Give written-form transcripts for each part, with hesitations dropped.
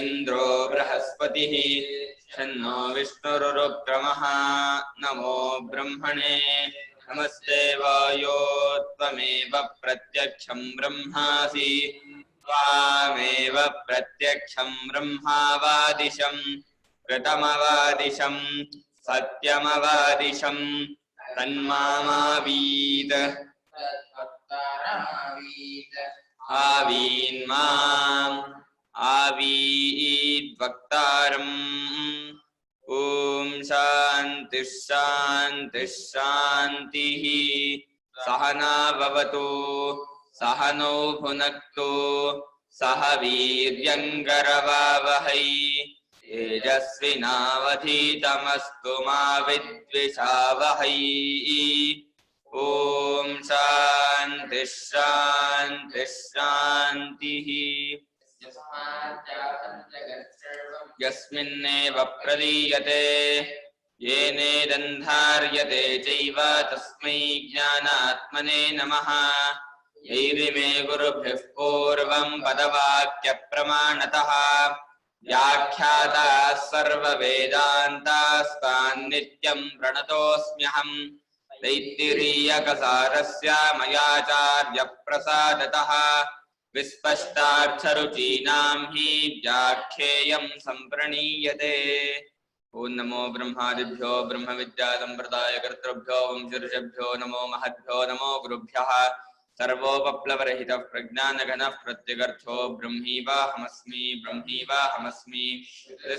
इंद्रो बृहस्पतिः शन्नो विष्णुरुक्रमः नमो ब्रह्मणे नमस्ते वायो त्वमेव प्रत्यक्षं ब्रह्मासि त्वामेव प्रत्यक्षं ब्रह्मावादिशं कृतमवादिशं सत्यमवादिशं तन्मामावीद आवीन्माम् आवीद्वक्तारम् ॐ शान्तिः शान्तिः शान्तिः सहना भवतु सहनौ भुनक्तु सह वीर्यङ्करवावहै तेजस्विनावधीतमस्तु मा विद्विषावहै ॐ शान्तिः शान्तिः शान्तिः यस्मिन्नेव प्रलीयते येनेदन्धार्यते चैव तस्मै ज्ञानात्मने नमः यैरिमे गुरुभ्यः पूर्वं पदवाक्यप्रमाणतः व्याख्याताः सर्ववेदान्तास्तान् नित्यं प्रणतोऽस्म्यहम् दैत्तिरीयकसारस्य मयाचार्यप्रसादतः विस्पष्टार्थरुचीनां हि व्याख्येयं सम्प्रणीयते। ओं नमो ब्रह्मादिभ्यो ब्रह्मविद्यासम्प्रदायकर्तृभ्यो वंशऋषिभ्यो नमो महद्भ्यो नमो गुरुभ्यः सर्वोपप्लवरहितः प्रज्ञानघनः प्रत्यगर्थो ब्रह्मीवाहमस्मि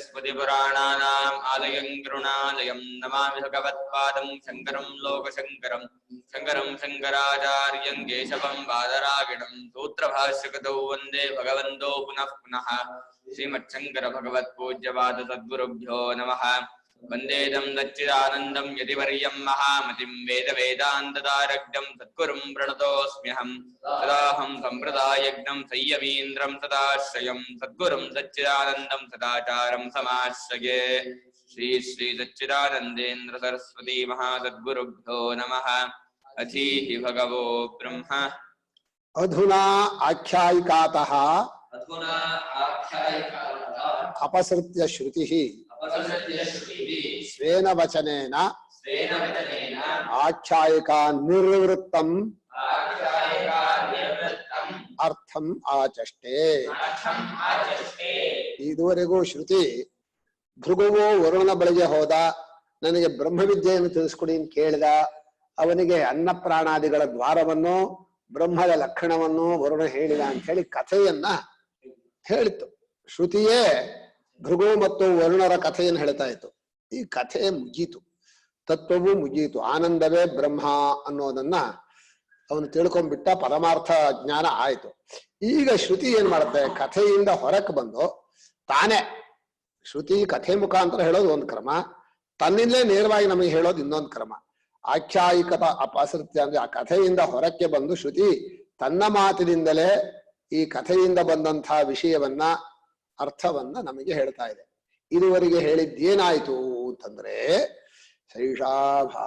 स्मृतिपुराणानाम् आलयं करुणालयं नमामि भगवत्पादं शङ्करं लोकशङ्करं शङ्करं शङ्कराचार्यं केशवं बादरागिणं सूत्रभाष्यकृतौ वन्दे भगवन्तो पुनः पुनः श्रीमच्छङ्करभगवत्पूज्यपाद सद्गुरुभ्यो नमः। वन्देदं सच्चिदानन्दं यतिवर्यं महामतिं वेदवेदान्तदारग्यं सद्गुरुं प्रणतोऽस्म्यहं सदाहं सम्प्रदायज्ञं संयमीन्द्रं सदाश्रयं सद्गुरुं सच्चिदानन्दं सदाचारं समाश्रये। श्री श्री सच्चिदानन्देन्द्र सरस्वती महासद्गुरुभ्यो नमः। अधीः भगवो ब्रह्म अधुना आख्यायिकातः अपसृत्य श्रुतिः स्वेन वचनेन आख्यायिका निर्वृत्तम् अर्थं आचष्टे। ಇದುವರೆಗೂ ಶ್ರುತಿ ಭೃಗುವು ವರುಣನ ಬಳಿಗೆ ಹೋದ, ನನಗೆ ಬ್ರಹ್ಮವಿದ್ಯೆಯನ್ನು ತಿಳಿಸ್ಕೊಡಿ ಅಂತ ಕೇಳಿದ. ಅವನಿಗೆ ಅನ್ನ ಪ್ರಾಣಾದಿಗಳ ದ್ವಾರವನ್ನು ಬ್ರಹ್ಮದ ಲಕ್ಷಣವನ್ನು ವರುಣ ಹೇಳಿದ ಅಂತ ಹೇಳಿ ಕಥೆಯನ್ನ ಹೇಳಿತ್ತು. ಶ್ರುತಿಯೇ ಭೃಗು ಮತ್ತು ವರುಣರ ಕಥೆಯನ್ನು ಹೇಳ್ತಾ ಇತ್ತು. ಈ ಕಥೆ ಮುಗೀತು, ತತ್ವವು ಮುಗೀತು, ಆನಂದವೇ ಬ್ರಹ್ಮ ಅನ್ನೋದನ್ನ ಅವನು ತಿಳ್ಕೊಂಡ್ಬಿಟ್ಟ, ಪರಮಾರ್ಥ ಜ್ಞಾನ ಆಯ್ತು. ಈಗ ಶ್ರುತಿ ಏನ್ ಮಾಡುತ್ತೆ, ಕಥೆಯಿಂದ ಹೊರಕ್ಕೆ ಬಂದು ತಾನೇ, ಶ್ರುತಿ ಕಥೆ ಮುಖಾಂತರ ಹೇಳೋದು ಒಂದು ಕ್ರಮ, ತನ್ನಿಂದಲೇ ನೇರವಾಗಿ ನಮಗೆ ಹೇಳೋದು ಇನ್ನೊಂದು ಕ್ರಮ. ಆಖ್ಯಾಯಿಕತ ಅಪಸೃತ್ಯ ಅಂದ್ರೆ ಆ ಕಥೆಯಿಂದ ಹೊರಕ್ಕೆ ಬಂದು ಶ್ರುತಿ ತನ್ನ ಮಾತಿನಿಂದಲೇ ಈ ಕಥೆಯಿಂದ ಬಂದಂತಹ ವಿಷಯವನ್ನ, ಅರ್ಥವನ್ನ ನಮಗೆ ಹೇಳ್ತಾ ಇದೆ. ಇದುವರೆಗೆ ಹೇಳಿದ್ದೇನಾಯ್ತು ಅಂತಂದ್ರೆ ಶೈಷಾಭಾ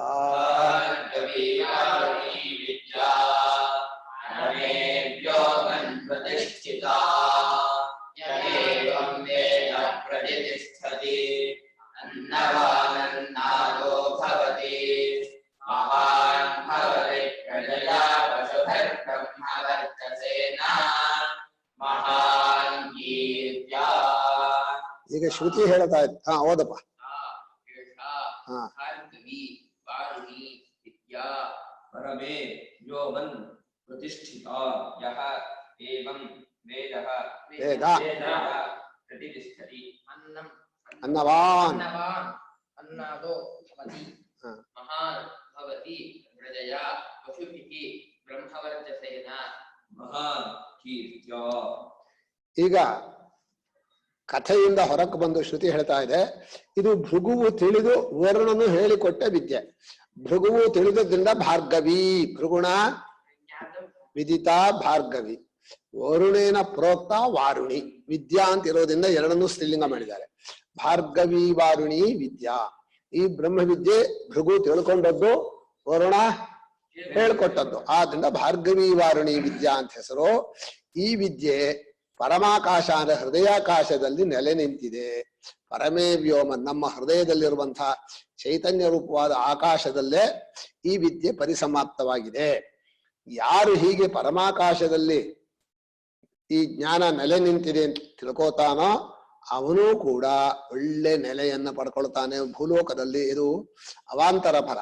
ಈಗ ಶ್ರುತಿ ಹೇಳ್ತಾ ಇತ್ತು. ಹಾ ಓದಪ್ಪ. ಪರಮೇ ಯೋವನ್ ಪ್ರತಿಷ್ಠಿತ ಯಃ ಏವಂ ವೇದಃ ಪ್ರತಿಷ್ಠತಿ ಅನ್ನವಾನ್ अन्नादो भवति महान् भवति प्रजया पशुभिः ब्रह्मवर्चसेन महान् कीर्त्या. ಈಗ ಕಥೆಯಿಂದ ಹೊರಕ್ಕೆ ಬಂದು ಶ್ರುತಿ ಹೇಳ್ತಾ ಇದೆ, ಇದು ಭೃಗುವು ತಿಳಿದು ವರುಣನು ಹೇಳಿಕೊಟ್ಟ ವಿದ್ಯೆ. ಭೃಗುವು ತಿಳಿದದ್ರಿಂದ ಭಾರ್ಗವಿ, ಭೃಗುಣ ವಿದಿತಾ ಭಾರ್ಗವಿ, ವರುಣೇನ ಪ್ರೋಕ್ತ ವಾರುಣಿ, ವಿದ್ಯಾ ಅಂತ ಇರೋದ್ರಿಂದ ಎರಡನ್ನೂ ಸ್ತ್ರೀಲಿಂಗ ಮಾಡಿದ್ದಾರೆ. ಭಾರ್ಗವಿ ವಾರುಣಿ ವಿದ್ಯಾ. ಈ ಬ್ರಹ್ಮ ವಿದ್ಯೆ ಭೃಗು ತಿಳ್ಕೊಂಡದ್ದು, ವರುಣ ಹೇಳ್ಕೊಟ್ಟದ್ದು, ಆದ್ರಿಂದ ಭಾರ್ಗವಿ ವಾರುಣಿ ವಿದ್ಯಾ ಅಂತ ಹೆಸರು. ಈ ವಿದ್ಯೆ ಪರಮಾಕಾಶ ಅಂದ್ರೆ ಹೃದಯಾಕಾಶದಲ್ಲಿ ನೆಲೆ ನಿಂತಿದೆ. ಪರಮೇ ವ್ಯೋಮ, ನಮ್ಮ ಹೃದಯದಲ್ಲಿರುವಂತಹ ಚೈತನ್ಯ ರೂಪವಾದ ಆಕಾಶದಲ್ಲೇ ಈ ವಿದ್ಯೆ ಪರಿಸಮಾಪ್ತವಾಗಿದೆ. ಯಾರು ಹೀಗೆ ಪರಮಾಕಾಶದಲ್ಲಿ ಈ ಜ್ಞಾನ ನೆಲೆ ನಿಂತಿದೆ ಅಂತ ತಿಳ್ಕೋತಾನೋ ಅವನೂ ಕೂಡ ಒಳ್ಳೆ ನೆಲೆಯನ್ನ ಪಡ್ಕೊಳ್ತಾನೆ ಭೂಲೋಕದಲ್ಲಿ. ಇದು ಅವಾಂತರ ಫಲ.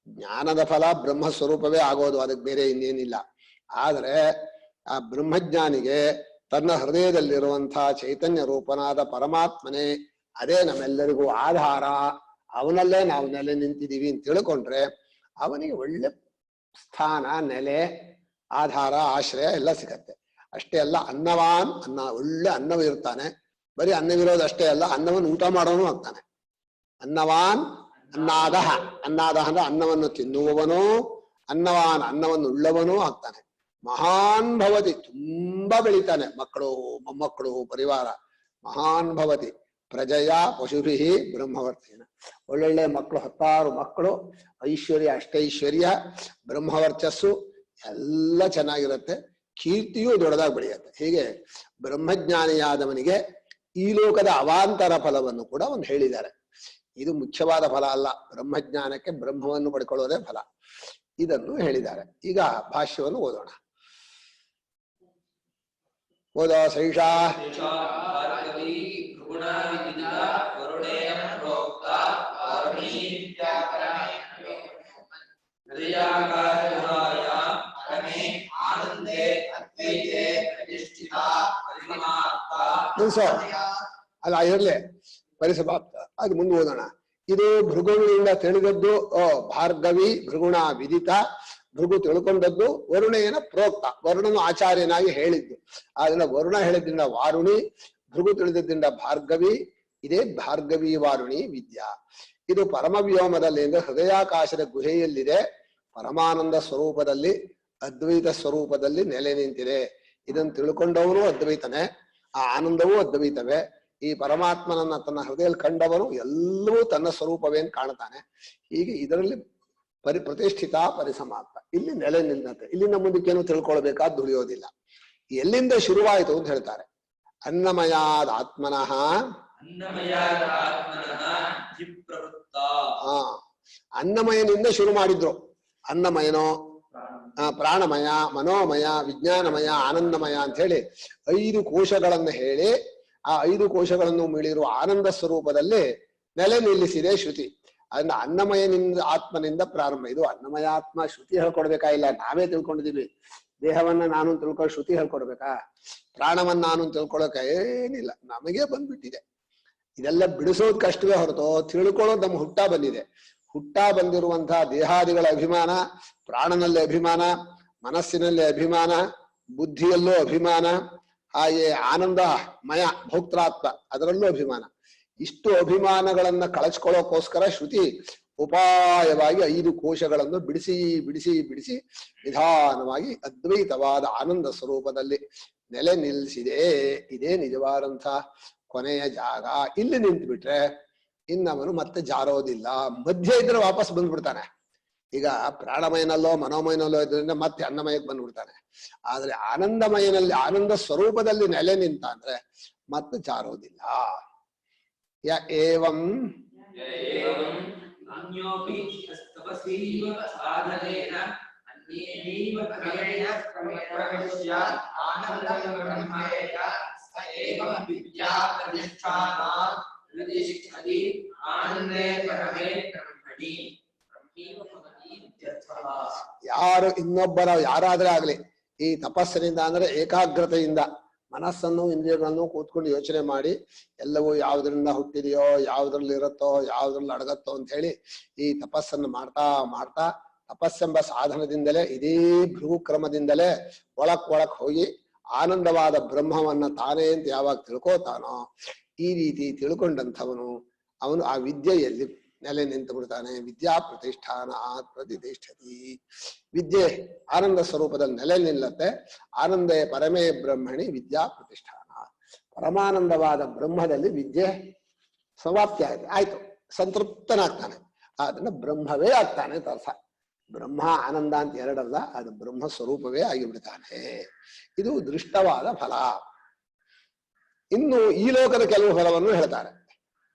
ಜ್ಞಾನದ ಫಲ ಬ್ರಹ್ಮ ಸ್ವರೂಪವೇ ಆಗೋದು, ಅದಕ್ಕೆ ಬೇರೆ ಇನ್ನೇನಿಲ್ಲ. ಆದ್ರೆ ಆ ಬ್ರಹ್ಮಜ್ಞಾನಿಗೆ ತನ್ನ ಹೃದಯದಲ್ಲಿರುವಂತಹ ಚೈತನ್ಯ ರೂಪನಾದ ಪರಮಾತ್ಮನೇ ಅದೇ ನಮ್ಮೆಲ್ಲರಿಗೂ ಆಧಾರ, ಅವನಲ್ಲೇ ನಾವು ನೆಲೆ ನಿಂತಿದ್ದೀವಿ ಅಂತ ತಿಳ್ಕೊಂಡ್ರೆ ಅವನಿಗೆ ಒಳ್ಳೆ ಸ್ಥಾನ, ನೆಲೆ, ಆಧಾರ, ಆಶ್ರಯ ಎಲ್ಲ ಸಿಗತ್ತೆ. ಅಷ್ಟೇ ಅಲ್ಲ, ಅನ್ನವಾನ್, ಅನ್ನ, ಒಳ್ಳೆ ಅನ್ನವಿರ್ತಾನೆ. ಬರೀ ಅನ್ನವಿರೋದು ಅಷ್ಟೇ ಅಲ್ಲ, ಅನ್ನವನ್ನು ಊಟ ಮಾಡೋನು ಆಗ್ತಾನೆ. ಅನ್ನವಾನ್ ಅನ್ನಾದಹ, ಅನ್ನಾದಹ ಅಂದ್ರೆ ಅನ್ನವನ್ನು ತಿನ್ನುವವನು, ಅನ್ನವಾನ್ ಅನ್ನವನ್ನು ಉಳ್ಳವನೂ ಆಗ್ತಾನೆ. ಮಹಾನ್ ಭವತಿ, ತುಂಬಾ ಬೆಳಿತಾನೆ. ಮಕ್ಕಳು, ಮೊಮ್ಮಕ್ಕಳು, ಪರಿವಾರ. ಮಹಾನ್ ಭವತಿ ಪ್ರಜಯ ಪಶುಭಿ ಬ್ರಹ್ಮವರ್ತೇನ. ಒಳ್ಳೊಳ್ಳೆ ಮಕ್ಕಳು, 10 ಮಕ್ಕಳು, ಐಶ್ವರ್ಯ, ಅಷ್ಟೈಶ್ವರ್ಯ, ಬ್ರಹ್ಮವರ್ಚಸ್ಸು ಎಲ್ಲ ಚೆನ್ನಾಗಿರುತ್ತೆ. ಕೀರ್ತಿಯೂ ದೊಡ್ಡದಾಗಿ ಬೆಳೆಯುತ್ತೆ. ಹೀಗೆ ಬ್ರಹ್ಮಜ್ಞಾನಿಯಾದವನಿಗೆ ಈ ಲೋಕದ ಅವಾಂತರ ಫಲವನ್ನು ಕೂಡ ಒಂದು ಹೇಳಿದ್ದಾರೆ. ಇದು ಮುಖ್ಯವಾದ ಫಲ ಅಲ್ಲ, ಬ್ರಹ್ಮಜ್ಞಾನಕ್ಕೆ ಬ್ರಹ್ಮವನ್ನು ಪಡ್ಕೊಳ್ಳೋದೇ ಫಲ. ಇದನ್ನು ಹೇಳಿದ್ದಾರೆ. ಈಗ ಭಾಷ್ಯವನ್ನು ಓದೋಣ. ಓದ ಸೈಷಾ ಅಲ್ಲ ಇರ್ಲಿ, ಪರಿಸಮಾಪ್ತ. ಅದು ಮುಂದೆ ಓದೋಣ. ಇದು ಭೃಗುವಿನಿಂದ ತಿಳಿದದ್ದು. ಭಾರ್ಗವಿ ಭೃಗುಣ ವಿದಿತ, ಭೃಗು ತಿಳ್ಕೊಂಡದ್ದು. ವರುಣೇನ ಪ್ರೋಕ್ತ, ವರುಣನು ಆಚಾರ್ಯನಾಗಿ ಹೇಳಿದ್ದು. ಆದ್ರಿಂದ ವರುಣ ಹೇಳಿದ್ರಿಂದ ವಾರುಣಿ, ಭೃಗು ತಿಳಿದದ್ರಿಂದ ಭಾರ್ಗವಿ. ಇದೇ ಭಾರ್ಗವಿ ವಾರುಣಿ ವಿದ್ಯಾ. ಇದು ಪರಮವ್ಯೋಮದಲ್ಲಿ ಅಂದ್ರೆ ಹೃದಯಾಕಾಶದ ಗುಹೆಯಲ್ಲಿದೆ. ಪರಮಾನಂದ ಸ್ವರೂಪದಲ್ಲಿ, ಅದ್ವೈತ ಸ್ವರೂಪದಲ್ಲಿ ನೆಲೆ ನಿಂತಿದೆ. ಇದನ್ನು ತಿಳ್ಕೊಂಡವನು ಅದ್ವೈತನೇ, ಆ ಆನಂದವೂ ಅದ್ವೈತವೇ. ಈ ಪರಮಾತ್ಮನನ್ನ ತನ್ನ ಹೃದಯದಲ್ಲಿ ಕಂಡವನು ಎಲ್ಲವೂ ತನ್ನ ಸ್ವರೂಪವೇ ಕಾಣ್ತಾನೆ. ಹೀಗೆ ಇದರಲ್ಲಿ ಪ್ರತಿಷ್ಠಿತ ಪರಿಸಮಾಪ್ತ. ಇಲ್ಲಿ ನೆಲೆ ನಿಲ್ಲತ್ತೆ. ಇಲ್ಲಿಂದ ಮುಂದಕ್ಕೇನು ತಿಳ್ಕೊಳ್ಬೇಕಾದ್ ದುಡಿಯೋದಿಲ್ಲ. ಎಲ್ಲಿಂದ ಶುರುವಾಯಿತು ಅಂತ ಹೇಳ್ತಾರೆ. ಅನ್ನಮಯಾದ ಆತ್ಮನಃ, ಅನ್ನಮಯನಿಂದ ಶುರು ಮಾಡಿದ್ರು. ಅನ್ನಮಯನೋ, ಪ್ರಾಣಮಯ, ಮನೋಮಯ, ವಿಜ್ಞಾನಮಯ, ಆನಂದಮಯ ಅಂತ ಹೇಳಿ 5 ಕೋಶಗಳನ್ನು ಹೇಳಿ ಆ 5 ಕೋಶಗಳನ್ನು ಮೀಳಿರುವ ಆನಂದ ಸ್ವರೂಪದಲ್ಲಿ ನೆಲೆ ನಿಲ್ಲಿಸಿದೆ ಶ್ರುತಿ. ಅದನ್ನ ಅನ್ನಮಯನಿಂದ ಆತ್ಮನಿಂದ ಪ್ರಾರಂಭ. ಇದು ಅನ್ನಮಯ ಆತ್ಮ ಶ್ರುತಿ ಹೇಳ್ಕೊಡ್ಬೇಕಾಗಿಲ್ಲ, ನಾವೇ ತಿಳ್ಕೊಂಡಿದೀವಿ. ದೇಹವನ್ನ ನಾನು ತಿಳ್ಕೊಳ್ಳೋ ಶ್ರುತಿ ಹೇಳ್ಕೊಡ್ಬೇಕಾ? ಪ್ರಾಣವನ್ನ ನಾನು ತಿಳ್ಕೊಳಕ ಏನಿಲ್ಲ, ನಮಗೆ ಬಂದ್ಬಿಟ್ಟಿದೆ. ಇದೆಲ್ಲ ಬಿಡಿಸೋದು ಕಷ್ಟವೇ ಹೊರತು ತಿಳ್ಕೊಳ್ಳೋದು ನಮ್ಮ ಹುಟ್ಟ ಬಂದಿದೆ. ಹುಟ್ಟ ಬಂದಿರುವಂತಹ ದೇಹಾದಿಗಳ ಅಭಿಮಾನ, ಪ್ರಾಣನಲ್ಲಿ ಅಭಿಮಾನ, ಮನಸ್ಸಿನಲ್ಲಿ ಅಭಿಮಾನ, ಬುದ್ಧಿಯಲ್ಲೂ ಅಭಿಮಾನ, ಹಾಗೆ ಆನಂದಮಯ ಭೋಕ್ತಾತ್ಮ ಅದರಲ್ಲೂ ಅಭಿಮಾನ. ಇಷ್ಟು ಅಭಿಮಾನಗಳನ್ನ ಕಳಚ್ಕೊಳ್ಳೋಕೋಸ್ಕರ ಶ್ರುತಿ ಉಪಾಯವಾಗಿ 5 ಕೋಶಗಳನ್ನು ಬಿಡಿಸಿ ಬಿಡಿಸಿ ಬಿಡಿಸಿ ನಿಧಾನವಾಗಿ ಅದ್ವೈತವಾದ ಆನಂದ ಸ್ವರೂಪದಲ್ಲಿ ನೆಲೆ ನಿಲ್ಲಿಸಿದೆ. ಇದೇ ನಿಜವಾದಂಥ ಕೊನೆಯ ಜಾಗ. ಇಲ್ಲಿ ನಿಂತು ಬಿಟ್ರೆ ಇನ್ನವನು ಮತ್ತೆ ಜಾರೋದಿಲ್ಲ. ಮಧ್ಯೆ ಇದ್ರೆ ವಾಪಸ್ ಬಂದ್ಬಿಡ್ತಾನೆ. ಈಗ ಪ್ರಾಣಮಯನಲ್ಲೋ ಮನೋಮಯನಲ್ಲೋ ಇದ್ರಿಂದ ಮತ್ತೆ ಅನ್ನಮಯಕ್ಕೆ ಬಂದ್ಬಿಡ್ತಾನೆ. ಆದ್ರೆ ಆನಂದಮಯನಲ್ಲಿ, ಆನಂದ ಸ್ವರೂಪದಲ್ಲಿ ನೆಲೆ ನಿಂತ ಅಂದ್ರೆ ಮತ್ತೆ ಜಾರೋದಿಲ್ಲ. ಯ ಏವಂ ಯಾರು ಇನ್ನೊಬ್ಬರ ಯಾರಾದ್ರೆ ಆಗ್ಲಿ ಈ ತಪಸ್ಸಿನಿಂದ ಅಂದ್ರೆ ಏಕಾಗ್ರತೆಯಿಂದ ಮನಸ್ಸನ್ನು ಇಂದ್ರಿಯಗಳನ್ನು ಕೂತ್ಕೊಂಡು ಯೋಚನೆ ಮಾಡಿ ಎಲ್ಲವೂ ಯಾವ್ದ್ರಿಂದ ಹುಟ್ಟಿದೆಯೋ, ಯಾವ್ದ್ರಲ್ಲಿ ಇರುತ್ತೋ, ಯಾವ್ದ್ರಲ್ಲಿ ಅಡಗತ್ತೋ ಅಂತ ಹೇಳಿ ಈ ತಪಸ್ಸನ್ನು ಮಾಡ್ತಾ ಮಾಡ್ತಾ ತಪಸ್ಸೆಂಬ ಸಾಧನದಿಂದಲೇ ಇದೇ ಭೃಗುಕ್ರಮದಿಂದಲೇ ಒಳಕ್ ಹೋಗಿ ಆನಂದವಾದ ಬ್ರಹ್ಮವನ್ನ ತಾನೇ ಅಂತ ಯಾವಾಗ ತಿಳ್ಕೋತಾನೋ, ಈ ರೀತಿ ತಿಳ್ಕೊಂಡಂಥವನು ಅವನು ಆ ವಿದ್ಯೆಯಲ್ಲಿ ನೆಲೆ ನಿಂತು ಬಿಡ್ತಾನೆ. ವಿದ್ಯಾ ಪ್ರತಿಷ್ಠಾನ ಪ್ರತಿಷ್ಠತಿ. ವಿದ್ಯೆ ಆನಂದ ಸ್ವರೂಪದಲ್ಲಿ ನೆಲೆ ನಿಲ್ಲತ್ತೆ. ಆನಂದೇ ಪರಮೇ ಬ್ರಹ್ಮಣಿ ವಿದ್ಯಾ ಪ್ರತಿಷ್ಠಾನ. ಪರಮಾನಂದವಾದ ಬ್ರಹ್ಮದಲ್ಲಿ ವಿದ್ಯೆ ಸಮಾಪ್ತಿ ಆಯ್ತು, ಸಂತೃಪ್ತನಾಗ್ತಾನೆ. ಅದನ್ನ ಬ್ರಹ್ಮವೇ ಆಗ್ತಾನೆ ಅಂತ ಅರ್ಥ. ಬ್ರಹ್ಮ ಆನಂದ ಅಂತ ಎರಡಲ್ಲ, ಅದು ಬ್ರಹ್ಮ ಸ್ವರೂಪವೇ ಆಗಿಬಿಡ್ತಾನೆ. ಇದು ದೃಷ್ಟವಾದ ಫಲ. ಇನ್ನು ಈ ಲೋಕದ ಕೆಲವು ಫಲವನ್ನು ಹೇಳ್ತಾರೆ.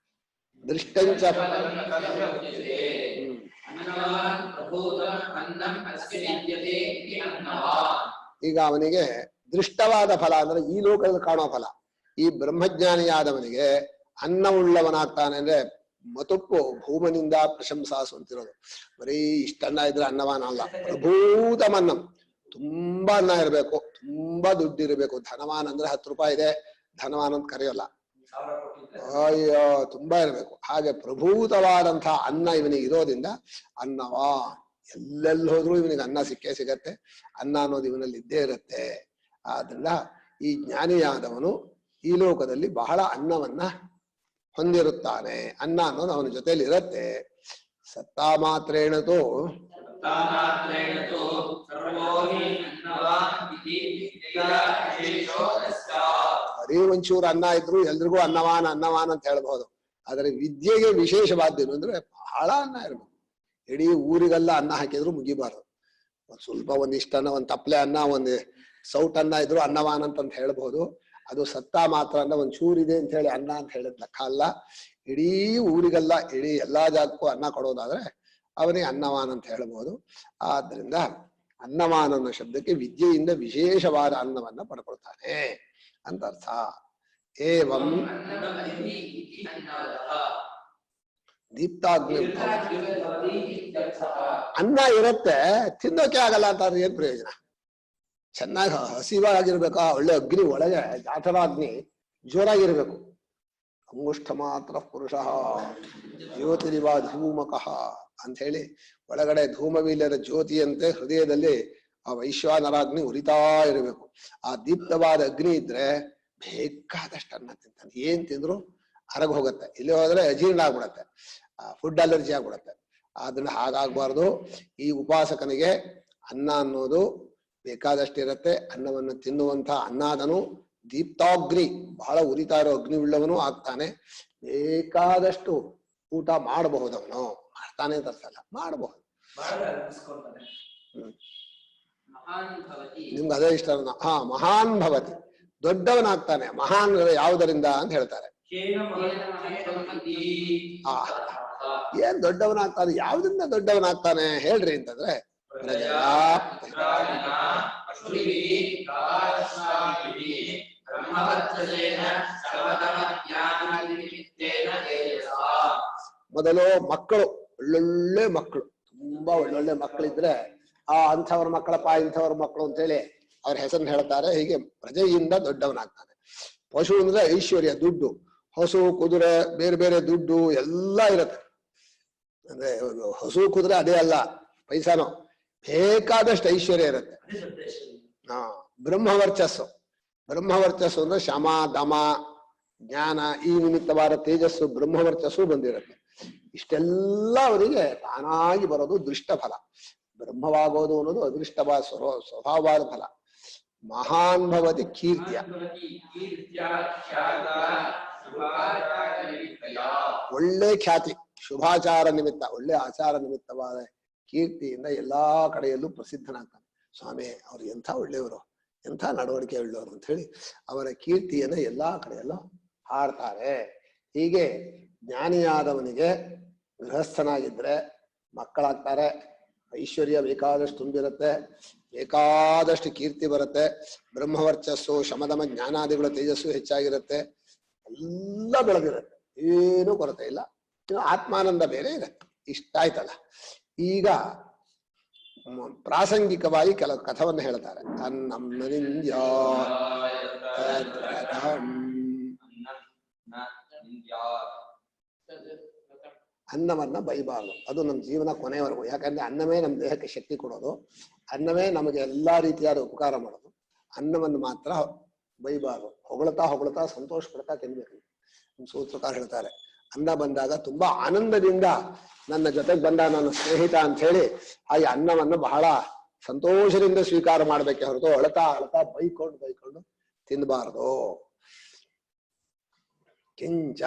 ದೃಷ್ಟಂಚ ಈಗ ಅವನಿಗೆ ದೃಷ್ಟವಾದ ಫಲ ಅಂದ್ರೆ ಈ ಲೋಕದಲ್ಲಿ ಕಾಣೋ ಫಲ. ಈ ಬ್ರಹ್ಮಜ್ಞಾನಿಯಾದವನಿಗೆ ಅನ್ನವುಳ್ಳವನಾಗ್ತಾನೆ ಅಂದ್ರೆ ಮತುಪ್ಪು ಭೂಮನಿಂದ ಪ್ರಶಂಸಾಸು ಅಂತಿರೋದು. ಬರೀ ಇಷ್ಟನ್ನ ಇದ್ರೆ ಅನ್ನವಾನ ಅಲ್ಲ, ಪ್ರಭೂತಮನ್ನಂ. ತುಂಬಾ ಅನ್ನ ಇರಬೇಕು, ತುಂಬಾ ದುಡ್ಡು ಇರಬೇಕು. ಧನವಾನ್ ಅಂದ್ರೆ 10 ರೂಪಾಯಿ ಇದೆ ಧನವಾನ್ ಅಂತ ಕರೆಯೋಲ್ಲ, ಅಯ್ಯೋ ತುಂಬಾ ಇರಬೇಕು. ಹಾಗೆ ಪ್ರಭೂತವಾದಂತಹ ಅನ್ನ ಇವನಿಗೆ ಇರೋದ್ರಿಂದ ಅನ್ನವಾ. ಎಲ್ಲೆಲ್ಲಿ ಹೋದ್ರು ಇವನಿಗೆ ಅನ್ನ ಸಿಕ್ಕೇ ಸಿಗತ್ತೆ. ಅನ್ನ ಅನ್ನೋದು ಇವನಲ್ಲಿ ಇದ್ದೇ ಇರುತ್ತೆ. ಆದ್ರಿಂದ ಈ ಜ್ಞಾನಿಯಾದವನು ಈ ಲೋಕದಲ್ಲಿ ಬಹಳ ಅನ್ನವನ್ನ ಹೊಂದಿರುತ್ತಾನೆ. ಅನ್ನ ಅನ್ನೋದು ಅವನ ಜೊತೆಯಲ್ಲಿ ಇರತ್ತೆ. ಸತ್ತಾ ಮಾತ್ರೇಣತು ಬರೀ ಒಂಚೂರು ಅನ್ನ ಇದ್ರು ಎಲ್ರಿಗೂ ಅನ್ನವಾನ್ ಅನ್ನವಾನ್ ಅಂತ ಹೇಳ್ಬಹುದು. ಆದ್ರೆ ವಿದ್ಯೆಗೆ ವಿಶೇಷವಾದ್ದೇನು ಅಂದ್ರೆ ಬಹಳ ಅನ್ನ ಇರ್ಬೇಕು. ಇಡೀ ಊರಿಗೆಲ್ಲ ಅನ್ನ ಹಾಕಿದ್ರು ಮುಗಿಬಾರದು. ಸ್ವಲ್ಪ ಒಂದಿಷ್ಟನ್ನ, ಒಂದ್ ತಪ್ಲೆ ಅನ್ನ, ಒಂದ್ ಸೌಟ್ ಅನ್ನ ಇದ್ರು ಅನ್ನವಾನ್ ಅಂತ ಹೇಳ್ಬಹುದು. ಅದು ಸತ್ತ ಮಾತ್ರ ಅನ್ನ ಒಂಚೂರಿದೆ ಅಂತ ಹೇಳಿ ಅನ್ನ ಅಂತ ಹೇಳಿದ್ ಲೆಕ್ಕ ಅಲ್ಲ. ಇಡೀ ಊರಿಗೆಲ್ಲ, ಇಡೀ ಎಲ್ಲಾ ಜಾಗಕ್ಕೂ ಅನ್ನ ಕೊಡೋದಾದ್ರೆ ಅವನಿಗೆ ಅನ್ನವಾನ್ ಅಂತ ಹೇಳ್ಬಹುದು. ಆದ್ರಿಂದ ಅನ್ನವಾನ್ ಅನ್ನೋ ಶಬ್ದಕ್ಕೆ ವಿದ್ಯೆಯಿಂದ ವಿಶೇಷವಾದ ಅನ್ನವನ್ನ ಪಡ್ಕೊಳ್ತಾನೆ ಅಂತ ಅರ್ಥ. ಏವಂ ದೀಪ್ತಾಗ್ನಿ ಅನ್ನ ಇರತ್ತೆ, ತಿನ್ನೋಕೆ ಆಗಲ್ಲ ಅಂತ ಏನ್ ಪ್ರಯೋಜನ? ಚೆನ್ನಾಗಿ ಹಸಿವಾಗಿರ್ಬೇಕಾ, ಒಳ್ಳೆ ಅಗ್ನಿ ಒಳಗೆ ಜಾಠರಾಗ್ನಿ ಜೋರಾಗಿರ್ಬೇಕು. ಅಂಗುಷ್ಠ ಮಾತ್ರ ಪುರುಷ ಜ್ಯೋತಿರಿವ ಧೂಮಕಃ ಅಂತ ಹೇಳಿ ಒಳಗಡೆ ಧೂಮವೀಲ್ಯರ ಜ್ಯೋತಿಯಂತೆ ಹೃದಯದಲ್ಲಿ ಆ ವೈಶ್ವಾನರಾಗ್ನಿ ಉರಿತಾ ಇರಬೇಕು. ಆ ದೀಪ್ತವಾದ ಅಗ್ನಿ ಇದ್ರೆ ಬೇಕಾದಷ್ಟು ಅನ್ನ ತಿಂತಾನೆ. ಏನ್ ತಿಂದ್ರು ಹೊರಗೆ ಹೋಗತ್ತೆ. ಇಲ್ಲಿ ಹೋದ್ರೆ ಅಜೀರ್ಣ ಆಗ್ಬಿಡತ್ತೆ, ಫುಡ್ ಅಲರ್ಜಿ ಆಗ್ಬಿಡತ್ತೆ. ಆದ್ರಿಂದ ಹಾಗಾಗ್ಬಾರ್ದು. ಈ ಉಪಾಸಕನಿಗೆ ಅನ್ನ ಅನ್ನೋದು ಬೇಕಾದಷ್ಟು ಇರತ್ತೆ. ಅನ್ನವನ್ನು ತಿನ್ನುವಂತ ಅನ್ನಾದನು ದೀಪ್ತಾಗ್ನಿ, ಬಹಳ ಉರಿತಾ ಇರೋ ಅಗ್ನಿ ಉಳ್ಳವನು ಆಗ್ತಾನೆ. ಬೇಕಾದಷ್ಟು ಊಟ ಮಾಡಬಹುದವನು, ಮಾಡ್ತಾನೆ ತರ್ಸಲ್ಲ, ಮಾಡಬಹುದು. ನಿಮ್ಗೆ ಅದೇ ಇಷ್ಟ. ಹಾ, ಮಹಾನ್ ಭವತಿ, ದೊಡ್ಡವನಾಗ್ತಾನೆ. ಮಹಾನ್ ಯಾವುದರಿಂದ ಅಂತ ಹೇಳ್ತಾರೆ. ಏನ್ ದೊಡ್ಡವನಾಗ್ತಾನೆ, ಯಾವ್ದ್ರಿಂದ ದೊಡ್ಡವನಾಗ್ತಾನೆ ಹೇಳ್ರಿ ಅಂತಂದ್ರೆ ಮೊದಲು ಮಕ್ಕಳು, ಒಳ್ಳೊಳ್ಳೆ ಮಕ್ಕಳು, ತುಂಬಾ ಒಳ್ಳೊಳ್ಳೆ ಮಕ್ಕಳಿದ್ರೆ ಅಂಥವ್ರ ಮಕ್ಕಳಪ್ಪ, ಇಂಥವ್ರ ಮಕ್ಕಳು ಅಂತೇಳಿ ಅವ್ರ ಹೆಸರನ್ನ ಹೇಳ್ತಾರೆ. ಹೀಗೆ ಪ್ರಜೆಯಿಂದ ದೊಡ್ಡವನಾಗ್ತಾನೆ. ಪಶು ಅಂದ್ರೆ ಐಶ್ವರ್ಯ, ದುಡ್ಡು, ಹಸು, ಕುದುರೆ, ಬೇರೆ ಬೇರೆ ದುಡ್ಡು ಎಲ್ಲ ಇರುತ್ತೆ. ಅಂದ್ರೆ ಹಸು ಕುದುರೆ ಅದೇ ಅಲ್ಲ, ಪೈಸಾನೋ, ಬೇಕಾದಷ್ಟು ಐಶ್ವರ್ಯ ಇರುತ್ತೆ. ಬ್ರಹ್ಮವರ್ಚಸ್ಸು, ಬ್ರಹ್ಮವರ್ಚಸ್ಸು ಅಂದ್ರೆ ಶಮ, ದಮ, ಜ್ಞಾನ, ಈ ನಿಮಿತ್ತವಾದ ತೇಜಸ್ಸು, ಬ್ರಹ್ಮವರ್ಚಸ್ಸು ಬಂದಿರುತ್ತೆ. ಇಷ್ಟೆಲ್ಲ ಅವರಿಗೆ ತಾನಾಗಿ ಬರೋದು ದೃಷ್ಟ ಫಲ. ಬ್ರಹ್ಮವಾಗೋದು ಅನ್ನೋದು ಅದೃಷ್ಟವಾದ ಸ್ವಭಾವವಾದ ಫಲ. ಮಹಾನ್ ಭವತಿ ಕೀರ್ತಿಯ, ಒಳ್ಳೆ ಖ್ಯಾತಿ, ಶುಭಾಚಾರ ನಿಮಿತ್ತ, ಒಳ್ಳೆ ಆಚಾರ ನಿಮಿತ್ತವಾದ ಕೀರ್ತಿಯಿಂದ ಎಲ್ಲಾ ಕಡೆಯಲ್ಲೂ ಪ್ರಸಿದ್ಧನಾಗ್ತಾನೆ. ಸ್ವಾಮಿ ಅವ್ರು ಎಂಥ ಒಳ್ಳೆಯವರು, ಎಂಥ ನಡವಳಿಕೆ ಉಳ್ಳವರು ಅಂತ ಹೇಳಿ ಅವರ ಕೀರ್ತಿಯನ್ನು ಎಲ್ಲಾ ಕಡೆಯಲ್ಲೂ ಹಾಡ್ತಾರೆ. ಹೀಗೆ ಜ್ಞಾನಿಯಾದವನಿಗೆ ಗೃಹಸ್ಥನಾಗಿದ್ರೆ ಮಕ್ಕಳಾಗ್ತಾರೆ, ಐಶ್ವರ್ಯ ಬೇಕಾದಷ್ಟು ತುಂಬಿರುತ್ತೆ, ಬೇಕಾದಷ್ಟು ಕೀರ್ತಿ ಬರುತ್ತೆ, ಬ್ರಹ್ಮವರ್ಚಸ್ಸು, ಶಮದಮ, ಜ್ಞಾನಾದಿಗಳ ತೇಜಸ್ಸು ಹೆಚ್ಚಾಗಿರುತ್ತೆ, ಎಲ್ಲ ಬೆಳೆದಿರುತ್ತೆ, ಏನೂ ಕೊರತೆ ಇಲ್ಲ. ಇನ್ನು ಆತ್ಮಾನಂದ ಬೇರೆ ಇರುತ್ತೆ. ಇಷ್ಟ ಆಯ್ತಲ್ಲ. ಈಗ ಪ್ರಾಸಂಗಿಕವಾಗಿ ಕೆಲವು ಕಥವನ್ನು ಹೇಳ್ತಾರೆ. ಅನ್ನವನ್ನ ಬೈಬಾರ್ದು, ಅದು ನಮ್ಮ ಜೀವನ ಕೊನೆಯವರೆಗೂ. ಯಾಕಂದ್ರೆ ಅನ್ನವೇ ನಮ್ಮ ದೇಹಕ್ಕೆ ಶಕ್ತಿ ಕೊಡೋದು, ಅನ್ನವೇ ನಮಗೆ ಎಲ್ಲಾ ರೀತಿಯಾದ ಉಪಕಾರ ಮಾಡೋದು. ಅನ್ನವನ್ನು ಮಾತ್ರ ಬೈಬಾರ್ದು, ಹೊಗಳ್ತಾ ಹೊಗಳ್ತಾ ಸಂತೋಷ ಪಡ್ತಾ ತಿನ್ಬೇಕು. ನಮ್ಮ ಸೂತ್ರಕಾರ ಹೇಳ್ತಾರೆ, ಅನ್ನ ಬಂದಾಗ ತುಂಬಾ ಆನಂದದಿಂದ ನನ್ನ ಜೊತೆಗೆ ಬಂದ ನನ್ನ ಸ್ನೇಹಿತ ಅಂತ ಹೇಳಿ ಆ ಅನ್ನವನ್ನು ಬಹಳ ಸಂತೋಷದಿಂದ ಸ್ವೀಕಾರ ಮಾಡ್ಬೇಕೆ ಹೊರತು ಅಳತಾ ಅಳತಾ ಬೈಕೊಂಡು ತಿನ್ಬಾರ್ದು. ಕಿಂಚ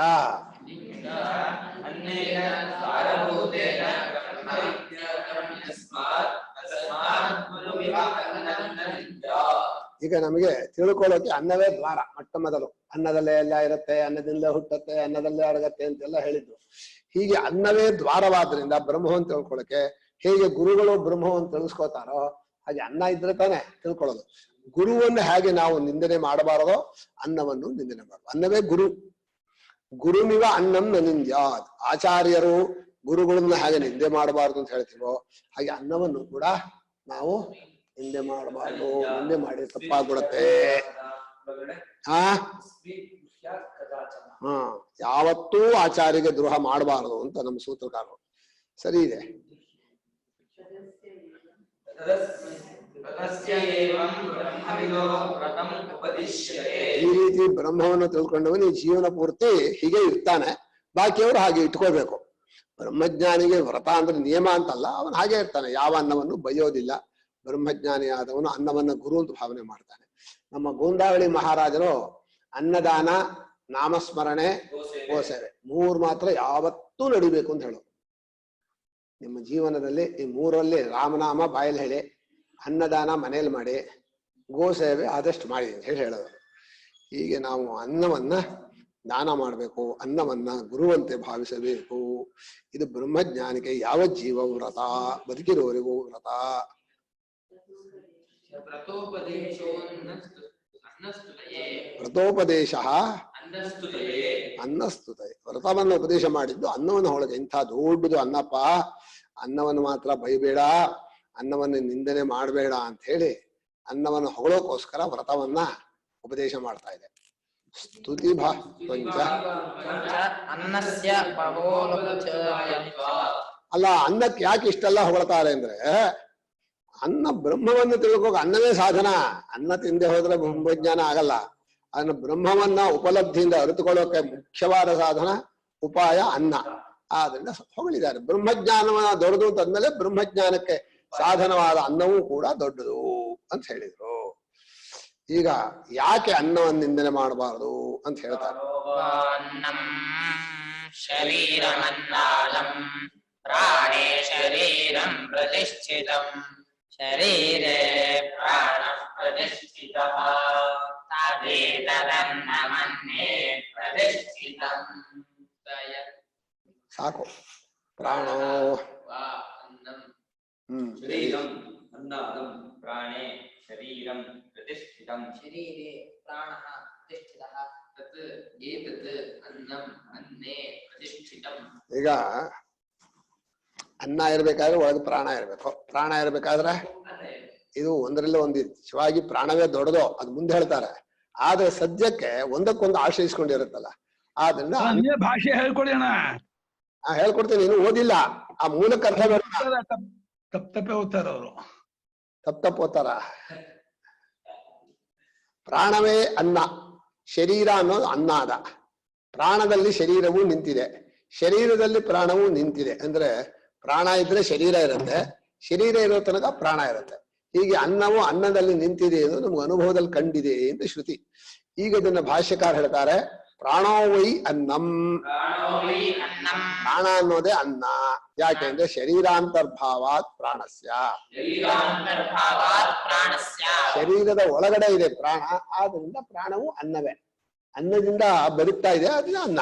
ಈಗ ನಮಗೆ ತಿಳ್ಕೊಳ್ಳೋಕೆ ಅನ್ನವೇ ದ್ವಾರ. ಮೊಟ್ಟ ಮೊದಲು ಅನ್ನದಲ್ಲೇ ಎಲ್ಲ ಇರುತ್ತೆ, ಅನ್ನದಿಂದಲೇ ಹುಟ್ಟತ್ತೆ, ಅನ್ನದಲ್ಲೇ ಅಡಗತ್ತೆ ಅಂತೆಲ್ಲ ಹೇಳಿದ್ರು. ಹೀಗೆ ಅನ್ನವೇ ದ್ವಾರವಾದ್ರಿಂದ ಬ್ರಹ್ಮವನ್ನು ತಿಳ್ಕೊಳಕ್ಕೆ ಹೇಗೆ ಗುರುಗಳು ಬ್ರಹ್ಮವನ್ನು ತಿಳಿಸ್ಕೋತಾರೋ ಹಾಗೆ ಅನ್ನ ಇದ್ರೆ ತಾನೆ ತಿಳ್ಕೊಳ್ಳೋದು. ಗುರುವನ್ನು ಹೇಗೆ ನಾವು ನಿಂದನೆ ಮಾಡಬಾರದೋ ಅನ್ನವನ್ನು ನಿಂದನೆ ಮಾಡಬಾರದು. ಅನ್ನವೇ ಗುರು. ಗುರುನಿವ ಅನ್ನಂ ನನಿಂದ್ಯಾತ್. ಆಚಾರ್ಯರು ಗುರುಗಳನ್ನ ಹೇಗೆ ನಿಂದೆ ಮಾಡಬಾರ್ದು ಅಂತ ಹೇಳ್ತೀವೋ ಹಾಗೆ ಅನ್ನವನ್ನು ಕೂಡ ನಾವು ನಿಂದೆ ಮಾಡಬಾರ್ದು. ನಿಂದೆ ಮಾಡಿ ತಪ್ಪಾಗ್ಬಿಡತ್ತೆ. ಯಾವತ್ತೂ ಆಚಾರ್ಯಗೆ ದ್ರೋಹ ಮಾಡಬಾರದು ಅಂತ ನಮ್ಮ ಸೂತ್ರಕಾರರು. ಸರಿ ಇದೆ. ಈ ರೀತಿ ಬ್ರಹ್ಮವನ್ನು ತಿಳ್ಕೊಂಡವನು ಈ ಜೀವನ ಪೂರ್ತಿ ಹೀಗೆ ಇರ್ತಾನೆ. ಬಾಕಿಯವರು ಹಾಗೆ ಇಟ್ಕೋಬೇಕು. ಬ್ರಹ್ಮಜ್ಞಾನಿಗೆ ವ್ರತ ಅಂದ್ರೆ ನಿಯಮ ಅಂತಲ್ಲ, ಅವನು ಹಾಗೆ ಇರ್ತಾನೆ. ಯಾವ ಅನ್ನವನ್ನು ಬೈಯೋದಿಲ್ಲ. ಬ್ರಹ್ಮಜ್ಞಾನಿ ಆದವನು ಅನ್ನವನ್ನ ಗುರು ಅಂತ ಭಾವನೆ ಮಾಡ್ತಾನೆ. ನಮ್ಮ ಗೋಂದಾವಳಿ ಮಹಾರಾಜರು ಅನ್ನದಾನ, ನಾಮಸ್ಮರಣೆ, ಗೋಸೇವೆ ಮೂರು ಮಾತ್ರ ಯಾವತ್ತೂ ನಡಿಬೇಕು ಅಂತ ಹೇಳೋದು. ನಿಮ್ಮ ಜೀವನದಲ್ಲಿ ಈ ಮೂರಲ್ಲಿ ರಾಮನಾಮ ಬಾಯಲ್ಲಿ ಹೇಳಿ, ಅನ್ನದಾನ ಮನೇಲಿ ಮಾಡಿ, ಗೋಸೇವೆ ಆದಷ್ಟು ಮಾಡಿ ಅಂತ ಹೇಳೋದು. ಹೀಗೆ ನಾವು ಅನ್ನವನ್ನ ದಾನ ಮಾಡಬೇಕು, ಅನ್ನವನ್ನ ಗುರುವಂತೆ ಭಾವಿಸಬೇಕು. ಇದು ಬ್ರಹ್ಮಜ್ಞಾನಿಗೆ ಯಾವ ಜೀವ ವ್ರತ, ಬದುಕಿರೋರಿಗೂ ವ್ರತ. ವ್ರತೋಪದೇಶ ಅನ್ನಸ್ತುತಯೇ. ವ್ರತವನ್ನು ಉಪದೇಶ ಮಾಡಿದ್ದು ಅನ್ನವನ್ನು ಹೊಳಗೆ. ಇಂಥ ದೊಡ್ಡದು ಅನ್ನಪ್ಪ, ಅನ್ನವನ್ನು ಮಾತ್ರ ಬೈಬೇಡ, ಅನ್ನವನ್ನು ನಿಂದನೆ ಮಾಡಬೇಡ ಅಂತ ಹೇಳಿ ಅನ್ನವನ್ನು ಹೊಗಳೋಕೋಸ್ಕರ ವ್ರತವನ್ನ ಉಪದೇಶ ಮಾಡ್ತಾ ಇದೆ. ಸ್ತುತಿ ಅಲ್ಲ, ಅನ್ನಕ್ಕೆ ಯಾಕೆ ಇಷ್ಟೆಲ್ಲ ಹೊಗಳ್ತಾರೆ ಅಂದ್ರೆ, ಅನ್ನ ಬ್ರಹ್ಮವನ್ನು ತಿಳ್ಕೋಕ ಅನ್ನವೇ ಸಾಧನ. ಅನ್ನ ತಿಂದೆ ಹೋದ್ರೆ ಬ್ರಹ್ಮಜ್ಞಾನ ಆಗಲ್ಲ. ಅದನ್ನ ಬ್ರಹ್ಮವನ್ನ ಉಪಲಬ್ಧಿಯಿಂದ ಅರಿತುಕೊಳ್ಳೋಕೆ ಮುಖ್ಯವಾದ ಸಾಧನ ಉಪಾಯ ಅನ್ನ. ಆದ್ರಿಂದ ಹೊಗಳಿದ್ದಾರೆ. ಬ್ರಹ್ಮಜ್ಞಾನವನ್ನ ದೊಡ್ಡದು ಅಂತಂದ್ಮೇಲೆ ಬ್ರಹ್ಮಜ್ಞಾನಕ್ಕೆ ಸಾಧನವಾದ ಅನ್ನವೂ ಕೂಡ ದೊಡ್ಡದು ಅಂತ ಹೇಳಿದ್ರು. ಈಗ ಯಾಕೆ ಅನ್ನವನ್ನು ನಿಂದನೆ ಮಾಡಬಾರದು ಅಂತ ಹೇಳ್ತಾರೆ. ಶರೀರಮನ್ನಾದಂ ಪ್ರಾಣೇ ಶರೀರಂ ಪ್ರತಿಷ್ಠಿತಂ ಶರೀರೇ ಪ್ರಾಣ ಪ್ರತಿಷ್ಠಿತಃ ತದೇತದನ್ನಮನ್ಯೇ ಪ್ರತಿಷ್ಠಿತಂ. ಸಾಕು. ಪ್ರಾಣೋ ಶರೀರಂ ಅನ್ನಾದಂ ಪ್ರಾಣೇ ಶರೀರಂ ಪ್ರತಿಷ್ಠಿತಂ ಶರೀರೇ ಪ್ರಾಣಃ ಪ್ರತಿಷ್ಠಿತಃ ತತ್ ಏತತ್ ಅನ್ನಂ ಅನ್ನೇ ಪ್ರತಿಷ್ಠಿತಂ. ಈಗ ಅನ್ನ ಇರ್ಬೇಕಾದ್ರೆ ಒಳಗೆ ಪ್ರಾಣ ಇರ್ಬೇಕು. ಪ್ರಾಣ ಇರ್ಬೇಕಾದ್ರೆ ಇದು ಒಂದರಲ್ಲೇ ಒಂದು ಶಿವಾಗಿ ಪ್ರಾಣವೇ ದೊಡ್ಡದು, ಅದು ಮುಂದೆ ಹೇಳ್ತಾರೆ. ಆದ್ರೆ ಸದ್ಯಕ್ಕೆ ಒಂದಕ್ಕೊಂದು ಆಶ್ರಯಿಸ್ಕೊಂಡಿರುತ್ತಲ್ಲ. ಆದ್ರಿಂದ ಭಾಷೆ ಹೇಳ್ಕೊಡಿ ಅಣ್ಣ. ಹೇಳ್ಕೊಡ್ತೀನಿ. ನೀನು ಓದಿಲ್ಲ, ಆ ಮೂಲಕ ಅರ್ಥ ತಪ್ಪೇ ಓದ್ತಾರ ಅವರು. ತಪ್ಪು ಓದ್ತಾರ. ಪ್ರಾಣವೇ ಅನ್ನ, ಶರೀರ ಅನ್ನೋದು ಅನ್ನಾದ. ಪ್ರಾಣದಲ್ಲಿ ಶರೀರವೂ ನಿಂತಿದೆ, ಶರೀರದಲ್ಲಿ ಪ್ರಾಣವೂ ನಿಂತಿದೆ. ಅಂದ್ರೆ ಪ್ರಾಣ ಇದ್ರೆ ಶರೀರ ಇರುತ್ತೆ, ಶರೀರ ಇರೋ ತನಕ ಪ್ರಾಣ ಇರುತ್ತೆ. ಹೀಗೆ ಅನ್ನವು ಅನ್ನದಲ್ಲಿ ನಿಂತಿದೆ ಎಂದು ನಮ್ಗೆ ಅನುಭವದಲ್ಲಿ ಕಂಡಿದೆ ಅಂತ ಶ್ರುತಿ. ಈಗ ಇದನ್ನ ಭಾಷ್ಯಕಾರ ಹೇಳ್ತಾರೆ, ಪ್ರಾಣೋ ವೈ ಅನ್ನಂ. ಪ್ರಾಣ ಅನ್ನೋದೇ ಅನ್ನ. ಯಾಕೆಂದ್ರೆ ಶರೀರಾಂತರ್ಭಾವಾತ್ ಪ್ರಾಣಸ್ಯ. ಶರೀರದ ಒಳಗಡೆ ಇದೆ ಪ್ರಾಣ, ಆದ್ರಿಂದ ಪ್ರಾಣವು ಅನ್ನವೇ. ಅನ್ನದಿಂದ ಬರುತ್ತಾ ಇದೆ, ಅದನ್ನ ಅನ್ನ.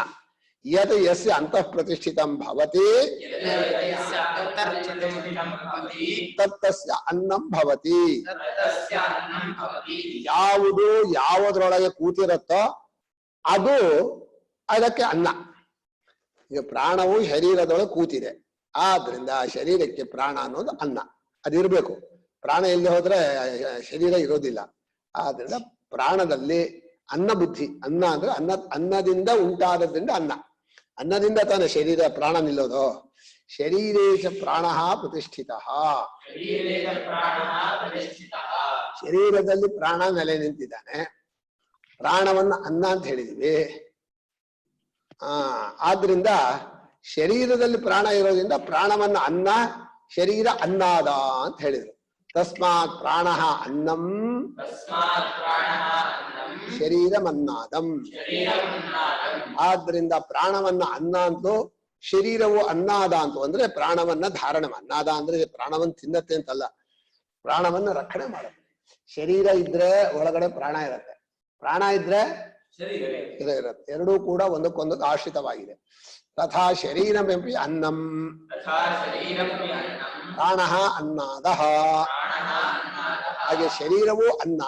ಯತ್ ಯಸ್ಯ ಅಂತಃ ಪ್ರತಿಷ್ಠಿತಂ ಭವತಿ ತತ್ತಸ್ಯ ಅನ್ನಂ ಭವತಿ. ಯಾವುದು ಯಾವುದ್ರೊಳಗೆ ಕೂತಿರುತ್ತೋ ಅದು ಅದಕ್ಕೆ ಅನ್ನ. ಈಗ ಪ್ರಾಣವು ಶರೀರದೊಳಗೆ ಕೂತಿದೆ, ಆದ್ರಿಂದ ಶರೀರಕ್ಕೆ ಪ್ರಾಣ ಅನ್ನೋದು ಅನ್ನ. ಅದಿರ್ಬೇಕು. ಪ್ರಾಣ ಎಲ್ಲಿ ಹೋದ್ರೆ ಶರೀರ ಇರೋದಿಲ್ಲ. ಆದ್ರಿಂದ ಪ್ರಾಣದಲ್ಲಿ ಅನ್ನ ಬುದ್ಧಿ. ಅನ್ನ ಅಂದ್ರೆ ಅನ್ನದಿಂದ ಉಂಟಾದದ್ರಿಂದ ಅನ್ನ. ಅನ್ನದಿಂದ ತಾನೇ ಶರೀರ ಪ್ರಾಣ ನಿಲ್ಲೋದು. ಶರೀರೇಶ ಪ್ರಾಣ ಪ್ರತಿಷ್ಠಿತ. ಶರೀರದಲ್ಲಿ ಪ್ರಾಣ ನೆಲೆ ನಿಂತಿದ್ದಾನೆ. ಪ್ರಾಣವನ್ನ ಅನ್ನ ಅಂತ ಹೇಳಿದೀವಿ. ಆದ್ರಿಂದ ಶರೀರದಲ್ಲಿ ಪ್ರಾಣ ಇರೋದ್ರಿಂದ ಪ್ರಾಣವನ್ನ ಅನ್ನ, ಶರೀರ ಅನ್ನಾದ ಅಂತ ಹೇಳಿದ್ರು. ತಸ್ಮಾತ್ ಪ್ರಾಣ ಅನ್ನಂ ಶರೀರಮನ್ನಾದಂ. ಆದ್ರಿಂದ ಪ್ರಾಣವನ್ನ ಅನ್ನ ಅಂತೂ, ಶರೀರವು ಅನ್ನಾದ ಅಂತು. ಅಂದ್ರೆ ಪ್ರಾಣವನ್ನ ಧಾರಣೆ. ಅನ್ನಾದ ಅಂದ್ರೆ ಪ್ರಾಣವನ್ನ ತಿನ್ನತ್ತೆ ಅಂತಲ್ಲ, ಪ್ರಾಣವನ್ನ ರಕ್ಷಣೆ ಮಾಡುತ್ತೆ. ಶರೀರ ಇದ್ರೆ ಒಳಗಡೆ ಪ್ರಾಣ ಇರುತ್ತೆ, ಪ್ರಾಣ ಇದ್ರೆ ಇರುತ್ತೆ. ಎರಡೂ ಕೂಡ ಒಂದಕ್ಕೊಂದು ಆಶ್ರಿತವಾಗಿದೆ. ತಥಾ ಶರೀರಮೆಂಪಿ ಅನ್ನಂ ಪ್ರಾಣ ಅನ್ನಾದ. ಹಾಗೆ ಶರೀರವೂ ಅನ್ನ,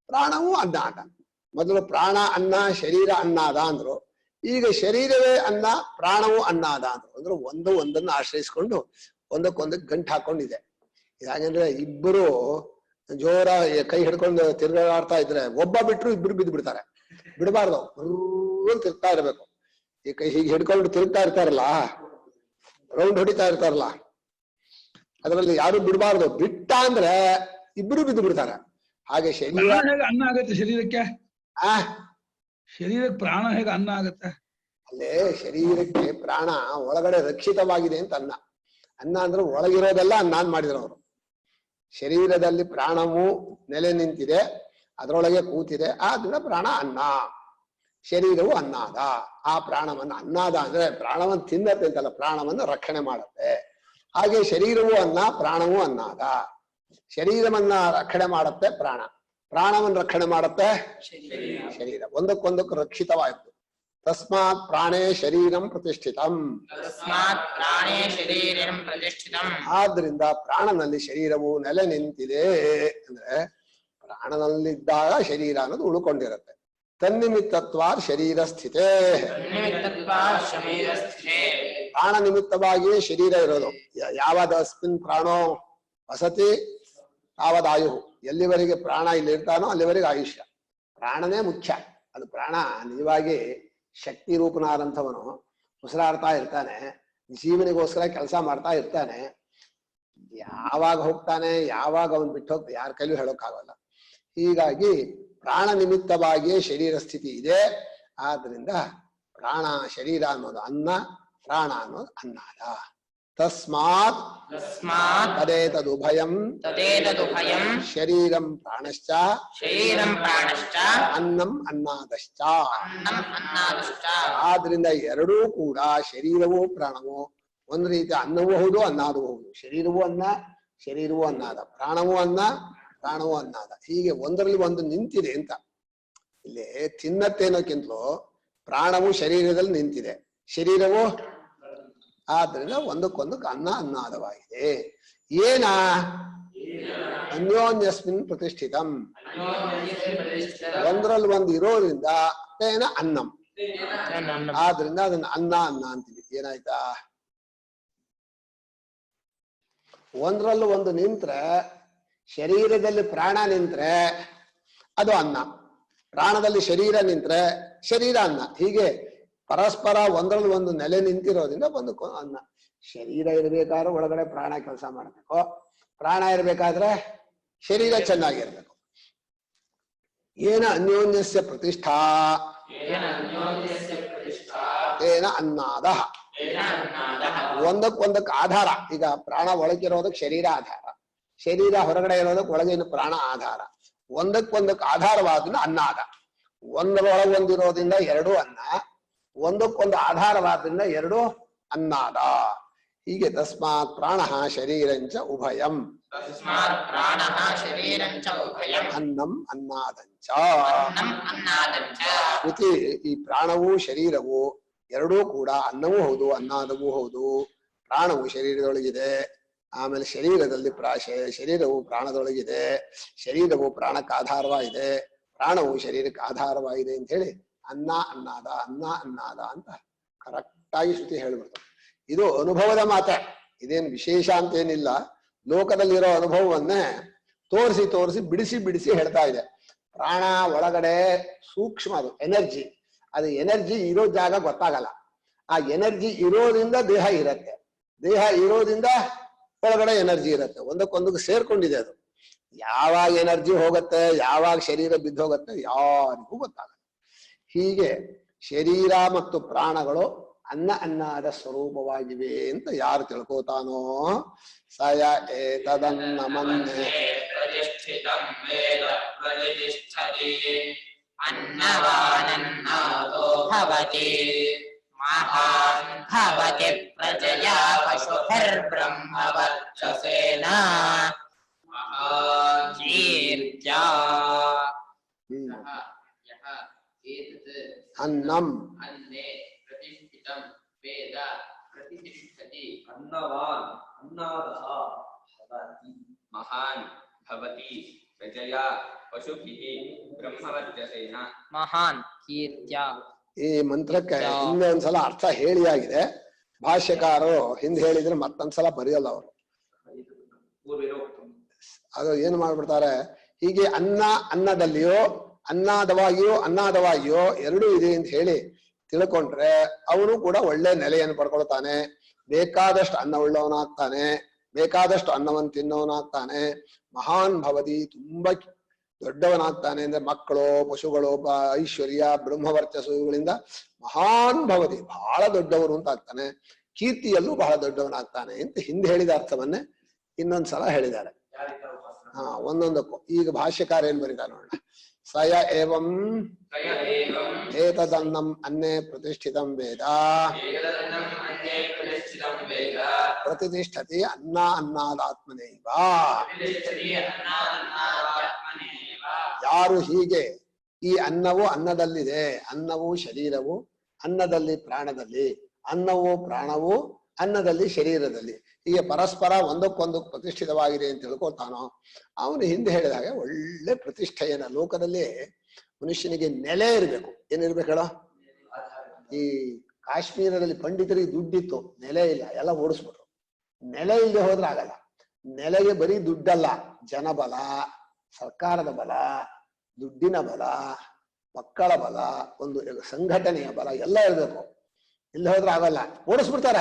ಪ್ರಾಣವೂ ಅನ್ನಾದ. ಮೊದಲು ಪ್ರಾಣ ಅನ್ನ, ಶರೀರ ಅನ್ನಾದ ಅಂದ್ರು. ಈಗ ಶರೀರವೇ ಅನ್ನ, ಪ್ರಾಣವೂ ಅನ್ನಾದ ಅಂದ್ರು. ಅಂದ್ರೆ ಒಂದನ್ನು ಆಶ್ರಯಿಸ್ಕೊಂಡು ಒಂದಕ್ಕೊಂದಕ್ಕೆ ಗಂಟು ಹಾಕೊಂಡಿದೆ. ಯಾಕಂದ್ರೆ ಇಬ್ಬರು ಜೋರ ಕೈ ಹಿಡ್ಕೊಂಡು ತಿರುಗಾಡ್ತಾ ಇದ್ರೆ ಒಬ್ಬ ಬಿಟ್ರು ಇಬ್ರು ಬಿದ್ದು ಬಿಡ್ತಾರೆ. ಬಿಡಬಾರ್ದು, ತಿರುಗ್ತಾ ಇರ್ಬೇಕು. ಈ ಕೈ ಹೀಗೆ ಹಿಡ್ಕೊಂಡು ತಿರುಗ್ತಾ ಇರ್ತಾರಲ್ಲ, ರೌಂಡ್ ಹೊಡಿತಾ ಇರ್ತಾರಲ್ಲ, ಅದರಲ್ಲಿ ಯಾರು ಬಿಡಬಾರ್ದು. ಬಿಟ್ಟ ಅಂದ್ರೆ ಇಬ್ರು ಬಿದ್ದು ಬಿಡ್ತಾರೆ. ಹಾಗೆ ಶರೀರ ಅನ್ನ ಆಗತ್ತೆ ಶರೀರಕ್ಕೆ, ಶರೀರಕ್ಕೆ ಪ್ರಾಣ ಹೇಗೆ ಅನ್ನ ಆಗತ್ತೆ? ಅಲ್ಲೇ ಶರೀರಕ್ಕೆ ಪ್ರಾಣ ಒಳಗಡೆ ರಕ್ಷಿತವಾಗಿದೆ ಅಂತ ಅನ್ನ. ಅನ್ನ ಅಂದ್ರೆ ಒಳಗಿರೋದೆಲ್ಲ ಅನ್ನ ಮಾಡಿದ್ರು ಅವರು. ಶರೀರದಲ್ಲಿ ಪ್ರಾಣವು ನೆಲೆ ನಿಂತಿದೆ, ಅದರೊಳಗೆ ಕೂತಿದೆ, ಆದ್ರಿಂದ ಪ್ರಾಣ ಅನ್ನ. ಶರೀರವು ಅನ್ನಾದ. ಆ ಪ್ರಾಣವನ್ನು ಅನ್ನಾದ ಅಂದ್ರೆ ಪ್ರಾಣವನ್ನು ತಿನ್ನತ್ತೆ ಅಂತಲ್ಲ, ಪ್ರಾಣವನ್ನು ರಕ್ಷಣೆ ಮಾಡುತ್ತೆ. ಹಾಗೆ ಶರೀರವು ಅನ್ನ, ಪ್ರಾಣವೂ ಅನ್ನಾದ. ಶರೀರವನ್ನ ರಕ್ಷಣೆ ಮಾಡುತ್ತೆ ಪ್ರಾಣ, ಪ್ರಾಣವನ್ನು ರಕ್ಷಣೆ ಮಾಡುತ್ತೆ ಶರೀರ. ಒಂದಕ್ಕೊಂದಕ್ಕೂ ರಕ್ಷಿತವಾಯಿತು. ತಸ್ಮಾತ್ ಪ್ರಾಣೇ ಶರೀರಂ ಪ್ರತಿಷ್ಠಿತಂ. ಆದ್ರಿಂದ ಪ್ರಾಣನಲ್ಲಿ ಶರೀರವು ನೆಲೆ ನಿಂತಿದೆ. ಅಂದ್ರೆ ಪ್ರಾಣನಲ್ಲಿದ್ದಾಗ ಶರೀರ ಅನ್ನೋದು ಉಳ್ಕೊಂಡಿರುತ್ತೆ. ತನ್ನಿಮಿತ್ತತ್ವ ಶರೀರ ಸ್ಥಿತೇ. ಪ್ರಾಣ ನಿಮಿತ್ತವಾಗಿಯೇ ಶರೀರ ಇರೋದು. ಯಾವದಸ್ಮಿನ್ ಪ್ರಾಣೋ ವಸತಿ ತಾವದಾಯು. ಎಲ್ಲಿವರೆಗೆ ಪ್ರಾಣ ಇಲ್ಲಿ ಇರ್ತಾನೋ ಅಲ್ಲಿವರೆಗೆ ಆಯುಷ್ಯ. ಪ್ರಾಣನೇ ಮುಖ್ಯ. ಅದು ಪ್ರಾಣ ನಿಜವಾಗಿ ಶಕ್ತಿ ರೂಪನಾದಂಥವನು ಉಸಿರಾಡ್ತಾ ಇರ್ತಾನೆ, ಜೀವನಿಗೋಸ್ಕರ ಕೆಲಸ ಮಾಡ್ತಾ ಇರ್ತಾನೆ. ಯಾವಾಗ ಹೋಗ್ತಾನೆ, ಯಾವಾಗ ಅವನ್ ಬಿಟ್ಟು ಹೋಗ್ತಾನೆ, ಯಾರ ಕೈಲೂ ಹೇಳೋಕ್ಕಾಗಲ್ಲ. ಹೀಗಾಗಿ ಪ್ರಾಣ ನಿಮಿತ್ತವಾಗಿಯೇ ಶರೀರ ಸ್ಥಿತಿ ಇದೆ. ಆದ್ರಿಂದ ಪ್ರಾಣ ಶರೀರ ಅನ್ನೋದು ಅನ್ನ, ಪ್ರಾಣ ಅನ್ನೋದು ಅನ್ನಾದ. ತಸ್ಮಾತ್ ತದೇತದುಭಯಂ ಶರೀರಂ ಪ್ರಾಣಶ್ಚ ಅನ್ನಂ ಅನ್ನಾದಶ್ಚ. ಆದ್ರಿಂದ ಎರಡೂ ಕೂಡ ಶರೀರವೂ ಪ್ರಾಣವೂ ಒಂದು ರೀತಿ ಅನ್ನವೂ ಹೌದು, ಅನ್ನಾದೂ ಹೌದು. ಶರೀರವೂ ಅನ್ನ, ಶರೀರವೂ ಅನ್ನಾದ. ಪ್ರಾಣವೂ ಅನ್ನ, ಪ್ರಾಣವೂ ಅನ್ನಾದ. ಹೀಗೆ ಒಂದರಲ್ಲಿ ಒಂದು ನಿಂತಿದೆ ಅಂತ. ಇಲ್ಲಿ ತಿನ್ನತ್ತೇನೋಕ್ಕಿಂತಲೂ ಪ್ರಾಣವು ಶರೀರದಲ್ಲಿ ನಿಂತಿದೆ, ಶರೀರವು. ಆದ್ರಿಂದ ಒಂದಕ್ಕೊಂದಕ್ಕೆ ಅನ್ನ ಅನ್ನಾದವಾಗಿದೆ. ಏನ ಅನ್ಯೋನ್ಯಸ್ಮಿನ್ ಪ್ರತಿಷ್ಠಿತಂ. ಒಂದರಲ್ಲಿ ಒಂದು ಇರೋದ್ರಿಂದ ತೇನ ಅನ್ನಂ. ಆದ್ರಿಂದ ಅದನ್ನ ಅನ್ನ ಅನ್ನ ಅಂತೀವಿ. ಏನಾಯ್ತಾ? ಒಂದರಲ್ಲೂ ಒಂದು ನಿಂತ್ರೆ, ಶರೀರದಲ್ಲಿ ಪ್ರಾಣ ನಿಂತ್ರೆ ಅದು ಅನ್ನ, ಪ್ರಾಣದಲ್ಲಿ ಶರೀರ ನಿಂತ್ರೆ ಶರೀರ ಅನ್ನ. ಹೀಗೆ ಪರಸ್ಪರ ಒಂದರಲ್ಲಿ ಒಂದು ನೆಲೆ ನಿಂತಿರೋದ್ರಿಂದ ಒಂದಕ್ಕೂ ಅನ್ನ. ಶರೀರ ಇರ್ಬೇಕಾದ್ರೆ ಒಳಗಡೆ ಪ್ರಾಣ ಕೆಲಸ ಮಾಡ್ಬೇಕು, ಪ್ರಾಣ ಇರ್ಬೇಕಾದ್ರೆ ಶರೀರ ಚೆನ್ನಾಗಿರ್ಬೇಕು. ಏನ ಅನ್ಯೋನ್ಯಸ್ಯ ಪ್ರತಿಷ್ಠಾ ಏನ ಅನ್ನಾದ. ಒಂದಕ್ಕೊಂದಕ್ಕೆ ಆಧಾರ. ಈಗ ಪ್ರಾಣ ಒಳಗಿರೋದಕ್ಕೆ ಶರೀರ ಆಧಾರ, ಶರೀರ ಹೊರಗಡೆ ಇರೋದಕ್ಕೆ ಒಳಗಿನ ಪ್ರಾಣ ಆಧಾರ. ಒಂದಕ್ಕೊಂದಕ್ಕೆ ಆಧಾರವಾದ್ರಿಂದ ಅನ್ನಾದ. ಒಂದರೊಳಗೊಂದಿರೋದ್ರಿಂದ ಎರಡು ಅನ್ನ, ಒಂದಕ್ಕೊಂದು ಆಧಾರವಾದ್ರಿಂದ ಎರಡು ಅನ್ನಾದ. ಹೀಗೆ ತಸ್ಮಾತ್ ಪ್ರಾಣ ಶರೀರಂಚ ಉಭಯಂ ಅನ್ನಂ ಅನ್ನಾದಂಚ. ಶ್ರುತಿ ಈ ಪ್ರಾಣವೂ ಶರೀರವು ಎರಡೂ ಕೂಡ ಅನ್ನವೂ ಹೌದು, ಅನ್ನಾದವೂ ಹೌದು. ಪ್ರಾಣವು ಶರೀರದೊಳಗಿದೆ, ಆಮೇಲೆ ಶರೀರದಲ್ಲಿ ಶರೀರವು ಪ್ರಾಣದೊಳಗಿದೆ, ಶರೀರವು ಪ್ರಾಣಕ್ಕೆ ಆಧಾರವಾಗಿದೆ, ಪ್ರಾಣವು ಶರೀರಕ್ಕೆ ಆಧಾರವಾಗಿದೆ ಅಂತ ಹೇಳಿ ಅನ್ನ ಅನ್ನಾದ, ಅನ್ನ ಅನ್ನಾದ ಅಂತ ಕರೆಕ್ಟ್ ಆಗಿ ಶ್ರುತಿ ಹೇಳ್ಬಿಡ್ತು. ಇದು ಅನುಭವದ ಮಾತೆ, ಇದೇನು ವಿಶೇಷ ಅಂತೇನಿಲ್ಲ. ಲೋಕದಲ್ಲಿರೋ ಅನುಭವವನ್ನೇ ತೋರಿಸಿ ತೋರಿಸಿ ಬಿಡಿಸಿ ಬಿಡಿಸಿ ಹೇಳ್ತಾ ಇದೆ. ಪ್ರಾಣ ಒಳಗಡೆ ಸೂಕ್ಷ್ಮ, ಅದು ಎನರ್ಜಿ. ಅದು ಎನರ್ಜಿ ಇರೋ ಜಾಗ ಗೊತ್ತಾಗಲ್ಲ. ಆ ಎನರ್ಜಿ ಇರೋದ್ರಿಂದ ದೇಹ ಇರತ್ತೆ, ದೇಹ ಇರೋದ್ರಿಂದ ಒಳಗಡೆ ಎನರ್ಜಿ ಇರತ್ತೆ. ಒಂದಕ್ಕೊಂದಕ್ಕೆ ಸೇರ್ಕೊಂಡಿದೆ ಅದು. ಯಾವಾಗ ಎನರ್ಜಿ ಹೋಗುತ್ತೆ, ಯಾವಾಗ ಶರೀರ ಬಿದ್ದು ಹೋಗುತ್ತೆ ಯಾರಿಗೂ ಗೊತ್ತಾಗಲ್ಲ. ಹೀಗೆ ಶರೀರ ಮತ್ತು ಪ್ರಾಣಗಳು ಅನ್ನ ಅನ್ನಾದ ಸ್ವರೂಪವಾಗಿವೆ ಅಂತ ಯಾರು ತಿಳ್ಕೋತಾನೋ ಸಯ ಏತದನ್ನ ಮನ್ನೆ ಅನ್ನವಾನನ್ನಾದೋ ಭವತಿ ಮಹಾನ್ ಭವತಿ ಪ್ರಜಯಾ ಪಶುಭಿರ್ಬ್ರಹ್ಮವರ್ಚಸೇನ ಕೀರ್ತ್ಯಾ ಅನ್ನಂ अन्ने प्रतिष्ठितं वेद प्रतिष्ठति अन्नवान् अन्नादः भवति महान् भवति प्रजया पशुभिः ब्रह्मवर्चसेन महान् कीर्त्या ಈ ಮಂತ್ರಕ್ಕೆ ಹಿಂದೆ ಒಂದ್ಸಲ ಅರ್ಥ ಹೇಳಿ ಆಗಿದೆ. ಭಾಷ್ಯಕಾರರು ಹಿಂದೆ ಹೇಳಿದ್ರೆ ಮತ್ತೊಂದ್ಸಲ ಬರೆಯಲ್ಲ ಅವರು. ಅದು ಏನು ಮಾಡ್ಬಿಡ್ತಾರೆ, ಹೀಗೆ ಅನ್ನದಲ್ಲಿಯೋ ಅನ್ನಾದವಾಗಿಯೋ ಎರಡೂ ಇದೆ ಅಂತ ಹೇಳಿ ತಿಳ್ಕೊಂಡ್ರೆ ಅವನು ಕೂಡ ಒಳ್ಳೆ ನೆಲೆಯನ್ನು ಪಡ್ಕೊಳ್ತಾನೆ, ಬೇಕಾದಷ್ಟು ಅನ್ನ ಉಳ್ಳವನಾಗ್ತಾನೆ, ಬೇಕಾದಷ್ಟು ಅನ್ನವನ್ನು ತಿನ್ನವನಾಗ್ತಾನೆ. ಮಹಾನ್ ಭವತಿ, ತುಂಬಾ ದೊಡ್ಡವನಾಗ್ತಾನೆ. ಅಂದ್ರೆ ಮಕ್ಕಳು, ಪಶುಗಳು, ಐಶ್ವರ್ಯ, ಬ್ರಹ್ಮವರ್ಚಸ್ಸುಗಳಿಂದ ಮಹಾನ್ ಭವತಿ, ಬಹಳ ದೊಡ್ಡವರು ಅಂತ ಆಗ್ತಾನೆ. ಕೀರ್ತಿಯಲ್ಲೂ ಬಹಳ ದೊಡ್ಡವನಾಗ್ತಾನೆ ಅಂತ ಹಿಂದೆ ಹೇಳಿದ ಅರ್ಥವನ್ನೇ ಇನ್ನೊಂದ್ಸಲ ಹೇಳಿದ್ದಾರೆ. ಒಂದೊಂದಕ್ಕೂ ಈಗ ಭಾಷ್ಯಕಾರ ಏನ್ ಬರೀತಾರೆ ನೋಡೋಣ. ಸಯ ಏವಂ ಏತದನ್ನಂ ಅನ್ನೇ ಪ್ರತಿಷ್ಠಿತಂ ವೇದ ಪ್ರತಿಷ್ಠತಿ ಅನ್ನಾದಾತ್ಮನೇವ. ಯಾರು ಹೀಗೆ ಈ ಅನ್ನವು ಅನ್ನದಲ್ಲಿದೆ, ಅನ್ನವು ಶರೀರವು ಅನ್ನದಲ್ಲಿ ಪ್ರಾಣದಲ್ಲಿ, ಅನ್ನವು ಪ್ರಾಣವು ಅನ್ನದಲ್ಲಿ ಶರೀರದಲ್ಲಿ, ಹೀಗೆ ಪರಸ್ಪರ ಒಂದಕ್ಕೊಂದು ಪ್ರತಿಷ್ಠಿತವಾಗಿದೆ ಅಂತ ತಿಳ್ಕೊತಾನೋ ಅವನು ಹಿಂದೆ ಹೇಳಿದಾಗ ಒಳ್ಳೆ ಪ್ರತಿಷ್ಠೆಯನ್ನ ಲೋಕದಲ್ಲಿ ಮನುಷ್ಯನಿಗೆ ನೆಲೆ ಇರ್ಬೇಕು. ಏನಿರ್ಬೇಕು ಹೇಳೋ? ಈ ಕಾಶ್ಮೀರದಲ್ಲಿ ಪಂಡಿತರಿಗೆ ದುಡ್ಡಿತ್ತು, ನೆಲೆ ಇಲ್ಲ, ಎಲ್ಲ ಓಡಿಸ್ಬಿಟ್ರು. ನೆಲೆ ಇಲ್ಲದೆ ಹೋದ್ರೆ ಆಗಲ್ಲ. ನೆಲೆಗೆ ಬರೀ ದುಡ್ಡಲ್ಲ, ಜನಬಲ, ಸರ್ಕಾರದ ಬಲ, ದುಡ್ಡಿನ ಬಲ, ಮಕ್ಕಳ ಬಲ, ಒಂದು ಸಂಘಟನೆಯ ಬಲ ಎಲ್ಲ ಇರ್ಬೇಕು. ಇಲ್ಲ ಹೋದ್ರೆ ಆಗಲ್ಲ, ಓಡಿಸ್ಬಿಡ್ತಾರ.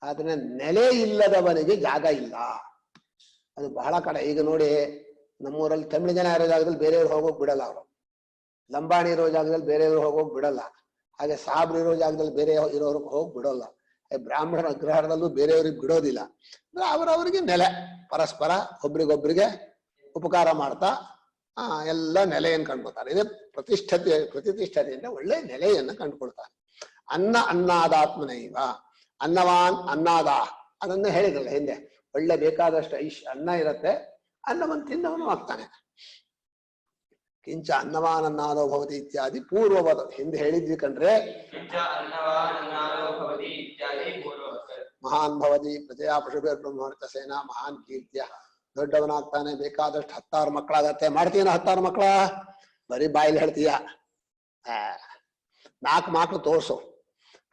ಆದ್ರೆ ನೆಲೆ ಇಲ್ಲದವನಿಗೆ ಜಾಗ ಇಲ್ಲ. ಅದು ಬಹಳ ಕಡೆ. ಈಗ ನೋಡಿ, ನಮ್ಮೂರಲ್ಲಿ ತಮಿಳು ಜನ ಇರೋ ಜಾಗದಲ್ಲಿ ಬೇರೆಯವ್ರು ಹೋಗೋಕ್ ಬಿಡಲ್ಲ. ಅವರು ಲಂಬಾಣಿ ಇರೋ ಜಾಗದಲ್ಲಿ ಬೇರೆಯವ್ರು ಹೋಗೋಕ್ ಬಿಡಲ್ಲ. ಹಾಗೆ ಸಾಬ್ರು ಇರೋ ಜಾಗದಲ್ಲಿ ಬೇರೆ ಇರೋರ್ಗೆ ಹೋಗಿ ಬಿಡೋಲ್ಲ. ಬ್ರಾಹ್ಮಣರ ಅಗ್ರಹಾರದಲ್ಲೂ ಬೇರೆಯವ್ರಿಗೆ ಬಿಡೋದಿಲ್ಲ. ಅಂದ್ರೆ ಅವರವರಿಗೆ ನೆಲೆ, ಪರಸ್ಪರ ಒಬ್ರಿಗೊಬ್ರಿಗೆ ಉಪಕಾರ ಮಾಡ್ತಾ ಎಲ್ಲ ನೆಲೆಯನ್ನು ಕಂಡ್ಕೊಳ್ತಾರೆ. ಇದೇ ಪ್ರತಿಷ್ಠತೆಯಿಂದ ಒಳ್ಳೆ ನೆಲೆಯನ್ನು ಕಂಡುಕೊಳ್ತಾರೆ. ಅನ್ನದಾತ್ಮನೈವ ಅನ್ನವಾನ್ ಅನ್ನಾದ, ಅದನ್ನ ಹೇಳಿದ್ರಲ್ಲ ಹಿಂದೆ. ಒಳ್ಳೆ ಬೇಕಾದಷ್ಟು ಅನ್ನ ಇರತ್ತೆ, ಅನ್ನವನ್ನು ತಿನ್ನವನು ಆಗ್ತಾನೆ. ಕಿಂಚ ಅನ್ನವಾನ್ ಅನ್ನಾದೋ ಭವತಿ ಇತ್ಯಾದಿ ಪೂರ್ವವದ ಹಿಂದೆ ಹೇಳಿದ್ವಿ ಕಂಡ್ರೆ. ಮಹಾನ್ ಭವತಿ ಪ್ರಜೆಯ ಪಶುಭೇರ್ ಬ್ರಹ್ಮವರ್ಚಸೇನ ಮಹಾನ್ ಕೀರ್ತಿಯ, ದೊಡ್ಡವನಾಗ್ತಾನೆ, ಬೇಕಾದಷ್ಟು 10 ಮಕ್ಕಳಾಗತ್ತೆ. ಮಾಡ್ತೀನ 10 ಮಕ್ಕಳ? ಬರೀ ಬಾಯಿಲಿ ಹೇಳ್ತೀಯ. 4 ಮಕ್ಕಳು ತೋರ್ಸು.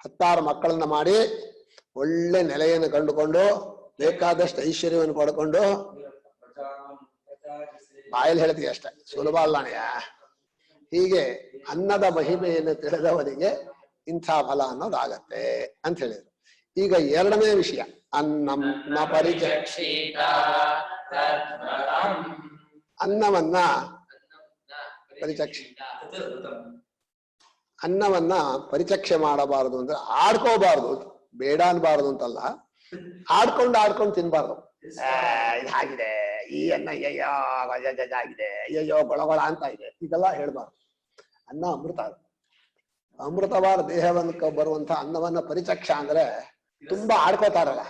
10 ಮಕ್ಕಳನ್ನ ಮಾಡಿ ಒಳ್ಳೆ ನೆಲೆಯನ್ನು ಕಂಡುಕೊಂಡು ಬೇಕಾದಷ್ಟು ಐಶ್ವರ್ಯವನ್ನು ಪಡ್ಕೊಂಡು ಬಾಯಲ್ಲಿ ಹೇಳ್ತೀಯ ಅಷ್ಟೆ, ಸುಲಭ ಅಲ್ಲಣೆಯ. ಹೀಗೆ ಅನ್ನದ ಮಹಿಮೆಯನ್ನು ತಿಳಿದವನಿಗೆ ಇಂಥ ಫಲ ಅನ್ನೋದಾಗತ್ತೆ ಅಂತ ಹೇಳಿದ್ರು. ಈಗ ಎರಡನೇ ವಿಷಯ, ಅನ್ನಂನ ಪರಿಚಕ್ಷಿತ. ಅನ್ನವನ್ನ ಪರಿಚಕ್ಷೆ ಮಾಡಬಾರದು ಅಂದ್ರೆ ಆಡ್ಕೋಬಾರ್ದು, ಬೇಡ ಅನ್ಬಾರ್ದು ಅಂತಲ್ಲ, ಆಡ್ಕೊಂಡು ತಿನ್ಬಾರ್ದು. ಇದಾಗಿದೆ ಈ ಅನ್ನ, ಅಯ್ಯಯ್ಯೋ ಆಗಿದೆ, ಅಯ್ಯಯ್ಯೋ ಗೊಳಗೊಳ ಅಂತ ಇದೆ, ಇದೆಲ್ಲ ಹೇಳ್ಬಾರ್ದು. ಅನ್ನ ಅಮೃತ, ಅಮೃತವಾದ ದೇಹವನ್ನು ಬರುವಂತ ಅನ್ನವನ್ನ ಪರಿಚಕ್ಷ ಅಂದ್ರೆ ತುಂಬಾ ಆಡ್ಕೋತಾರಲ್ಲ,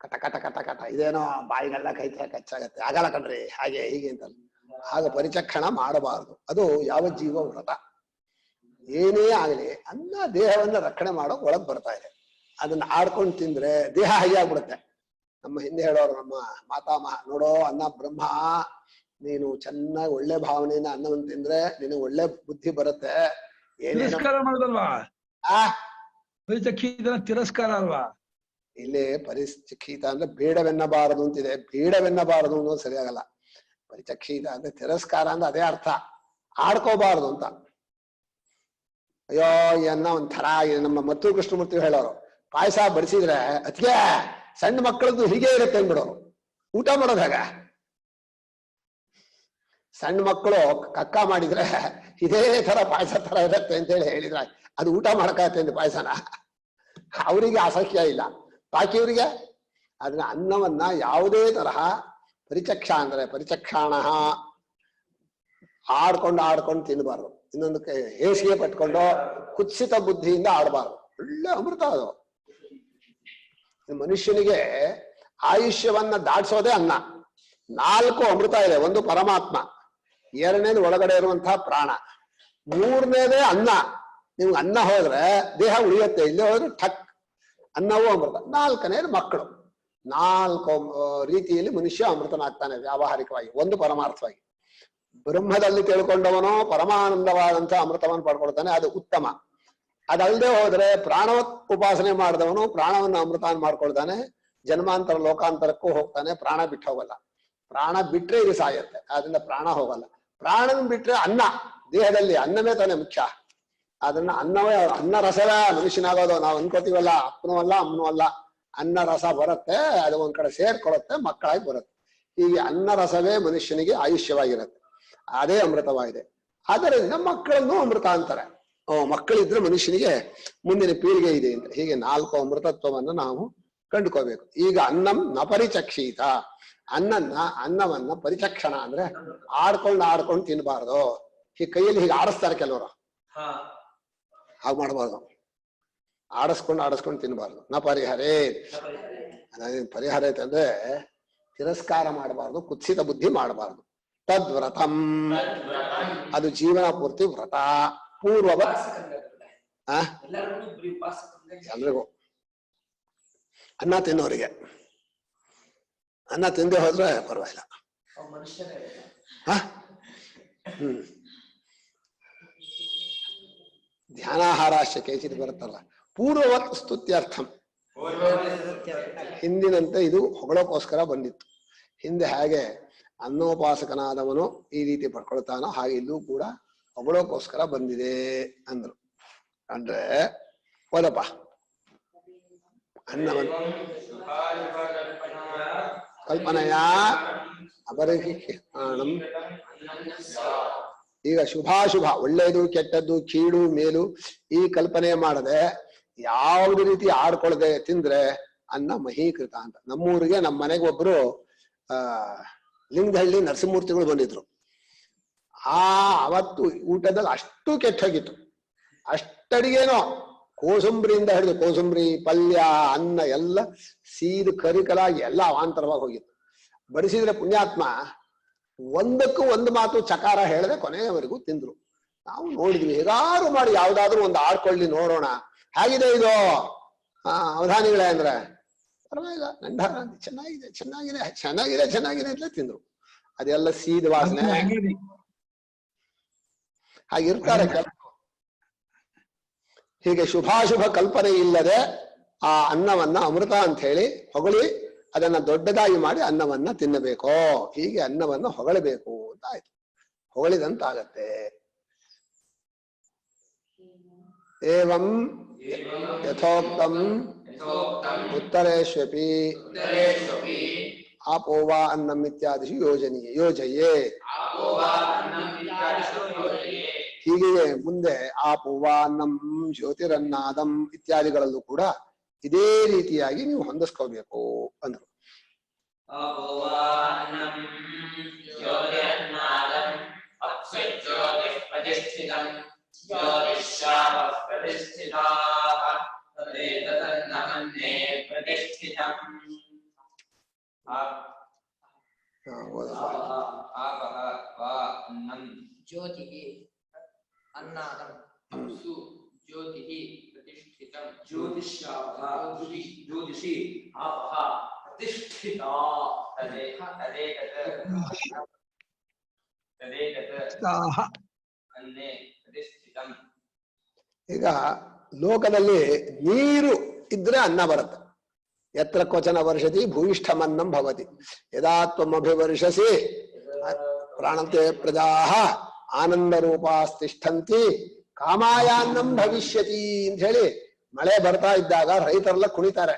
ಕಟ ಕಟ ಕಟ ಕಟ, ಇದೇನೋ ಬಾಯಿಗೆಲ್ಲ ಕೈ ಕಚ್ಚಾಗತ್ತೆ, ಆಗಲ್ಲ ಕಣ್ರಿ ಹಾಗೆ ಹೀಗೆ ಅಂತ. ಆಗ ಪರಿಚಕ್ಷಣ ಮಾಡಬಾರದು. ಅದು ಯಾವ ಜೀವ ವ್ರತ. ಏನೇ ಆಗಲಿ ಅನ್ನ ದೇಹವನ್ನ ರಕ್ಷಣೆ ಮಾಡೋ ಒಳಗ್ ಬರ್ತಾ ಇದೆ. ಅದನ್ನ ಆಡ್ಕೊಂಡು ತಿಂದ್ರೆ ದೇಹ ಹೈಯಾಗ್ಬಿಡುತ್ತೆ. ನಮ್ಮ ಹಿಂದೆ ಹೇಳೋರು, ನಮ್ಮ ಮಾತಾಮಹ, ನೋಡೋ ಅನ್ನ ಬ್ರಹ್ಮ, ನೀನು ಚೆನ್ನಾಗಿ ಒಳ್ಳೆ ಭಾವನೆಯಿಂದ ಅನ್ನವನ್ನು ತಿಂದ್ರೆ ನಿನಗೆ ಒಳ್ಳೆ ಬುದ್ಧಿ ಬರುತ್ತೆ. ತಿರಸ್ಕಾರ ಮಾಡೋದಲ್ವಾ? ಪರಿಚಕ್ಷಿತ ತಿರಸ್ಕಾರ ಅಲ್ವಾ? ಇಲ್ಲಿ ಪರಿಚಕ್ಷಿತ ಅಂದ್ರೆ ಬೇಡವೆನ್ನಬಾರದು ಅಂತಿದೆ. ಬೇಡವೆನ್ನಬಾರದು ಅನ್ನೋದು ಸರಿಯಾಗಲ್ಲ. ಪರಿಚಕ್ಷಿತ ಅಂದ್ರೆ ತಿರಸ್ಕಾರ ಅಂದ್ರೆ ಅದೇ ಅರ್ಥ, ಆಡ್ಕೋಬಾರದು ಅಂತ. ಅಯ್ಯೋ ಅನ್ನ ಒಂಥರ. ನಮ್ಮ ಮತ್ತೂ ಕೃಷ್ಣಮೂರ್ತಿ ಹೇಳೋರು, ಪಾಯಸ ಬಡಿಸಿದ್ರೆ ಅದಕ್ಕೆ ಸಣ್ಣ ಮಕ್ಕಳದ್ದು ಹೀಗೆ ಇರುತ್ತೆ ಅಂದ್ಬಿಡೋರು. ಊಟ ಮಾಡೋದು ಹೇಗ? ಸಣ್ಣ ಮಕ್ಕಳು ಕಕ್ಕ ಮಾಡಿದ್ರೆ ಇದೇ ತರ ಪಾಯಸ ತರ ಇರುತ್ತೆ ಅಂತ ಹೇಳಿದ್ರೆ ಅದು ಊಟ ಮಾಡಕಾಗತ್ತೆ ಅಂತ ಪಾಯಸನ? ಅವರಿಗೆ ಅಸಹ್ಯ ಇಲ್ಲ, ಬಾಕಿಯವರಿಗೆ. ಅದನ್ನ ಅನ್ನವನ್ನ ಯಾವುದೇ ತರಹ ಪರಿಚಕ್ಷ ಅಂದ್ರೆ ಪರಿಚಕ್ಷಾಣ, ಆಡ್ಕೊಂಡು ತಿನ್ನಬಾರ್ದು. ಇನ್ನೊಂದಕ್ಕೆ ಹೇಸಿಗೆ ಪಟ್ಕೊಂಡು ಕುತ್ಸಿತ ಬುದ್ಧಿಯಿಂದ ಆಡಬಾರ್ದು. ಒಳ್ಳೆ ಅಮೃತ ಅದು. ಮನುಷ್ಯನಿಗೆ ಆಯುಷ್ಯವನ್ನ ದಾಟಿಸೋದೇ ಅನ್ನ. 4 ಅಮೃತ ಇದೆ. ಒಂದು ಪರಮಾತ್ಮ, ಎರಡನೇದು ಒಳಗಡೆ ಇರುವಂತಹ ಪ್ರಾಣ, ಮೂರನೇದೇ ಅನ್ನ. ನಿಮ್ಗೆ ಅನ್ನ ಹೋದ್ರೆ ದೇಹ ಉಳಿಯುತ್ತೆ, ಇಲ್ಲೇ ಹೋದ್ರೆ ಠಕ್, ಅನ್ನವೂ ಅಮೃತ. 4ನೇದು ಮಕ್ಕಳು. 4 ರೀತಿಯಲ್ಲಿ ಮನುಷ್ಯ ಅಮೃತನಾಗ್ತಾನೆ ವ್ಯಾವಹಾರಿಕವಾಗಿ, ಒಂದು ಪರಮಾರ್ಥವಾಗಿ. ಬ್ರಹ್ಮದಲ್ಲಿ ತಿಳ್ಕೊಂಡವನು ಪರಮಾನಂದವಾದಂತಹ ಅಮೃತವನ್ನು ಪಡ್ಕೊಳ್ತಾನೆ, ಅದು ಉತ್ತಮ. ಅದಲ್ಲದೆ ಹೋದ್ರೆ ಪ್ರಾಣ ಉಪಾಸನೆ ಮಾಡಿದವನು ಪ್ರಾಣವನ್ನು ಅಮೃತ ಮಾಡ್ಕೊಳ್ತಾನೆ, ಜನ್ಮಾಂತರ ಲೋಕಾಂತರಕ್ಕೂ ಹೋಗ್ತಾನೆ, ಪ್ರಾಣ ಬಿಟ್ಟು ಹೋಗಲ್ಲ. ಪ್ರಾಣ ಬಿಟ್ರೆ ಇದು ಸಾಯತ್ತೆ, ಆದ್ರಿಂದ ಪ್ರಾಣ ಹೋಗಲ್ಲ. ಪ್ರಾಣನ ಬಿಟ್ರೆ ಅನ್ನ, ದೇಹದಲ್ಲಿ ಅನ್ನವೇ ತಾನೆ ಮುಖ್ಯ. ಅದನ್ನ ಅನ್ನವೇ, ಅನ್ನ ರಸವೇ ಮನುಷ್ಯನಾಗೋದು. ನಾವು ಅನ್ಕೋತೀವಲ್ಲ ಅಪ್ಪನೂ ಅಲ್ಲ ಅಮ್ಮನೂ ಅಲ್ಲ, ಅನ್ನ ರಸ ಬರುತ್ತೆ, ಅದು ಒಂದ್ ಕಡೆ ಸೇರ್ಕೊಳುತ್ತೆ, ಮಕ್ಕಳಾಗಿ ಬರುತ್ತೆ. ಹೀಗೆ ಅನ್ನ ರಸವೇ ಮನುಷ್ಯನಿಗೆ ಆಯುಷ್ಯವಾಗಿರುತ್ತೆ, ಅದೇ ಅಮೃತವಾಗಿದೆ. ಆದ್ದರಿಂದ ಮಕ್ಕಳನ್ನು ಅಮೃತ ಅಂತಾರೆ. ಮಕ್ಕಳಿದ್ರೆ ಮನುಷ್ಯನಿಗೆ ಮುಂದಿನ ಪೀಳಿಗೆ ಇದೆ ಅಂತ. ಹೀಗೆ 4 ಅಮೃತತ್ವವನ್ನು ನಾವು ಕಂಡುಕೋಬೇಕು. ಈಗ ಅನ್ನಂ ನ ಪರಿಚಕ್ಷೀತ, ಅನ್ನವನ್ನ ಪರಿಚಕ್ಷಣ ಅಂದ್ರೆ ಆಡ್ಕೊಂಡು ತಿನ್ಬಾರ್ದು. ಈ ಕೈಯಲ್ಲಿ ಹೀಗೆ ಆಡಿಸ್ತಾರೆ ಕೆಲವರು, ಹಾಗೆ ಮಾಡಬಾರ್ದು. ಆಡಿಸ್ಕೊಂಡು ತಿನ್ಬಾರ್ದು. ನ ಪರಿಹರೇ, ಪರಿಹಾರ ಅಂದ್ರೆ ತಿರಸ್ಕಾರ ಮಾಡಬಾರ್ದು, ಕುತ್ಸಿತ ಬುದ್ಧಿ ಮಾಡಬಾರ್ದು. ತದ್ವ್ರತಂ, ಅದು ಜೀವನ ಪೂರ್ತಿ ವ್ರತ. ಪೂರ್ವವತ್ ಎಲ್ರಿಗೂ ಅನ್ನ ತಿನ್ನೋರಿಗೆ, ಅನ್ನ ತಿಂದೆ ಹೋದ್ರೆ ಪರವಾಗಿಲ್ಲ. ಧ್ಯಾನಾಹಾರಾಶ್ಯ ಕೇಚಿತ್ ಬರುತ್ತಲ್ಲ, ಪೂರ್ವವತ್ ಸ್ತುತ್ಯರ್ಥಂ. ಹಿಂದಿನಂತೆ ಇದು ಹೊಗಳೋಕೋಸ್ಕರ ಬಂದಿತ್ತು. ಹಿಂದೆ ಹೇಗೆ ಅನ್ನೋಪಾಸಕನಾದವನು ಈ ರೀತಿ ಪಡ್ಕೊಳ್ತಾನೋ ಹಾಗೆ ಇಲ್ಲೂ ಕೂಡ ಹೊಗಳೋಕೋಸ್ಕರ ಬಂದಿದೆ ಅಂದ್ರು. ಅಂದ್ರೆ ಹೋದಪ್ಪ, ಅನ್ನವನ್ನು ಕಲ್ಪನೆಯ ಅಪರಿಹಿಣಂ. ಈಗ ಶುಭಾಶುಭ, ಒಳ್ಳೆಯದು ಕೆಟ್ಟದ್ದು, ಕೀಳು ಮೇಲು ಈ ಕಲ್ಪನೆ ಮಾಡದೆ ಯಾವುದೇ ರೀತಿ ಆಡ್ಕೊಳ್ಳದೆ ತಿಂದ್ರೆ ಅನ್ನ ಮಹೀಕೃತ ಅಂತ. ನಮ್ಮೂರಿಗೆ, ನಮ್ಮ ಮನೆಗೆ ಒಬ್ರು ಲಿಂಗಹಳ್ಳಿ ನರಸಿಂಹಮೂರ್ತಿಗಳು ಬಂದಿದ್ರು. ಅವತ್ತು ಊಟದಲ್ಲಿ ಅಷ್ಟು ಕೆಟ್ಟೋಗಿತ್ತು, ಅಷ್ಟಡಿಗೇನೋ ಕೋಸಂಬರಿಯಿಂದ ಹಿಡಿದು ಕೋಸಂಬರಿ, ಪಲ್ಯ, ಅನ್ನ ಎಲ್ಲ ಸೀದು ಕರಿಕಲಾಗಿ ಎಲ್ಲ ಅವಾಂತರವಾಗಿ ಹೋಗಿತ್ತು. ಬಡಿಸಿದ್ರೆ ಪುಣ್ಯಾತ್ಮ ಒಂದಕ್ಕೂ ಒಂದು ಮಾತು ಚಕಾರ ಹೇಳದೆ ಕೊನೆಯವರೆಗೂ ತಿಂದ್ರು. ನಾವು ನೋಡಿದ್ವಿ, ಹೇಗಾರು ಮಾಡಿ ಯಾವ್ದಾದ್ರು ಒಂದು ಆಡ್ಕೊಳ್ಳಿ ನೋಡೋಣ, ಹೇಗಿದೆ ಇದು ಅವಧಾನಿಗಳೇ ಅಂದ್ರೆ ಪರವಾಗಿಲ್ಲ, ನಂಡಾರ ಚೆನ್ನಾಗಿದೆ ಚೆನ್ನಾಗಿದೆ ಚೆನ್ನಾಗಿದೆ ಚೆನ್ನಾಗಿದೆ ಅಂತ ತಿಂದ್ರು. ಅದೆಲ್ಲ ಸೀದ ವಾಸನೆ ಹಾಗಿರ್ತಾರೆ. ಹೀಗೆ ಶುಭಾಶುಭ ಕಲ್ಪನೆ ಇಲ್ಲದೆ ಆ ಅನ್ನವನ್ನ ಅಮೃತ ಅಂತ ಹೇಳಿ ಹೊಗಳಿ ಅದನ್ನ ದೊಡ್ಡದಾಗಿ ಮಾಡಿ ಅನ್ನವನ್ನ ತಿನ್ನಬೇಕೋ, ಹೀಗೆ ಅನ್ನವನ್ನ ಹೊಗಳಬೇಕು ಅಂತ ಆಯ್ತು, ಹೊಗಳಿದಂತಾಗತ್ತೆ. ಏವಂ ಯಥೋಕ್ತಂ ಉತ್ತರೇಶ್ವಪಿ ಆಪೋವಾ ಅನ್ನಂ ಇತ್ಯಾದಿಷು ಯೋಜಯೇ. ಹೀಗೆ ಮುಂದೆ ಆಪೋವಾ ಅನ್ನಂ ಜ್ಯೋತಿರನ್ನಾದಂ ಇತ್ಯಾದಿಗಳಲ್ಲೂ ಕೂಡ ಇದೇ ರೀತಿಯಾಗಿ ನೀವು ಹೊಂದಿಸ್ಕೋಬೇಕು ಅಂದ್ರು. ज्योतिः अन्नादं अप्सु ज्योतिः प्रतिष्ठितं ज्योतिषी आपः प्रतिष्ठिता अन्ने प्रतिष्ठितं. ಈಗ ಲೋಕದಲ್ಲಿ ನೀರು ಇದ್ರೆ ಅನ್ನ ಬರುತ್ತೆ. ಯತ್ರ ಕ್ವಚನ ವರ್ಷತಿ ಭೂಯಿಷ್ಠಮನ್ನಂ ಭವತಿ ಯದಾ ತ್ವಮಭಿವರ್ಷಸಿ ಪ್ರಾಣಂತೆ ಪ್ರಜಾಃ ಆನಂದ ರೂಪಾಸ್ತಿಷ್ಠಂತಿ ಕಾಮಾಯಾನ್ನಂ ಭವಿಷ್ಯತಿ ಅಂತ ಹೇಳಿ ಮಳೆ ಬರ್ತಾ ಇದ್ದಾಗ ರೈತರೆಲ್ಲ ಕುಣಿತಾರೆ,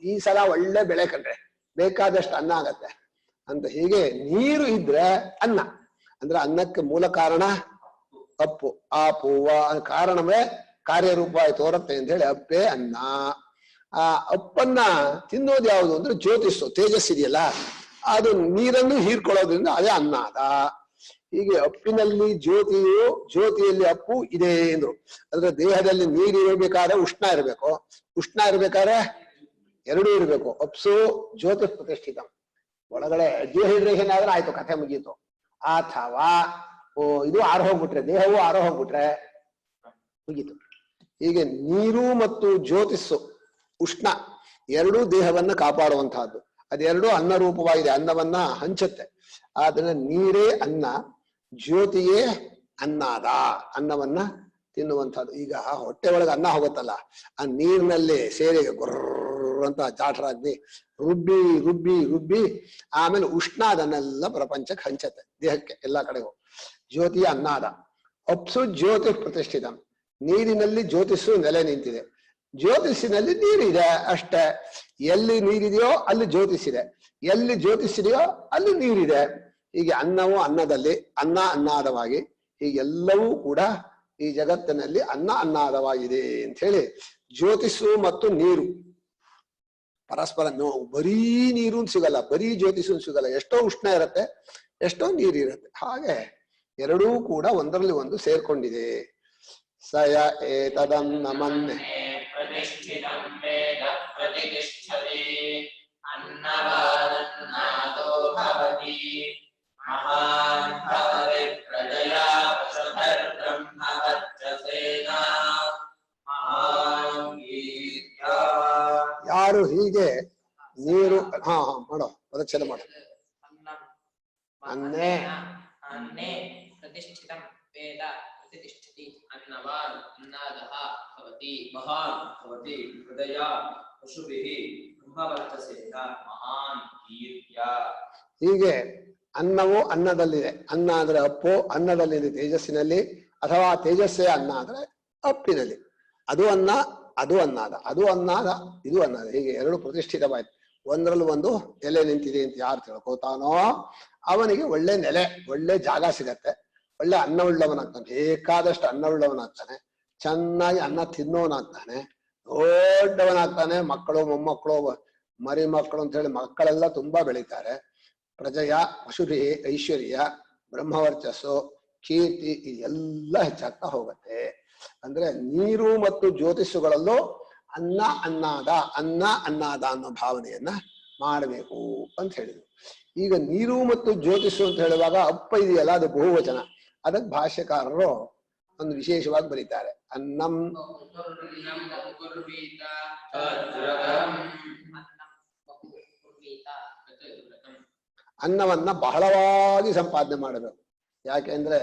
ಈ ಸಲ ಒಳ್ಳೆ ಬೆಳೆ ಕಂಡ್ರೆ ಬೇಕಾದಷ್ಟು ಅನ್ನ ಆಗತ್ತೆ ಅಂತ. ಹೀಗೆ ನೀರು ಇದ್ರೆ ಅನ್ನ ಅಂದ್ರೆ ಅನ್ನಕ್ಕೆ ಮೂಲ ಕಾರಣ ಅಪ್ಪು. ಆ ಪೂವ ಕಾರಣವೇ ಕಾರ್ಯರೂಪವಾಗಿ ತೋರತ್ತೆ ಅಂತ ಹೇಳಿ ಅಪ್ಪೇ ಅನ್ನ. ಆ ಅಪ್ಪನ್ನ ತಿನ್ನೋದು ಯಾವುದು ಅಂದ್ರೆ ಜ್ಯೋತಿಸ್ಸು, ತೇಜಸ್ಸಿದೆಯಲ್ಲ ಅದು ನೀರನ್ನು ಹೀರ್ಕೊಳ್ಳೋದ್ರಿಂದ ಅದೇ ಅನ್ನಾದ. ಹೀಗೆ ಅಪ್ಪಿನಲ್ಲಿ ಜ್ಯೋತಿಯು, ಜ್ಯೋತಿಯಲ್ಲಿ ಅಪ್ಪು ಇದೆ ಅಂದ್ರು. ಅಂದ್ರೆ ದೇಹದಲ್ಲಿ ನೀರು ಇರಬೇಕಾದ್ರೆ ಉಷ್ಣ ಇರಬೇಕು, ಉಷ್ಣ ಇರ್ಬೇಕಾದ್ರೆ ಎರಡೂ ಇರಬೇಕು. ಅಪ್ಸು ಜ್ಯೋತಿ ಪ್ರತಿಷ್ಠಿತ, ಒಳಗಡೆ ಡಿಹೈಡ್ರೇಷನ್ ಆದ್ರೆ ಆಯ್ತು, ಕಥೆ ಮುಗೀತು. ಅಥವಾ ಇದು ಆರು ಹೋಗ್ಬಿಟ್ರೆ, ದೇಹವು ಆರು ಹೋಗ್ಬಿಟ್ರೆ ಮುಗೀತು. ಹೀಗೆ ನೀರು ಮತ್ತು ಜ್ಯೋತಿಸ್ಸು ಉಷ್ಣ ಎರಡೂ ದೇಹವನ್ನ ಕಾಪಾಡುವಂತಹದ್ದು. ಅದೆರಡೂ ಅನ್ನ ರೂಪವಾಗಿದೆ, ಅನ್ನವನ್ನ ಹಂಚುತ್ತೆ. ಆದ್ರೆ ನೀರೇ ಅನ್ನ, ಜ್ಯೋತಿಯೇ ಅನ್ನದ, ಅನ್ನವನ್ನ ತಿನ್ನುವಂಥದ್ದು. ಈಗ ಹೊಟ್ಟೆ ಒಳಗೆ ಅನ್ನ ಹೋಗುತ್ತಲ್ಲ, ಆ ನೀರಿನಲ್ಲಿ ಸೇರಿ ಗುರ್ರ ಅಂತ ಜಾಠರಾಗ್ನಿ ರುಬ್ಬಿ ರುಬ್ಬಿ ರುಬ್ಬಿ ಆಮೇಲೆ ಉಷ್ಣ ಅದನ್ನೆಲ್ಲ ಪ್ರಪಂಚಕ್ಕೆ ಹಂಚತ್ತೆ, ದೇಹಕ್ಕೆ ಎಲ್ಲಾ ಕಡೆಗೂ. ಜ್ಯೋತಿಯ ಅನ್ನಾದ. ಅಪ್ಸು ಜ್ಯೋತಿ ಪ್ರತಿಷ್ಠಿತ. ನೀರಿನಲ್ಲಿ ಜ್ಯೋತಿಸ್ಸು ನೆಲೆ ನಿಂತಿದೆ, ಜ್ಯೋತಿಷಿನಲ್ಲಿ ನೀರಿದೆ ಅಷ್ಟೇ. ಎಲ್ಲಿ ನೀರಿದೆಯೋ ಅಲ್ಲಿ ಜ್ಯೋತಿಷಿದೆ, ಎಲ್ಲಿ ಜ್ಯೋತಿಷಿದೆಯೋ ಅಲ್ಲಿ ನೀರಿದೆ. ಹೀಗೆ ಅನ್ನವು ಅನ್ನದಲ್ಲಿ, ಅನ್ನ ಅನ್ನಾದವಾಗಿ, ಹೀಗೆಲ್ಲವೂ ಕೂಡ ಈ ಜಗತ್ತಿನಲ್ಲಿ ಅನ್ನ ಅನ್ನಾದವಾಗಿದೆ ಅಂತ ಹೇಳಿ ಜ್ಯೋತಿಷು ಮತ್ತು ನೀರು ಪರಸ್ಪರ ಬರೀ ನೀರು ಸಿಗಲ್ಲ, ಬರೀ ಜ್ಯೋತಿಷು ಸಿಗಲ್ಲ. ಎಷ್ಟೋ ಉಷ್ಣ ಇರತ್ತೆ, ಎಷ್ಟೋ ನೀರಿರುತ್ತೆ. ಹಾಗೆ ಎರಡೂ ಕೂಡ ಒಂದರಲ್ಲಿ ಒಂದು ಸೇರ್ಕೊಂಡಿದೆ. ಸಯ ಏತದನ್ನ ಮನ್ನೆ ಪ್ರತಿಷ್ಠಿತಂ ವೇದ ಪ್ರತಿಷ್ಠತೆ ಅನ್ನವಾದನ್ನಾದೋ ಭವತಿ ಮಹಾನ್ ಭವತಿ ಪ್ರಜಯಾ ವಶಧರ್ ಬ್ರಹ್ಮವರ್ಚಸೇನ ಮಹಾನ್ ಕೀರ್ತ್ಯಾ. ಯಾರು ಹೀಗೆ ನೀರು ಮಾಡೋ ಪದಚ್ಛೇದ ಮಾಡೋ. ಅನ್ನೇ ಅನ್ನೇ ಪ್ರತಿಷ್ಠಿತಂ ವೇದ ಪ್ರತಿಷ್ಠತಿ ಅನ್ನವಾನ್ ಅನ್ನದಃ ಭವತಿ ಮಹಾನ್ ಭವತಿ ಹೃದಯ ಪಶುಭಿಃ ಬ್ರಹ್ಮವರ್ಚಸೇನ ಮಹಾನ್ ಕೀರ್ತ್ಯ. ಹೀಗೆ ಅನ್ನವು ಅನ್ನದಲ್ಲಿದೆ. ಅನ್ನ ಅಂದ್ರೆ ಅಪ್ಪು, ಅನ್ನದಲ್ಲಿದೆ ತೇಜಸ್ಸಿನಲ್ಲಿ, ಅಥವಾ ತೇಜಸ್ಸೇ ಅನ್ನ ಅಂದ್ರೆ ಅಪ್ಪಿನಲ್ಲಿ. ಅದು ಅನ್ನ, ಅದು ಅನ್ನಾದ, ಅದು ಅನ್ನಾದ, ಇದು ಅನ್ನಾದ. ಹೀಗೆ ಎರಡು ಪ್ರತಿಷ್ಠಿತವಾಯ್ತು. ಒಂದರಲ್ಲಿ ಒಂದು ನೆಲೆ ನಿಂತಿದೆ ಅಂತ ಯಾರು ತಿಳ್ಕೋತಾನೋ ಅವನಿಗೆ ಒಳ್ಳೆ ನೆಲೆ, ಒಳ್ಳೆ ಜಾಗ ಸಿಗತ್ತೆ. ಒಳ್ಳೆ ಅನ್ನವುಳ್ಳವನಾಗ್ತಾನೆ, ಬೇಕಾದಷ್ಟು ಅನ್ನವುಳ್ಳವನಾಗ್ತಾನೆ, ಚೆನ್ನಾಗಿ ಅನ್ನ ತಿನ್ನೋನಾಗ್ತಾನೆ, ದೊಡ್ಡವನಾಗ್ತಾನೆ. ಮಕ್ಕಳು ಮೊಮ್ಮಕ್ಕಳು ಮರಿ ಮಕ್ಕಳು ಅಂತ ಹೇಳಿ ಮಕ್ಕಳೆಲ್ಲ ತುಂಬಾ ಬೆಳೀತಾರೆ. ಪ್ರಜೆಯ ಪಶುಭಿ ಐಶ್ವರ್ಯ ಬ್ರಹ್ಮವರ್ಚಸ್ಸು ಕೀರ್ತಿ ಇದೆಲ್ಲ ಹೆಚ್ಚಾಗ್ತಾ ಹೋಗುತ್ತೆ. ಅಂದ್ರೆ ನೀರು ಮತ್ತು ಜ್ಯೋತಿಷುಗಳಲ್ಲೂ ಅನ್ನ ಅನ್ನಾದ, ಅನ್ನ ಅನ್ನಾದ ಅನ್ನೋ ಭಾವನೆಯನ್ನ ಮಾಡಬೇಕು ಅಂತ ಹೇಳಿದ್ರು. ಈಗ ನೀರು ಮತ್ತು ಜ್ಯೋತಿಷು ಅಂತ ಹೇಳುವಾಗ ಅಪ್ಪ ಇದೆಯಲ್ಲ, ಅದು ಬಹುವಚನ. ಅದಕ್ಕೆ ಭಾಷ್ಯಕಾರರು ಒಂದು ವಿಶೇಷವಾಗಿ ಬರೀತಾರೆ. ಅನ್ನಂ ಅನ್ನವನ್ನ ಬಹಳವಾಗಿ ಸಂಪಾದನೆ ಮಾಡಬೇಕು. ಯಾಕೆಂದ್ರೆ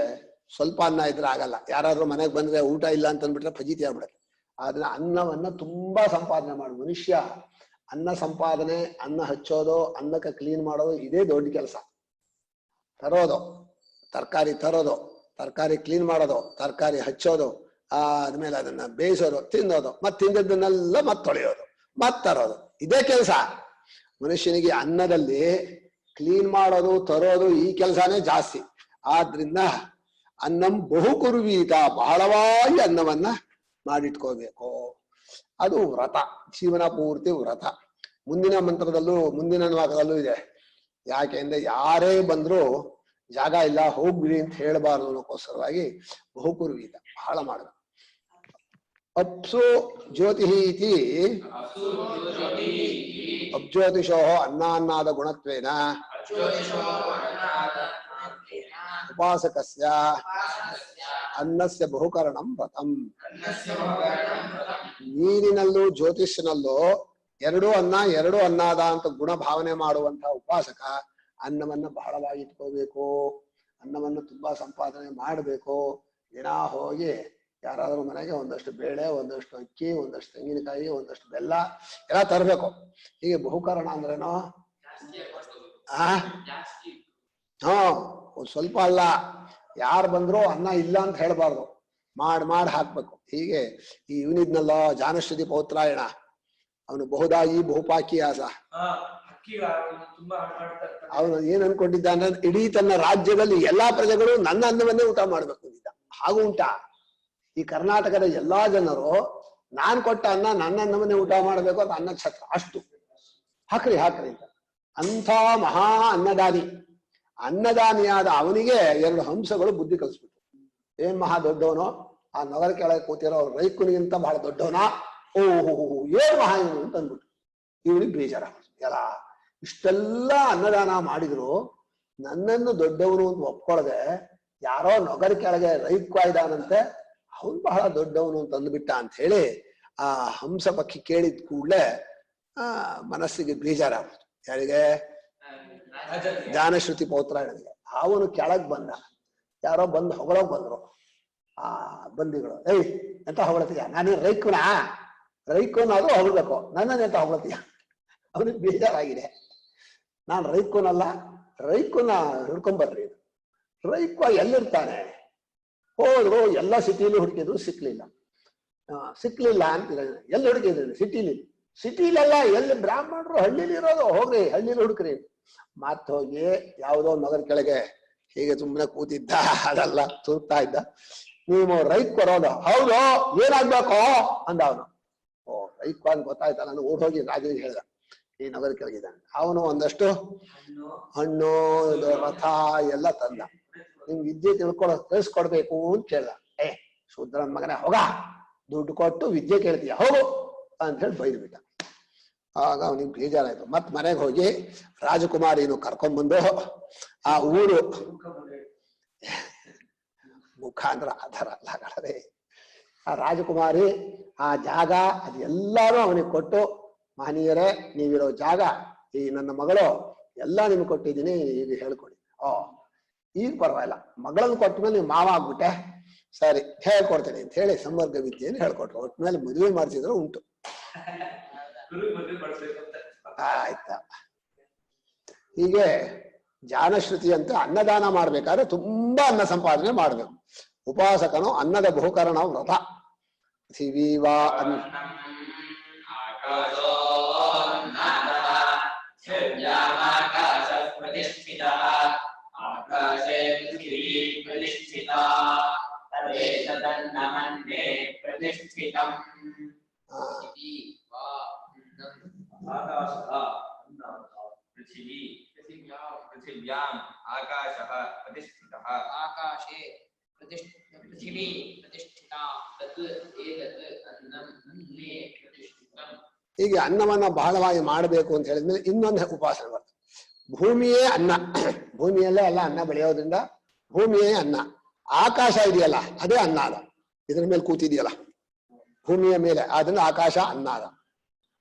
ಸ್ವಲ್ಪ ಅನ್ನ ಇದ್ರೆ ಆಗಲ್ಲ. ಯಾರಾದ್ರೂ ಮನೆಗೆ ಬಂದ್ರೆ ಊಟ ಇಲ್ಲ ಅಂತ ಅಂದ್ಬಿಟ್ರೆ ಫಜೀತಿ ಆಗ್ಬಿಡುತ್ತೆ. ಆದ್ರೆ ಅನ್ನವನ್ನ ತುಂಬಾ ಸಂಪಾದನೆ ಮಾಡು. ಮನುಷ್ಯ ಅನ್ನ ಸಂಪಾದನೆ, ಅನ್ನ ಹಚ್ಚೋದು, ಅನ್ನಕ್ಕೆ ಕ್ಲೀನ್ ಮಾಡೋದು, ಇದೇ ದೊಡ್ಡ ಕೆಲಸ. ತರೋದು, ತರಕಾರಿ ತರೋದು, ತರಕಾರಿ ಕ್ಲೀನ್ ಮಾಡೋದು, ತರಕಾರಿ ಹಚ್ಚೋದು, ಆದ್ಮೇಲೆ ಅದನ್ನ ಬೇಯಿಸೋದು, ತಿನ್ನೋದು, ಮತ್ ತಿಂದದ್ದನ್ನೆಲ್ಲ ಮತ್ ತೊಳೆಯೋದು, ಮತ್ ತರೋದು, ಇದೇ ಕೆಲಸ. ಮನುಷ್ಯನಿಗೆ ಅನ್ನದಲ್ಲಿ ಕ್ಲೀನ್ ಮಾಡೋದು, ತರೋದು, ಈ ಕೆಲಸನೇ ಜಾಸ್ತಿ. ಆದ್ರಿಂದ ಅನ್ನಂ ಬಹು ಕುರುವೀತ, ಬಹಳವಾಗಿ ಅನ್ನವನ್ನ ಮಾಡಿಟ್ಕೋಬೇಕು. ಅದು ವ್ರತ, ಜೀವನ ಪೂರ್ತಿ ವ್ರತ. ಮುಂದಿನ ಮಂತ್ರದಲ್ಲೂ ಮುಂದಿನ ವಾಕ್ಯದಲ್ಲೂ ಇದೆ. ಯಾಕೆಂದ್ರೆ ಯಾರೇ ಬಂದ್ರು ಜಾಗ ಇಲ್ಲ ಹೋಗ್ಬಿಡಿ ಅಂತ ಹೇಳಬಾರ್ದು ಅನ್ನೋಕ್ಕೋಸ್ಕರವಾಗಿ ಬಹುಕುರ್ವೀತ, ಬಹಳ ಮಾಡಬೇಕು. ಅಪ್ಸು ಜ್ಯೋತಿ ಇತಿ ಅಬ್ಜ್ಯೋತಿಷೋ ಅನ್ನಾನ್ನಾದ ಗುಣತ್ವೇನ ಉಪಾಸಕಸ್ಯ ಅನ್ನಸ್ಯ ಬಹುಕರಣಂ ವ್ರತಂ. ನೀರಿನಲ್ಲೂ ಜ್ಯೋತಿಷ್ನಲ್ಲೂ ಎರಡು ಅನ್ನ ಎರಡು ಅನ್ನಾದ ಅಂತ ಗುಣ ಭಾವನೆ ಮಾಡುವಂತಹ ಉಪಾಸಕ ಅನ್ನವನ್ನ ಬಹಳವಾಗಿ ಇಟ್ಕೋಬೇಕು. ಅನ್ನವನ್ನು ತುಂಬಾ ಸಂಪಾದನೆ ಮಾಡಬೇಕು. ದಿನ ಹೋಗಿ ಯಾರಾದ್ರೂ ಮನೆಗೆ ಒಂದಷ್ಟು ಬೇಳೆ, ಒಂದಷ್ಟು ಅಕ್ಕಿ, ಒಂದಷ್ಟು ತೆಂಗಿನಕಾಯಿ, ಒಂದಷ್ಟು ಬೆಲ್ಲ ಎಲ್ಲ ತರಬೇಕು. ಹೀಗೆ ಬಹುಕರಣ ಅಂದ್ರೇನೋ ಒಂದ್ ಸ್ವಲ್ಪ ಅಲ್ಲ, ಯಾರು ಬಂದ್ರು ಅನ್ನ ಇಲ್ಲ ಅಂತ ಹೇಳ್ಬಾರ್ದು, ಮಾಡಿ ಹಾಕ್ಬೇಕು. ಹೀಗೆ ಈ ಇವನಿದ್ನಲ್ಲ ಜಾನಶ್ರುತಿ ಪೌತ್ರಾಯಣ, ಅವನು ಬಹುದಾಯಿ ಬಹುಪಾಕಿ ಆಸ. ಅವನು ಏನ್ ಅನ್ಕೊಂಡಿದ್ದ ಅಂದ್ರೆ ಇಡೀ ತನ್ನ ರಾಜ್ಯದಲ್ಲಿ ಎಲ್ಲಾ ಪ್ರಜೆಗಳು ನನ್ನ ಅನ್ನವನ್ನೇ ಊಟ ಮಾಡ್ಬೇಕು ಅಂದಿದ್ದ. ಹಾಗೂ ಉಂಟಾ? ಈ ಕರ್ನಾಟಕದ ಎಲ್ಲಾ ಜನರು ನಾನ್ ಕೊಟ್ಟ ಅನ್ನ ನನ್ನ ಅನ್ನವನ್ನೇ ಊಟ ಮಾಡ್ಬೇಕು ಅಂತ ಅನ್ನ ಛತ್ರ ಅಷ್ಟು ಹಾಕ್ರಿ ಅಂತ. ಅಂಥ ಮಹಾ ಅನ್ನದಾನಿ, ಅನ್ನದಾನಿಯಾದ ಅವನಿಗೆ ಎರಡು ಹಂಸಗಳು ಬುದ್ಧಿ ಕಲಿಸ್ಬಿಟ್ಟು, ಏನ್ ಮಹಾ ದೊಡ್ಡವನೋ, ಆ ನಗರ ಕೆಳಗೆ ಕೂತಿರೋ ರೈಕುನಿಗಿಂತ ಬಹಳ ದೊಡ್ಡವನ, ಓಹೋ ಏನ್ ಮಹಾ ಇವನು ಅಂತ ಅಂದ್ಬಿಟ್ಟು ಇವನಿಗೆ ಬೇಜಾರ. ಎಲ್ಲ ಇಷ್ಟೆಲ್ಲ ಅನ್ನದಾನ ಮಾಡಿದ್ರು ನನ್ನನ್ನು ದೊಡ್ಡವನು ಅಂತ ಒಪ್ಕೊಳ್ಳದೆ ಯಾರೋ ನೊಗರ ಕೆಳಗೆ ರೈಕ್ವಾ ಇದ್ದಾನಂತೆ ಅವನು ಬಹಳ ದೊಡ್ಡವನು ಅಂತ ಅಂದ್ಬಿಟ್ಟ ಅಂತ ಹೇಳಿ ಆ ಹಂಸ ಪಕ್ಷಿ ಕೇಳಿದ ಕೂಡಲೇ ಮನಸ್ಸಿಗೆ ಬೇಜಾರಾಗ್ಬಿಡ್ತು. ಯಾರಿಗೆ? ಜ್ಞಾನಶ್ರುತಿ ಪೌತ್ರಾಯಣಿಗೆ. ಅವನು ಕೆಳಗ್ ಬಂದ. ಯಾರೋ ಬಂದು ಹೊಗಳೋಗ್ ಬಂದ್ರು ಆ ಬಂದಿಗಳು. ಏಯ್ ಎಂತ ಹೊಗಳತೀಯ? ನಾನು ರೈಕೋನಾದ್ರೂ ಹೊಗಳ್ಬೇಕು, ನನ್ನನ್ನು ಎಂತ ಹೊಗಳತೀಯ? ಅವನಿಗೆ ಬೇಜಾರಾಗಿದೆ. ನಾನು ರೈಕೋನಲ್ಲ, ರೈಕೋನ ಹಿಡ್ಕೊಂಬರ್ರಿ. ರೈಕೋ ಎಲ್ಲಿರ್ತಾನೆ? ಹೋದ್ರು, ಎಲ್ಲ ಸಿಟಿಲಿ ಹುಡುಕಿದ್ರು, ಸಿಕ್ಲಿಲ್ಲ ಅಂತ ಎಲ್ಲಿ ಹುಡುಕಿದ್ರಿ? ಸಿಟಿಲೆಲ್ಲ ಎಲ್ಲಿ ಬ್ರಾಹ್ಮಣರು ಹಳ್ಳಿಲಿ ಇರೋದು, ಹೋಗ್ರಿ ಹಳ್ಳಿಲಿ ಹುಡುಕ್ರಿ. ಮತ್ ಹೋಗಿ ಯಾವುದೋ ನಗರ ಕೆಳಗೆ ಹೀಗೆ ಸುಮ್ಮನೆ ಕೂತಿದ್ದ, ಅದೆಲ್ಲ ತುರ್ತಾ ಇದ್ದ. ನೀವು ರೈಕ್ ಬರೋದು? ಹೌದು, ಏನಾಗ್ಬೇಕು ಅಂದ ಅವನು. ಓ ರೈಕ್ ಅಂತ ಗೊತ್ತಾಯ್ತಾ? ನಾನು ಓಡ್ ಹೋಗಿ ರಾಜನಿಗೆ ಹೇಳ್ದ ಈ ನಗರ ಕೆಳಗಿದ್ದಾನೆ. ಅವನು ಒಂದಷ್ಟು ಹಣ್ಣು ರಥ ಎಲ್ಲ ತಂದ. ನಿಮ್ಗೆ ವಿದ್ಯೆ ತಿಳಿಸ್ಕೊಡ್ಬೇಕು ಅಂತ ಕೇಳ್ದ. ಶೂದ್ರನ್ ಮಗನೇ, ಹೋಗ, ದುಡ್ಡು ಕೊಟ್ಟು ವಿದ್ಯೆ ಕೇಳ್ತೀಯ, ಹೋಗು ಅಂತ ಹೇಳಿ ಬೈದ್ಬಿಟ್ಟ. ಆಗ ಅವನಿಗೆ ಬೇಜಾರಾಯ್ತು. ಮತ್ ಮನೆಗೆ ಹೋಗಿ ರಾಜಕುಮಾರಿನು ಕರ್ಕೊಂಡ್ಬಂದು ಆ ಊರು ಮುಖ ಅಂದ್ರೆ ಆಧಾರ ಅಲ್ಲ, ಆ ರಾಜಕುಮಾರಿ ಆ ಜಾಗ ಅದೆಲ್ಲಾರು ಅವನಿಗೆ ಕೊಟ್ಟು, ಮಹನೀಯರೇ ನೀವಿರೋ ಜಾಗ, ಈ ನನ್ನ ಮಗಳು ಎಲ್ಲ ನಿಮ್ಗೆ ಕೊಟ್ಟಿದ್ದೀನಿ, ಈಗ ಹೇಳ್ಕೊಡಿ. ಈಗ ಪರವಾಗಿಲ್ಲ, ಮಗಳನ್ನು ಕೊಟ್ಟ ಮೇಲೆ ನೀವು ಮಾವ ಆಗ್ಬಿಟ್ಟೆ, ಸರಿ ಹೇಳ್ಕೊಡ್ತೇನೆ ಅಂತ ಹೇಳಿ ಸಂವರ್ಗ ವಿದ್ಯೆಯನ್ನು ಹೇಳ್ಕೊಟ್ರು. ಒಟ್ಮೇಲೆ ಮದುವೆ ಮಾಡಿಸಿದ್ರು ಉಂಟು. ಆಯ್ತಾ? ಹೀಗೆ ಜ್ಞಾನಶ್ರುತಿ ಅಂತ ಅನ್ನದಾನ ಮಾಡ್ಬೇಕಾದ್ರೆ ತುಂಬಾ ಅನ್ನ ಸಂಪಾದನೆ ಮಾಡ್ಬೇಕು. ಉಪಾಸಕನು ಅನ್ನದ ಬಹುಕರಣ ವ್ರತ. ಪೃಥಿವೀವಾ पृथिव्याम् आकाशः प्रतिष्ठितः आकाशे पृथिवी प्रतिष्ठिता तत् एतत् अन्नम् अन्ने प्रतिष्ठितम्. ಹೀಗೆ ಅನ್ನವನ್ನ ಬಹಳವಾಗಿ ಮಾಡಬೇಕು ಅಂತ ಹೇಳಿದ್ಮೇಲೆ ಇನ್ನೊಂದು ಉಪಾಸನೆ ಬರ್ತದೆ. ಭೂಮಿಯೇ ಅನ್ನ. ಭೂಮಿಯಲ್ಲೇ ಎಲ್ಲ ಅನ್ನ ಬೆಳೆಯೋದ್ರಿಂದ ಭೂಮಿಯೇ ಅನ್ನ. ಆಕಾಶ ಇದೆಯಲ್ಲ ಅದೇ ಅನ್ನಾದ. ಇದ್ರ ಮೇಲೆ ಕೂತಿದೆಯಲ್ಲ ಭೂಮಿಯ ಮೇಲೆ, ಅದನ್ನ ಆಕಾಶ ಅನ್ನಾದ.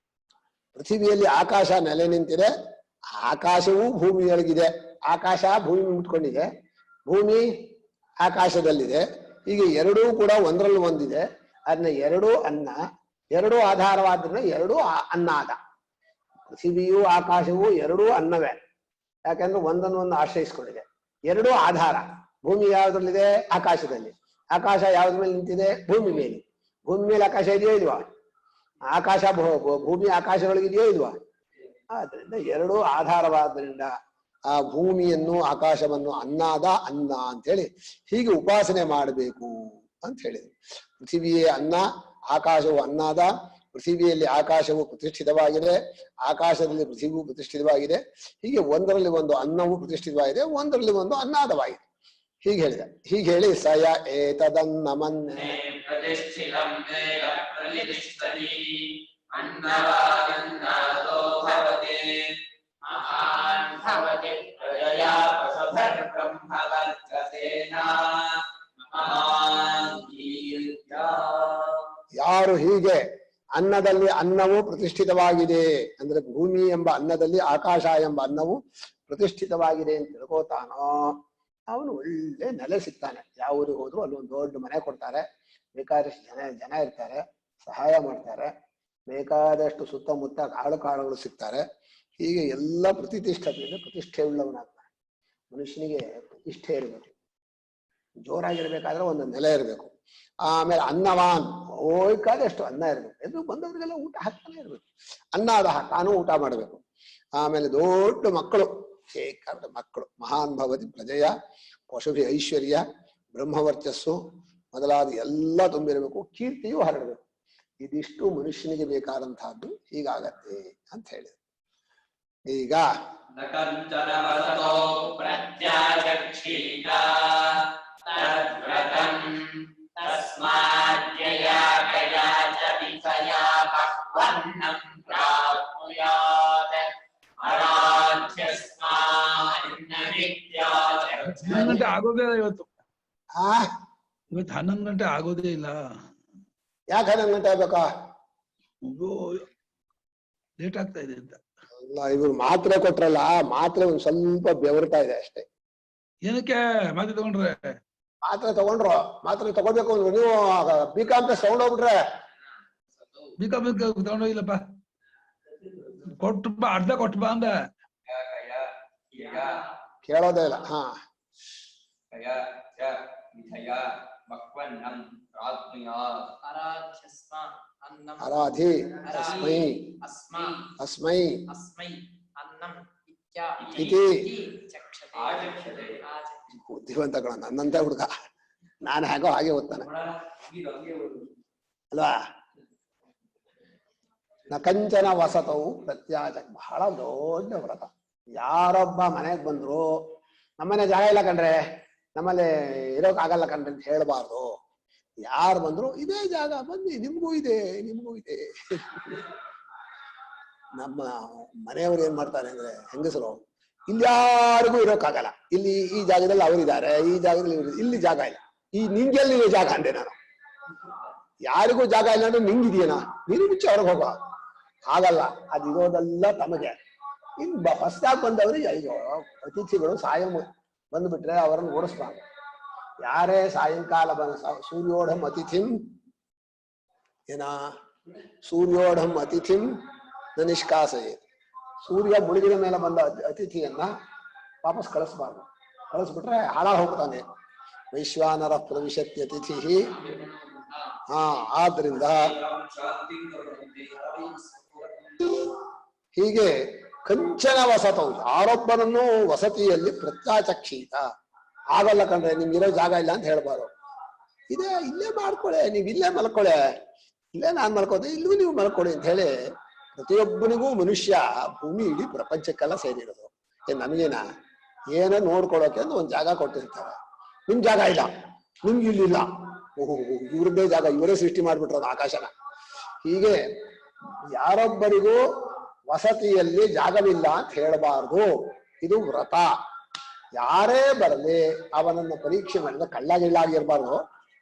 ಪೃಥ್ವಿಯಲ್ಲಿ ಆಕಾಶ ನೆಲೆ ನಿಂತಿದೆ, ಆಕಾಶವೂ ಭೂಮಿಯೊಳಗಿದೆ. ಆಕಾಶ ಭೂಮಿ ಮುಟ್ಕೊಂಡಿದೆ, ಭೂಮಿ ಆಕಾಶದಲ್ಲಿದೆ. ಹೀಗೆ ಎರಡೂ ಕೂಡ ಒಂದರಲ್ಲಿ ಒಂದಿದೆ. ಅದನ್ನ ಎರಡೂ ಅನ್ನ, ಎರಡೂ ಆಧಾರವಾದ್ರಿಂದ ಎರಡೂ ಅನ್ನಾದ. ಪೃಥ್ವಿಯೂ ಆಕಾಶವೂ ಎರಡೂ ಅನ್ನವೇ, ಯಾಕಂದ್ರೆ ಒಂದನ್ನೊಂದು ಆಶ್ರಯಿಸ್ಕೊಂಡಿದೆ. ಎರಡೂ ಆಧಾರ. ಭೂಮಿ ಯಾವ್ದ್ರಲ್ಲಿದೆ? ಆಕಾಶದಲ್ಲಿ. ಆಕಾಶ ಯಾವ್ದ್ರ ಮೇಲೆ ನಿಂತಿದೆ? ಭೂಮಿ ಮೇಲೆ. ಭೂಮಿ ಮೇಲೆ ಆಕಾಶ ಇದೆಯೋ ಇಲ್ವಾ? ಆಕಾಶ ಭೂಮಿ ಆಕಾಶದೊಳಗಿದೆಯೋ ಇಲ್ವಾ? ಆದ್ರಿಂದ ಎರಡೂ ಆಧಾರವಾದ್ರಿಂದ ಆ ಭೂಮಿಯನ್ನು ಆಕಾಶವನ್ನು ಅನ್ನಾದ ಅನ್ನ ಅಂತ ಹೇಳಿ ಹೀಗೆ ಉಪಾಸನೆ ಮಾಡಬೇಕು ಅಂತ ಹೇಳಿದ್ರು. ಪೃಥ್ವಿಯೇ ಅನ್ನ, ಆಕಾಶವು ಅನ್ನಾದ. ಪೃಥ್ವಿಯಲ್ಲಿ ಆಕಾಶವು ಪ್ರತಿಷ್ಠಿತವಾಗಿದೆ, ಆಕಾಶದಲ್ಲಿ ಪೃಥ್ವಿಯೂ ಪ್ರತಿಷ್ಠಿತವಾಗಿದೆ. ಹೀಗೆ ಒಂದರಲ್ಲಿ ಒಂದು ಅನ್ನವು ಪ್ರತಿಷ್ಠಿತವಾಗಿದೆ, ಒಂದರಲ್ಲಿ ಒಂದು ಅನ್ನಾದವಾಗಿದೆ. ಹೀಗೆ ಹೇಳಿದ. ಹೀಗೆ ಹೇಳಿ ಸಯ ಏತದನ್ನಮನ್ನೇ ಪ್ರತಿಷ್ಠಿತಂ ದೇವ ಪ್ರತಿಷ್ಠತಿ ಅನ್ನವಾದನ್ನಾದೋ ಭವತಿ ಮಹಾನ್ ಭವತಿ ಪ್ರಜಯಾ ಪಶುಧರ್ ಬ್ರಹ್ಮವರ್ಚಸೇನ ಮಹಾನ್ ಕೀರ್ತ್ಯಾ. ಯಾರು ಹೀಗೆ ಅನ್ನದಲ್ಲಿ ಅನ್ನವು ಪ್ರತಿಷ್ಠಿತವಾಗಿದೆ ಅಂದ್ರೆ ಭೂಮಿ ಎಂಬ ಅನ್ನದಲ್ಲಿ ಆಕಾಶ ಎಂಬ ಅನ್ನವು ಪ್ರತಿಷ್ಠಿತವಾಗಿದೆ ಅಂತ ತಿಳ್ಕೋತಾನೋ ಅವನು ಒಳ್ಳೆ ನೆಲೆ ಸಿಗ್ತಾನೆ. ಯಾವ ಊರಿಗೆ ಹೋದ್ರು ಅಲ್ಲಿ ಒಂದು ದೊಡ್ಡ ಮನೆ ಕೊಡ್ತಾರೆ, ಬೇಕಾದಷ್ಟು ಜನ ಇರ್ತಾರೆ, ಸಹಾಯ ಮಾಡ್ತಾರೆ, ಬೇಕಾದಷ್ಟು ಸುತ್ತಮುತ್ತ ಕಾಳುಗಳು ಸಿಗ್ತಾರೆ. ಹೀಗೆ ಎಲ್ಲ ಪ್ರತಿಷ್ಠತೆಯಿಂದ ಪ್ರತಿಷ್ಠೆ ಉಳ್ಳವನಾಗ್ತಾನೆ. ಮನುಷ್ಯನಿಗೆ ಪ್ರತಿಷ್ಠೆ ಇರಬೇಕು, ಜೋರಾಗಿರ್ಬೇಕಾದ್ರೆ ಒಂದು ನೆಲೆ ಇರಬೇಕು. ಆಮೇಲೆ ಅನ್ನವಾನ್ ಬೇಕಾದಷ್ಟು ಅನ್ನ ಇರ್ಬೇಕು. ಎದು ಬಂದವರಿಗೆಲ್ಲ ಊಟ ಹಾಕ್ತಾನೆ ಇರ್ಬೇಕು. ಅನ್ನಾದ ತಾನು ಊಟ ಮಾಡಬೇಕು. ಆಮೇಲೆ ದೊಡ್ಡ ಮಕ್ಕಳು, ಶೇಖರದ ಮಕ್ಕಳು, ಮಹಾನ್ ಭವತಿ ಪ್ರಜೆಯ ಪಶುಭಿ ಐಶ್ವರ್ಯ ಬ್ರಹ್ಮವರ್ಚಸ್ಸು ಮೊದಲಾದ ಎಲ್ಲ ತುಂಬಿರಬೇಕು, ಕೀರ್ತಿಯೂ ಹರಡಬೇಕು. ಇದಿಷ್ಟು ಮನುಷ್ಯನಿಗೆ ಬೇಕಾದಂತಹದ್ದು ಹೀಗಾಗತ್ತೆ ಅಂತ ಹೇಳಿದ್ರು. ಈಗ ತಸ್ಮಾತ್ ಗಂಟೆ ಆಗೋದೇ ಇಲ್ಲ ಇವತ್ತು. ಆ ಇವತ್ತು 11 ಗಂಟೆ ಆಗೋದೇ ಇಲ್ಲ. ಯಾಕೆ 11 ಗಂಟೆ ಆಗ್ಬೇಕಾ? ಲೇಟ್ ಆಗ್ತಾ ಇದೆ ಅಂತ. ಅಲ್ಲ, ಇವ್ರು ಮಾತ್ರೆ ಕೊಟ್ರಲ್ಲ, ಮಾತ್ರೆ ಒಂದ್ ಸ್ವಲ್ಪ ಬೆವರ್ತಾ ಇದೆ ಅಷ್ಟೇ. ಏನಕ್ಕೆ ಮಾತ್ರೆ ತಗೊಂಡ್ರೆ? ಮಾತ್ರೆ ತಗೊಂಡ್ರು, ಮಾತ್ರೆ ತಗೋಬೇಕು ಅಂದ್ರೆ ನೀವು ಬಿಕಾಂ ತಗೊಂಡೋಗ್ಬಿಟ್ರೆ. ಬಿಕಾಂ ತಗೊಂಡೋಗಿಲ್ಲಪ್ಪ, ಕೊಟ್ಟು ಬಾ, ಅರ್ಧ ಕೊಟ್ಟು ಬಾ ಅಂದ. ಕೇಳೋದೇ ಇಲ್ಲ. ಹಾ ಅರಾಧಿ ಅಸ್ಮೈ ಅಸ್ಮೈ ಇತಿ. ಬುದ್ಧಿವಂತಗಳು ನನ್ನಂತೆ ಹುಡುಗ, ನಾನು ಹೇಗೋ ಹಾಗೆ ಓದ್ತಾನೆ ಅಲ್ವಾ. ನ ಕಂಚನ ವಸತವು ಪ್ರತ್ಯಾಚ. ಬಹಳ ದೊಡ್ಡ ವ್ರತ. ಯಾರೊಬ್ಬ ಮನೆಗೆ ಬಂದ್ರು, ನಮ್ಮನೆ ಜಾಗ ಇಲ್ಲ ಕಣ್ರೆ, ನಮ್ಮಲ್ಲಿ ಇರೋಕ್ ಆಗಲ್ಲ ಕಣ್ರೆ ಅಂತ ಹೇಳ್ಬಾರ್ದು. ಯಾರು ಬಂದ್ರು ಇದೇ ಜಾಗ, ಬನ್ನಿ, ನಿಮ್ಗೂ ಇದೆ, ನಿಮ್ಗೂ ಇದೆ. ನಮ್ಮ ಮನೆಯವರು ಏನ್ ಮಾಡ್ತಾರೆ ಅಂದ್ರೆ, ಹೆಂಗಸರು ಇಲ್ಲಿ ಯಾರಿಗೂ ಇರೋಕ್ಕಾಗಲ್ಲ, ಇಲ್ಲಿ ಈ ಜಾಗದಲ್ಲಿ ಅವರಿದ್ದಾರೆ, ಈ ಜಾಗದಲ್ಲಿ ಇಲ್ಲಿ ಜಾಗ ಇಲ್ಲ, ಈ ನಿಂಗೆಲ್ಲಿ ಜಾಗ ಅಂದೆ ನಾನು. ಯಾರಿಗೂ ಜಾಗ ಇಲ್ಲ ಅಂದ್ರೆ ನಿಂಗಿದೆಯೇನಾ, ನೀನು ಮುಚ್ಚಿ ಅವ್ರಿಗೆ ಹೋಗೋ. ಆಗಲ್ಲ, ಅದಿರೋದೆಲ್ಲ ತಮಗೆ. ಇನ್ ಹೊಸ್ದಾಗಿ ಬಂದವ್ರಿಗೆ ಅಯ್ಯೋ, ಅತಿಥಿಗಳು ಸಾಯ ಬಂದ್ಬಿಟ್ರೆ ಅವರನ್ನು ಓಡಿಸ್ಬಾರ್ದು. ಯಾರೇ ಸಾಯಂಕಾಲ ಬಂದ ಸೂರ್ಯೋಢಂ ಅತಿಥಿಂ ಏನ ಸೂರ್ಯೋಢಂ ಅತಿಥಿಂ ನ ನಿಷ್ಕಾಸಯೇ. ಸೂರ್ಯ ಮುಳುಗಿದ ಮೇಲೆ ಬಂದ ಅತಿಥಿಯನ್ನ ವಾಪಸ್ ಕಳಿಸ್ಬಾರ್ದು. ಕಳಿಸ್ಬಿಟ್ರೆ ಹಾಳಾಗಿ ಹೋಗ್ತಾನೆ. ವೈಶ್ವಾನರ ಪ್ರವಿಶತ್ಯ ಅತಿಥಿ. ಆದ್ರಿಂದ ಹೀಗೆ ಕಂಚನ ವಸತವು, ಯಾರೊಬ್ಬನನ್ನು ವಸತಿಯಲ್ಲಿ ಪ್ರತ್ಯಾಚಕ್ಷೀತ. ಆಗಲ್ಲ ಕಂಡ್ರೆ, ನಿಮ್ಗಿರೋ ಜಾಗ ಇಲ್ಲ ಅಂತ ಹೇಳ್ಬಾರ್ದು. ಇಲ್ಲೇ ಮಾಡ್ಕೊಳೆ, ನೀವ್ ಇಲ್ಲೇ ಮಲ್ಕೊಳೆ, ಇಲ್ಲೇ ನಾನ್ ಮಲ್ಕೋದೆ, ಇಲ್ಲೂ ನೀವು ಮಲ್ಕೊಳ್ಳಿ ಅಂತ ಹೇಳಿ ಪ್ರತಿಯೊಬ್ಬನಿಗೂ ಮನುಷ್ಯ ಭೂಮಿ ಇಡೀ ಪ್ರಪಂಚಕ್ಕೆಲ್ಲ ಸೇರಿರೋದು. ನಮಗೇನ ಏನೋ ನೋಡ್ಕೊಳಕ್ಕೆ ಅಂತ ಒಂದ್ ಜಾಗ ಕೊಟ್ಟಿರ್ತಾರೆ. ನಿಮ್ ಜಾಗ ಇಲ್ಲ, ನಿಮ್ಗೆ ಇಲ್ಲಿಲ್ಲ, ಓಹೋ ಇವ್ರದ್ದೇ ಜಾಗ, ಇವರೇ ಸೃಷ್ಟಿ ಮಾಡ್ಬಿಟ್ರೋದು ಆಕಾಶನ. ಹೀಗೆ ಯಾರೊಬ್ಬರಿಗೂ ವಸತಿಯಲ್ಲಿ ಜಾಗವಿಲ್ಲ ಅಂತ ಹೇಳಬಾರ್ದು. ಇದು ವ್ರತ. ಯಾರೇ ಬರಲಿ ಅವನನ್ನ ಪರೀಕ್ಷೆ ಮಾಡಿದ, ಕಳ್ಳಗಿಳ್ಳಾಗಿರ್ಬಾರ್ದು.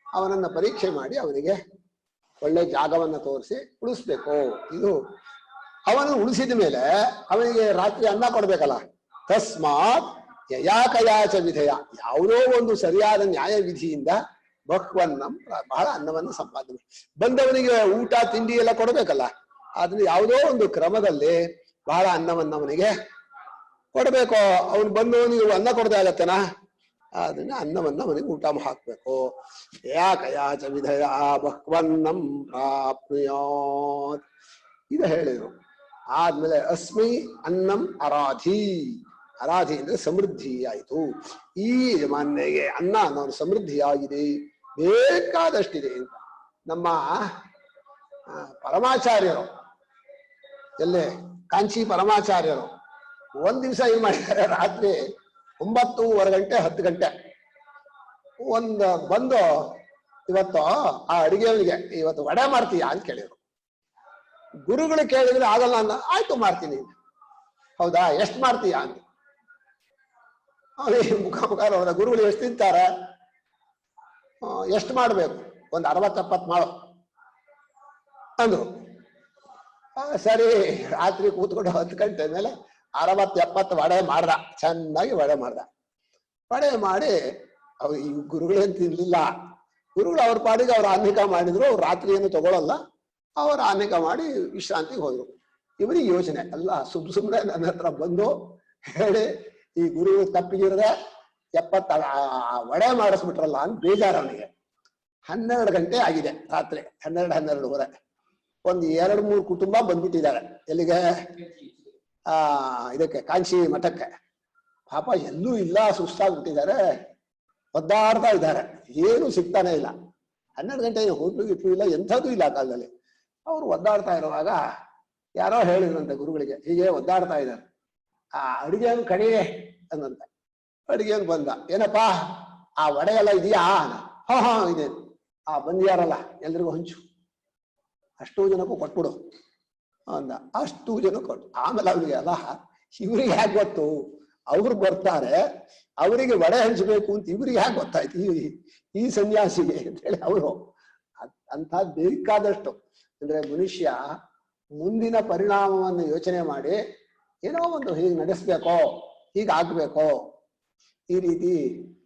ಅವನನ್ನ ಪರೀಕ್ಷೆ ಮಾಡಿ ಅವನಿಗೆ ಒಳ್ಳೆ ಜಾಗವನ್ನ ತೋರಿಸಿ ಉಳಿಸ್ಬೇಕು. ಇದು ಅವನು ಉಳಿಸಿದ ಮೇಲೆ ಅವನಿಗೆ ರಾತ್ರಿ ಅನ್ನ ಕೊಡ್ಬೇಕಲ್ಲ. ತಸ್ಮಾತ್ ಯಯಾಕಯಾಚ ವಿಧೇಯ, ಯಾವುದೋ ಒಂದು ಸರಿಯಾದ ನ್ಯಾಯ ವಿಧಿಯಿಂದ ಬಹ್ವನ್ನಂ, ಬಹಳ ಅನ್ನವನ್ನು ಸಂಪಾದನೆ. ಬಂದವನಿಗೆ ಊಟ ತಿಂಡಿ ಎಲ್ಲ ಕೊಡ್ಬೇಕಲ್ಲ, ಆದ್ರೆ ಯಾವುದೋ ಒಂದು ಕ್ರಮದಲ್ಲಿ ಬಹಳ ಅನ್ನವನ್ನು ಅವನಿಗೆ ಕೊಡ್ಬೇಕು. ಅವನು ಬಂದು ನೀವು ಅನ್ನ ಕೊಡದೆ ಆಗತ್ತೇನಾ, ಅದನ್ನ ಅನ್ನವನ್ನ ಅವನಿಗೆ ಊಟ ಹಾಕ್ಬೇಕು. ಯಾಕಯಾಚ ವಿಧಯ ಬಹ್ವನ್ನಂ ಪ್ರಾಪ್ನುಯಾತ್, ಇದು ಹೇಳಿದ್ರು. ಆದ್ಮೇಲೆ ಅಸ್ಮೈ ಅನ್ನಂ ಅರಾಧಿ. ಅರಾಧಿ ಅಂದ್ರೆ ಸಮೃದ್ಧಿ ಆಯ್ತು. ಈ ಯಜಮಾನಿಗೆ ಅನ್ನ ಅನ್ನೋದು ಸಮೃದ್ಧಿಯಾಗಿದೆ, ಬೇಕಾದಷ್ಟಿದೆ ಅಂತ. ನಮ್ಮ ಪರಮಾಚಾರ್ಯರು, ಎಲ್ಲೇ ಕಾಂಚಿ ಪರಮಾಚಾರ್ಯರು ಒಂದ್ ದಿವಸ ಏನ್ ಮಾಡಿದ್ದಾರೆ, ರಾತ್ರಿ 9:15 ಗಂಟೆ 10 ಗಂಟೆ ಬಂದು ಇವತ್ತು ಆ ಅಡಿಗೆಯವನಿಗೆ ಇವತ್ತು ವಡೆ ಮಾಡ್ತೀಯಾ ಅಂತ ಕೇಳಿದ್ರು. ಗುರುಗಳು ಕೇಳಿದ್ರೆ ಆಗಲ್ಲ ಅನ್ನ, ಆಯ್ತು ಮಾಡ್ತೀನಿ. ಹೌದಾ, ಎಷ್ಟು ಮಾಡ್ತೀಯಾ ಅಂತ ಅವನಿಗೆ ಮುಖ ನೋಡಿದ. ಗುರುಗಳು ಎಷ್ಟು ತಿಂತಾರೆ, ಎಷ್ಟು ಮಾಡ್ಬೇಕು, ಒಂದು 60-70 ಮಾಡು ಅಂದ್ರು. ಸರಿ, ರಾತ್ರಿ ಕೂತ್ಕೊಂಡು 10 ಗಂಟೆ ಮೇಲೆ 60-70 ವಡೆ ಮಾಡ್ದ. ಚೆನ್ನಾಗಿ ವಡೆ ಮಾಡ್ದ. ವಡೆ ಮಾಡಿ ಈ ಗುರುಗಳೇನು ತಿನ್ಲಿಲ್ಲ. ಗುರುಗಳು ಅವ್ರ ಪಾಡಿಗೆ ಅವ್ರ ಆನ್ಹಿಕ ಮಾಡಿದ್ರು. ಅವ್ರು ರಾತ್ರಿ ಏನು ತಗೊಳಲ್ಲ, ಅವ್ರ ಆನ್ಹಿಕ ಮಾಡಿ ವಿಶ್ರಾಂತಿಗೆ ಹೋದ್ರು. ಇವರಿಗೆ ಯೋಚನೆ ಅಲ್ಲ, ಸುಮ್ಮನೆ ನನ್ನ ಹತ್ರ ಬಂದು ಹೇಳಿ ಈ ಗುರು ತಪ್ಪಿಗಿರದೆ 70 ವಡೆ ಮಾಡಿಸ್ಬಿಟ್ರಲ್ಲ ಅಂತ ಬೇಜಾರು ಅವನಿಗೆ. 12 ಗಂಟೆ ಆಗಿದೆ ರಾತ್ರಿ, 12-12:30. ಒಂದು 2-3 ಕುಟುಂಬ ಬಂದ್ಬಿಟ್ಟಿದ್ದಾರೆ. ಎಲ್ಲಿಗೆ? ಇದಕ್ಕೆ ಕಾಂಚಿ ಮಠಕ್ಕೆ. ಪಾಪ ಎಲ್ಲೂ ಇಲ್ಲ, ಸುಸ್ತಾಗ್ಬಿಟ್ಟಿದ್ದಾರೆ, ಒದ್ದಾಡ್ತಾ ಇದ್ದಾರೆ, ಏನು ಸಿಗ್ತಾನೆ ಇಲ್ಲ. 12 ಗಂಟೆ ಹೋಟ್ಲು ಇಟ್ಟು ಇಲ್ಲ, ಎಂಥದ್ದು ಇಲ್ಲ ಕಾಲದಲ್ಲಿ. ಅವ್ರು ಒದ್ದಾಡ್ತಾ ಇರುವಾಗ ಯಾರೋ ಹೇಳಿದ್ರಂತೆ ಗುರುಗಳಿಗೆ, ಹೀಗೆ ಒದ್ದಾಡ್ತಾ ಇದ್ದಾರೆ, ಆ ಅಡುಗೆಯನ್ನು ಕಡಿಯೇ ಅಂದಂತೆ. ಅಡುಗೆಯನ್ನು ಬಂದ, ಏನಪ್ಪಾ ಆ ವಡೆ ಎಲ್ಲ ಇದೆಯಾ? ಹಾ ಇದೆ. ಬಂದಿಯಾರಲ್ಲ ಎಲ್ರಿಗೂ ಹಂಚು, ಅಷ್ಟೂ ಜನಕ್ಕೂ ಕೊಟ್ಬಿಡು ಅಂದ. ಅಷ್ಟು ಜನ ಕೊಟ್ಟು ಆಮೇಲೆ ಅವ್ರಿಗೆ ಅಲ್ಲ, ಇವ್ರಿಗೆ ಹೇಗೆ ಗೊತ್ತು ಅವ್ರು ಬರ್ತಾರೆ, ಅವರಿಗೆ ವಡೆ ಹಂಚಬೇಕು ಅಂತ ಇವ್ರಿಗೆ ಹೇಗೆ ಗೊತ್ತಾಯ್ತು ಈ ಸನ್ಯಾಸಿಗೆ ಅಂತ ಹೇಳಿ ಅವರು ಅಂತ ಬೇಕಾದಷ್ಟು ಅಂದ್ರೆ ಮನುಷ್ಯ ಮುಂದಿನ ಪರಿಣಾಮವನ್ನು ಯೋಚನೆ ಮಾಡಿ ಏನೋ ಒಂದು ಹೀಗೆ ನಡೆಸ್ಬೇಕೋ ಹೀಗಾಗ್ಬೇಕೋ ಈ ರೀತಿ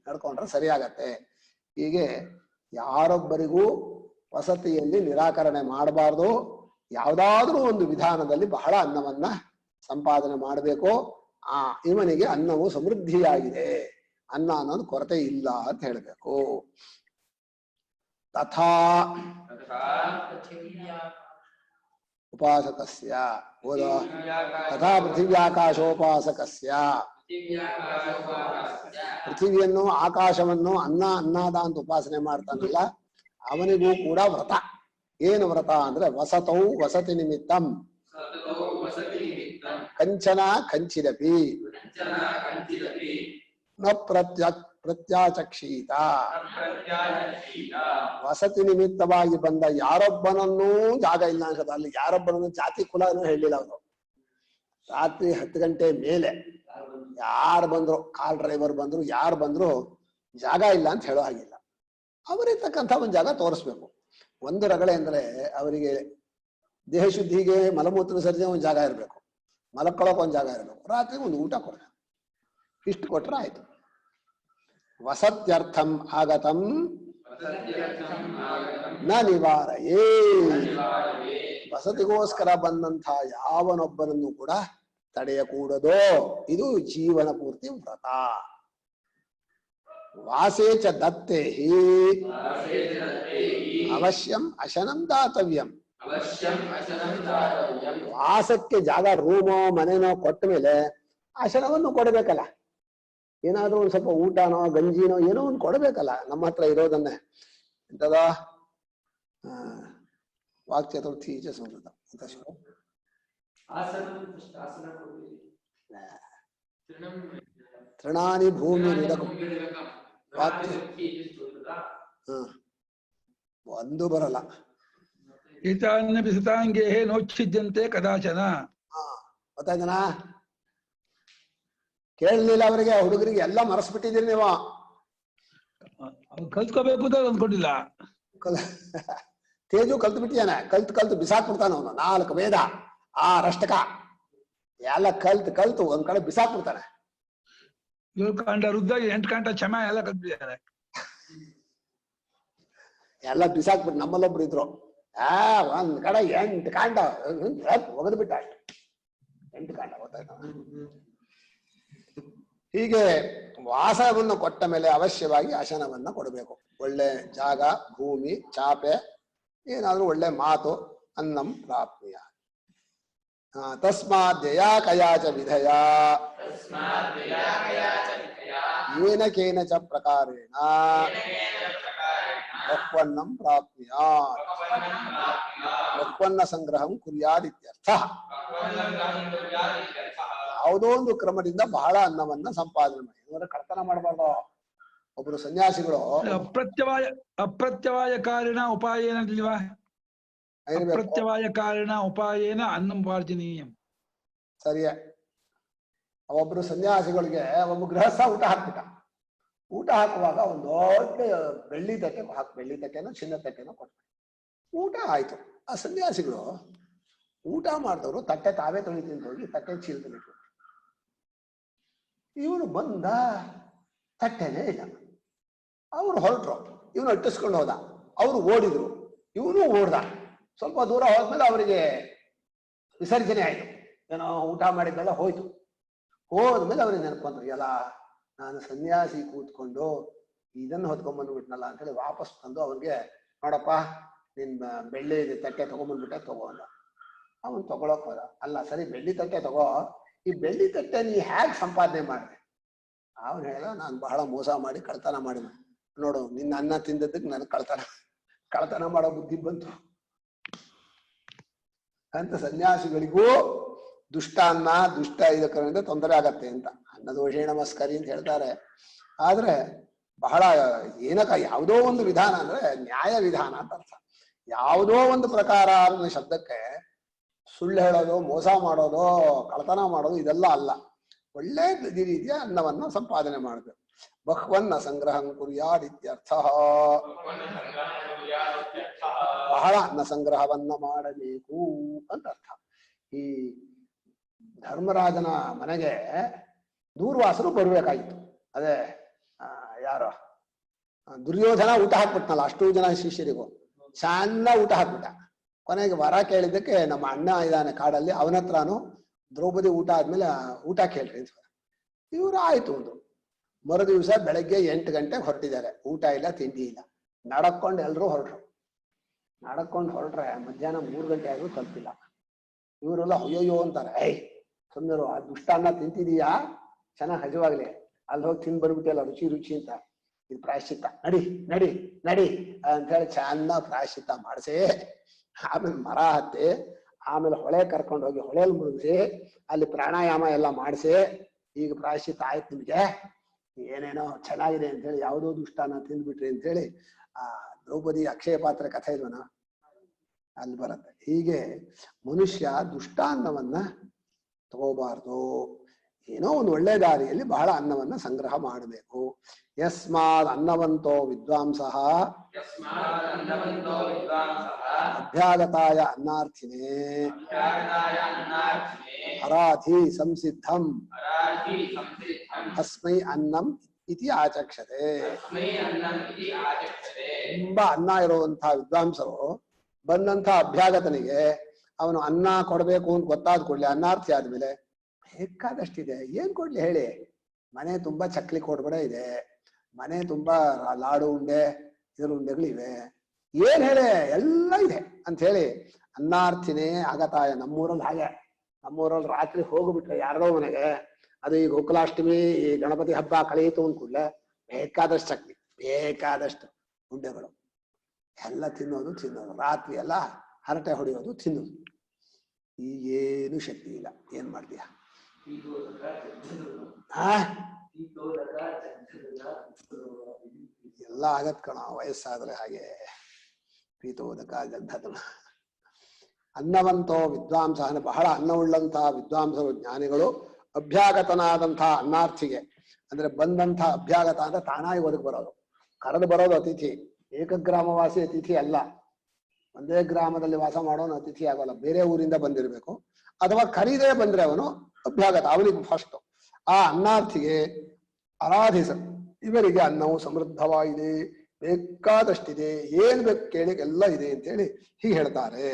ನಡ್ಕೊಂಡ್ರೆ ಸರಿಯಾಗತ್ತೆ. ಹೀಗೆ ಯಾರೊಬ್ಬರಿಗೂ ವಸತಿಯಲ್ಲಿ ನಿರಾಕರಣೆ ಮಾಡಬಾರ್ದು. ಯಾವುದಾದ್ರೂ ಒಂದು ವಿಧಾನದಲ್ಲಿ ಬಹಳ ಅನ್ನವನ್ನ ಸಂಪಾದನೆ ಮಾಡಬೇಕು. ಇವನಿಗೆ ಅನ್ನವು ಸಮೃದ್ಧಿಯಾಗಿದೆ, ಅನ್ನ ಅನ್ನೋದು ಕೊರತೆ ಇಲ್ಲ ಅಂತ ಹೇಳಬೇಕು. ತಥಾ ಉಪಾಸಕಸ್ಯ ಓದ ತಥಾ ಪೃಥಿವ್ಯಾಕಾಶೋಪಾಸಕಸ್ಯ ಪೃಥಿವಿಯನ್ನು ಆಕಾಶವನ್ನು ಅನ್ನದ ಅಂತ ಉಪಾಸನೆ ಮಾಡ್ತಾನಲ್ಲ ಅವನಿಗೂ ಕೂಡ ವ್ರತ. ಏನು ವ್ರತ ಅಂದ್ರೆ ವಸತೌ ವಸತಿ ನಿಮಿತ್ತಂ ಕಂಚನ ಕಂಚಿದಪಿ ನ ಪ್ರತ್ಯಾಚಕ್ಷೀತ. ವಸತಿ ನಿಮಿತ್ತವಾಗಿ ಬಂದ ಯಾರೊಬ್ಬನನ್ನೂ ಜಾಗ ಇಲ್ಲ ಅನ್ಸದ. ಅಲ್ಲಿ ಯಾರೊಬ್ಬನನ್ನು ಜಾತಿ ಕುಲನೂ ಹೇಳಿಲ್ಲ ಅವರು. ರಾತ್ರಿ 10 ಗಂಟೆ ಮೇಲೆ ಯಾರು ಬಂದ್ರು, ಕಾರ್ ಡ್ರೈವರ್ ಬಂದ್ರು, ಯಾರು ಬಂದ್ರು ಜಾಗ ಇಲ್ಲ ಅಂತ ಹೇಳೋ ಹಾಗಿಲ್ಲ. ಅವರಿರ್ತಕ್ಕಂಥ ಒಂದು ಜಾಗ ತೋರಿಸ್ಬೇಕು. ಒಂದು ರಗಳೆ ಅಂದ್ರೆ ಅವರಿಗೆ ದೇಹ ಶುದ್ಧಿಗೆ ಮಲಮೂತ್ರ ವಿಸರ್ಜನೆ ಒಂದು ಜಾಗ ಇರಬೇಕು, ಮಲಕ್ಕೊಳಕ್ ಒಂದು ಜಾಗ ಇರಬೇಕು, ರಾತ್ರಿ ಒಂದು ಊಟ ಕೊಡ್ಬೇಕು. ಇಷ್ಟು ಕೊಟ್ರೆ ಆಯ್ತು. ವಸತ್ಯರ್ಥಂ ಆಗತಂ ನ ನಿವಾರಯೇ. ವಸತಿಗೋಸ್ಕರ ಬಂದಂಥ ಯಾವನೊಬ್ಬರನ್ನು ಕೂಡ ತಡೆಯಕೂಡದೋ. ಇದು ಜೀವನ ಪೂರ್ತಿ ವ್ರತ. ವಾಸೇ ಚ ದತ್ತೇ ಹಿ ಅವಶ್ಯಂ ಅಶನಂ ದಾತವ್ಯಂ. ವಾಸಕ್ಕೆ ಜಾಗ ರೂಮೋ ಮನೆನೋ ಕೊಟ್ಟ ಮೇಲೆ ಅಶನವನ್ನು ಕೊಡಬೇಕಲ್ಲ. ಏನಾದ್ರೂ ಒಂದ್ ಸ್ವಲ್ಪ ಊಟನೋ ಗಂಜಿನೋ ಏನೋ ಒಂದು ಕೊಡಬೇಕಲ್ಲ. ನಮ್ಮ ಹತ್ರ ಇರೋದನ್ನೇ ಎಂತದ ವಾಕ್ಚತುರ್ಥಿ ಸಂಸ್ಕೃತ ತೃಣಾನಿ ಭೂಮಿ ಒಂದು ಬರಲ್ಲ. ಈತಾನ್ಯ ಬಿಸಿತಾಂಗೇ ನೋಚ್ಛಿದ್ಯಂತೆ ಕದಾಚನ. ಗೊತ್ತಾಯ್ತನಾ? ಕೇಳಲಿಲ್ಲ ಅವರಿಗೆ, ಹುಡುಗರಿಗೆ ಎಲ್ಲ ಮರೆಸ್ಬಿಟ್ಟಿದ್ದೀರಿ ನೀವು. ಕಲ್ತ್ಕೋಬೇಕು ಅಂತ ಅಂದ್ಕೊಂಡಿಲ್ಲ. ತೇಜು ಕಲ್ತು ಬಿಟ್ಟಿಯಾನೆ. ಕಲ್ತು ಬಿಸಾಕ್ಬಿಡ್ತಾನ ಅವನು. 4 ವೇದ 6 ಅಷ್ಟಕ ಎಲ್ಲ ಕಲ್ತು ಒಂದ್ ಕಡೆ ಬಿಸಾಕ್ಬಿಡ್ತಾನೆ. 7 ಕಾಂಡ ರುದ್ರ 8 ಕಾಂಡ ಚಮ ಎಲ್ಲ ಕಲ್ತಿದ್ದಾರೆ. ಎಲ್ಲ ಬಿಸಾಕ್ಬಿಟ್ಟು ನಮ್ಮಲ್ಲೊಬ್ರು ಇದ್ರು, ಒಂದ್ ಕಡೆ 8 ಕಾಂಡ ಒಗದು ಬಿಟ್ಟ. ಅಷ್ಟು 8 ಕಾಂಡ ಗೊತ್ತಾಯ್ತ. ಹೀಗೆ ವಾಸವನ್ನು ಕೊಟ್ಟ ಮೇಲೆ ಅವಶ್ಯವಾಗಿ ಅಶನವನ್ನ ಕೊಡಬೇಕು. ಒಳ್ಳೆ ಜಾಗ, ಭೂಮಿ, ಚಾಪೆ, ಏನಾದ್ರೂ ಒಳ್ಳೆ ಮಾತು. ಅನ್ನಂ ಪ್ರಾಪ್ಯ. ತಸ್ಮಾತ್ ದಯಾ ಕಯಾಚ ವಿಧಯ ಏನ ಕೇನ ಚ ಪ್ರಕಾರೇಣ ಬಹ್ವನ್ನಂ ಪ್ರಾಪ್ನುಯಾತ್. ಬಹ್ವನ್ನ ಸಂಗ್ರಹಂ ಕುರ್ಯಾತ್ ಇತ್ಯರ್ಥ. ಯಾವುದೋ ಒಂದು ಕ್ರಮದಿಂದ ಬಹಳ ಅನ್ನವನ್ನ ಸಂಪಾದನೆ ಮಾಡಿ. ಇವರ ಕರ್ತನ ಮಾಡಬಾರ್ದು. ಒಬ್ರು ಸನ್ಯಾಸಿಗಳು ಅಪ್ರತ್ಯವಾಯ ಕಾರಣ ಉಪಾಯೇನ ಇಲ್ವಾ? ಅಪ್ರತ್ಯವಾಯ ಕಾರಣ ಉಪಾಯೇನ ಅನ್ನಂ ವಾರ್ಜನೀಯಂ. ಸರಿಯ. ಒಬ್ರು ಸನ್ಯಾಸಿಗಳಿಗೆ ಒಬ್ಬ ಗೃಹಸ್ಥ ಊಟ ಹಾಕ್ಬಿಟ್ಟ. ಊಟ ಹಾಕುವಾಗ ಒಂದು ದೊಡ್ಡ ಬೆಳ್ಳಿ ತಟ್ಟೆನೋ ಚಿನ್ನ ತಟ್ಟೆನೋ ಕೊಟ್ಟ. ಊಟ ಆಯ್ತು. ಆ ಸನ್ಯಾಸಿಗಳು ಊಟ ಮಾಡಿದವರು ತಟ್ಟೆ ತಾವೇ ತೊಳಿತೀನಿ ಹೋಗಿ ತಟ್ಟೆ ಚೀಲದಲ್ಲಿ ಇಟ್ಬಿಟ್ರು. ಇವನು ಬಂದ, ತಟ್ಟೆನೇ ಇಲ್ಲ. ಅವ್ರು ಹೊರಟ್ರು, ಇವನು ಅಟ್ಟಿಸ್ಕೊಂಡು ಹೋದ. ಅವ್ರು ಓಡಿದ್ರು, ಇವನು ಓಡ್ದ. ಸ್ವಲ್ಪ ದೂರ ಹೋದ್ಮೇಲೆ ಅವರಿಗೆ ವಿಸರ್ಜನೆ ಆಯ್ತು. ಏನೋ ಊಟ ಮಾಡಿದ್ದೆಲ್ಲ ಹೋಯ್ತು. ಹೋದ್ಮೇಲೆ ಅವ್ರಿಗೆ ನೆನಪಂದ್ರು, ಎಲ್ಲ ನಾನು ಸನ್ಯಾಸಿ ಕೂತ್ಕೊಂಡು ಇದನ್ನು ಹೊತ್ಕೊಂಡ್ಬಂದ್ಬಿಟ್ನಲ್ಲ ಅಂತ ಹೇಳಿ ವಾಪಸ್ ತಂದು ಅವ್ರಿಗೆ, ನೋಡಪ್ಪ ನಿನ್ ಬೆಳ್ಳಿ ತಟ್ಟೆ ತಗೊಂಡ್ಬಂದ್ಬಿಟ್ಟೆ, ತಗೋ ಅಂದ. ಅವನು ತಗೊಳಕ್ ಹೋದ. ಅಲ್ಲ ಸರಿ, ಬೆಳ್ಳಿ ತಟ್ಟೆ ತಗೋ, ಈ ಬೆಳ್ಳಿ ತಟ್ಟೆ ನೀ ಹೇಗೆ ಸಂಪಾದನೆ ಮಾಡಿದೆ? ಅವನು ಹೇಳಿದ, ನಾನು ಬಹಳ ಮೋಸ ಮಾಡಿ ಕಳ್ತನ ಮಾಡಿ. ನೋಡು, ನಿನ್ನ ಅನ್ನ ತಿಂದದ್ದಕ್ಕೆ ನನಗೆ ಕಳ್ತನ ಮಾಡೋ ಬುದ್ಧಿ ಬಂತು ಅಂತ. ಸನ್ಯಾಸಿಗಳಿಗೂ ದುಷ್ಟ ಅನ್ನ, ದುಷ್ಟ ಇದಕ್ಕರಿಂದ ತೊಂದರೆ ಆಗತ್ತೆ ಅಂತ. ಅನ್ನದೋಷೇಣ ನಮಸ್ಕಾರಿ ಅಂತ ಹೇಳ್ತಾರೆ. ಆದ್ರೆ ಬಹಳ ಯಾವುದೋ ಒಂದು ವಿಧಾನ ಅಂದ್ರೆ ನ್ಯಾಯ ವಿಧಾನ ಅಂತ ಅರ್ಥ. ಯಾವುದೋ ಒಂದು ಪ್ರಕಾರ ಅನ್ನೋ ಶಬ್ದಕ್ಕೆ ಸುಳ್ಳು ಹೇಳೋದು, ಮೋಸ ಮಾಡೋದು, ಕಳ್ತನ ಮಾಡೋದು ಇದೆಲ್ಲ ಅಲ್ಲ. ಒಳ್ಳೆ ರೀತಿಯ ಅನ್ನವನ್ನು ಸಂಪಾದನೆ ಮಾಡಬೇಕು. ಬಹ್ವನ್ನ ಸಂಗ್ರಹಂ ಕುರ್ಯಾದ್ ಇತ್ಯರ್ಥ. ಬಹಳ ಅನ್ನ ಸಂಗ್ರಹವನ್ನ ಮಾಡಬೇಕು ಅಂತ ಅರ್ಥ. ಈ ಧರ್ಮರಾಜನ ಮನೆಗೆ ದೂರ್ವಾಸರು ಬರ್ಬೇಕಾಗಿತ್ತು. ಅದೇ ಯಾರು ದುರ್ಯೋಧನ ಊಟ ಹಾಕ್ಬಿಟ್ನಲ್ಲ ಅಷ್ಟು ಜನ ಶಿಷ್ಯರಿಗೂ ಚೆನ್ನಾಗಿ ಊಟ ಹಾಕ್ಬಿಟ್ಟ. ಕೊನೆಗೆ ವರ ಕೇಳಿದ್ದಕ್ಕೆ ನಮ್ಮ ಅಣ್ಣ ಇದ್ದಾನೆ ಕಾಡಲ್ಲಿ, ಅವನ ಹತ್ರನು ದ್ರೌಪದಿ ಊಟ ಆದ್ಮೇಲೆ ಊಟ ಕೇಳ್ರಿ ಅಂತ. ಇವರು ಆಯ್ತು ಒಂದು ಮರು ದಿವಸ ಬೆಳಗ್ಗೆ 8 ಗಂಟೆಗೆ ಹೊರಟಿದ್ದಾರೆ. ಊಟ ಇಲ್ಲ ತಿಂಡಿ ಇಲ್ಲ, ನಡ್ಕೊಂಡು ಎಲ್ರು ಹೊರಟ್ರು. ನಡ್ಕೊಂಡು ಹೊರಟ್ರೆ ಮಧ್ಯಾಹ್ನ 3 ಗಂಟೆ ಆದ್ರೂ ತಲುಪಿಲ್ಲ. ಇವರೆಲ್ಲ ಅಯ್ಯೋಯ್ಯೋ ಅಂತಾರೆ, ಏಯ್ ಸುಮ್ಮನೆ ಆ ದುಷ್ಟಾನ್ನ ತಿಂತಿದೀಯಾ, ಚೆನ್ನಾಗಿ ಹಜವಾಗ್ಲಿ, ಅಲ್ಲಿ ಹೋಗಿ ತಿಂದು ಬಂದ್ಬಿಟ್ಟಿಲ್ಲ ರುಚಿ ರುಚಿ ಅಂತ. ಇದು ಪ್ರಾಯಶ್ಚಿತ್ತ, ನಡಿ ನಡಿ ನಡಿ ಅಂತ ಹೇಳಿ ಚೆನ್ನಾಗಿ ಪ್ರಾಯಶ್ಚಿತ್ತ ಮಾಡಿಸಿ, ಆಮೇಲೆ ಮರ ಹತ್ತಿ, ಆಮೇಲೆ ಹೊಳೆ ಕರ್ಕೊಂಡು ಹೋಗಿ ಹೊಳೆಯಲ್ಲಿ ಮುಳುಗಿಸಿ, ಅಲ್ಲಿ ಪ್ರಾಣಾಯಾಮ ಎಲ್ಲ ಮಾಡಿಸಿ, ಈಗ ಪ್ರಾಯಶ್ಚಿತ್ತ ಆಯ್ತು ನಿಮ್ಗೆ, ಏನೇನೋ ಚೆನ್ನಾಗಿದೆ ಅಂತ ಹೇಳಿ ಯಾವುದೋ ದುಷ್ಟಾನ ತಿಂದ್ಬಿಟ್ರಿ ಅಂತ ಹೇಳಿ ಆ ದ್ರೌಪದಿ ಅಕ್ಷಯ ಪಾತ್ರ ಕಥೆ ಇಲ್ವನ ಅಲ್ಲಿ ಬರುತ್ತೆ. ಹೀಗೆ ಮನುಷ್ಯ ದುಷ್ಟಾನ್ನವನ್ನ ತಗೋಬಾರ್ದು, ಏನೋ ಒಂದು ಒಳ್ಳೆ ದಾರಿಯಲ್ಲಿ ಬಹಳ ಅನ್ನವನ್ನ ಸಂಗ್ರಹ ಮಾಡಬೇಕು. ಯಸ್ಮಾದ್ ಅನ್ನವಂತೋ ವಿದ್ವಾಂಸಃ ಅಭ್ಯಾಗತಾಯ ಅನ್ನಾರ್ಥಿನೇ ಅರಾಧಿ ಸಂಸಿದ್ಧಂ ಅಸ್ಮೈ ಅನ್ನಂ ಇತಿ ಆಚಕ್ಷತೆ. ತುಂಬಾ ಅನ್ನ ಇರುವಂತಹ ವಿದ್ವಾಂಸರು ಬಂದಂತ ಅಭ್ಯಾಗತನಿಗೆ ಅವನು ಅನ್ನ ಕೊಡ್ಬೇಕು ಅಂತ ಗೊತ್ತಾದ ಕೂಡಲೇ, ಅನ್ನಾರ್ಥಿ ಆದ್ಮೇಲೆ ಬೇಕಾದಷ್ಟಿದೆ ಏನ್ ಕೊಡ್ಲಿ ಹೇಳಿ, ಮನೆ ತುಂಬಾ ಚಕ್ಲಿ ಕೊಡ್ಬೇಡ ಇದೆ, ಮನೆ ತುಂಬಾ ಲಾಡು ಉಂಡೆ ಇದ್ರ ಉಂಡೆಗಳಿವೆ, ಏನ್ ಹೇಳಿ ಎಲ್ಲ ಇದೆ ಅಂತ ಹೇಳಿ ಅನ್ನಾರ್ಥಿನೇ ಆಗತಾಯ. ನಮ್ಮೂರಲ್ಲಿ ಹಾಗೆ, ನಮ್ಮೂರಲ್ಲಿ ರಾತ್ರಿ ಹೋಗ್ಬಿಟ್ರೆ ಯಾರೋ ಮನೆಗೆ, ಅದು ಈ ಗೋಕುಲಾಷ್ಟಮಿ ಈ ಗಣಪತಿ ಹಬ್ಬ ಕಳೆಯಿತು ಅಂದ ಕೂಡಲೇ ಬೇಕಾದಷ್ಟು ಚಕ್ಲಿ, ಬೇಕಾದಷ್ಟು ಉಂಡೆಗಳು ಎಲ್ಲ ತಿನ್ನೋದು, ರಾತ್ರಿ ಎಲ್ಲ ಹರಟೆ ಹೊಡೆಯೋದು, ತಿನ್ನೋದು. ಈಗೇನು ಶಕ್ತಿ ಇಲ್ಲ, ಏನ್ ಮಾಡ್ತೀಯ? ಎಲ್ಲ ಆಗತ್ ಕಣ, ವಯಸ್ಸಾದ್ರೆ ಹಾಗೆ. ಪೀತೋದಕ ಗಂಧದ ಅನ್ನವಂತೋ ವಿದ್ವಾಂಸ, ಬಹಳ ಅನ್ನವುಳ್ಳಂತಹ ವಿದ್ವಾಂಸರು ಜ್ಞಾನಿಗಳು ಅಭ್ಯಾಗತನಾದಂತಹ ಅನ್ನಾರ್ಥಿಗೆ, ಅಂದ್ರೆ ಬಂದಂತಹ ಅಭ್ಯಾಗತ ಅಂದ್ರೆ ತಾನಾಗಿ ಒದಗಿ ಬರೋದು, ಕರೆದು ಬರೋದು ಅತಿಥಿ. ಏಕಗ್ರಾಮವಾಸಿ ಅತಿಥಿ ಅಲ್ಲ, ಒಂದೇ ಗ್ರಾಮದಲ್ಲಿ ವಾಸ ಮಾಡೋನು ಅತಿಥಿ ಆಗೋಲ್ಲ, ಬೇರೆ ಊರಿಂದ ಬಂದಿರಬೇಕು, ಅಥವಾ ಖರೀದೇ ಬಂದ್ರೆ ಅವನು ಅಭ್ಯಾಗತ, ಅವನಿಗೆ ಫಸ್ಟ್. ಆ ಅನ್ನಾರ್ಥಿಗೆ ಆರಾಧಿಸ, ಇವರಿಗೆ ಅನ್ನವು ಸಮೃದ್ಧವಾಗಿದೆ, ಬೇಕಾದಷ್ಟಿದೆ, ಏನ್ ಬೇಕು ಕೇಳಿ ಎಲ್ಲ ಇದೆ ಅಂತ ಹೇಳಿ ಹೀಗೆ ಹೇಳ್ತಾರೆ.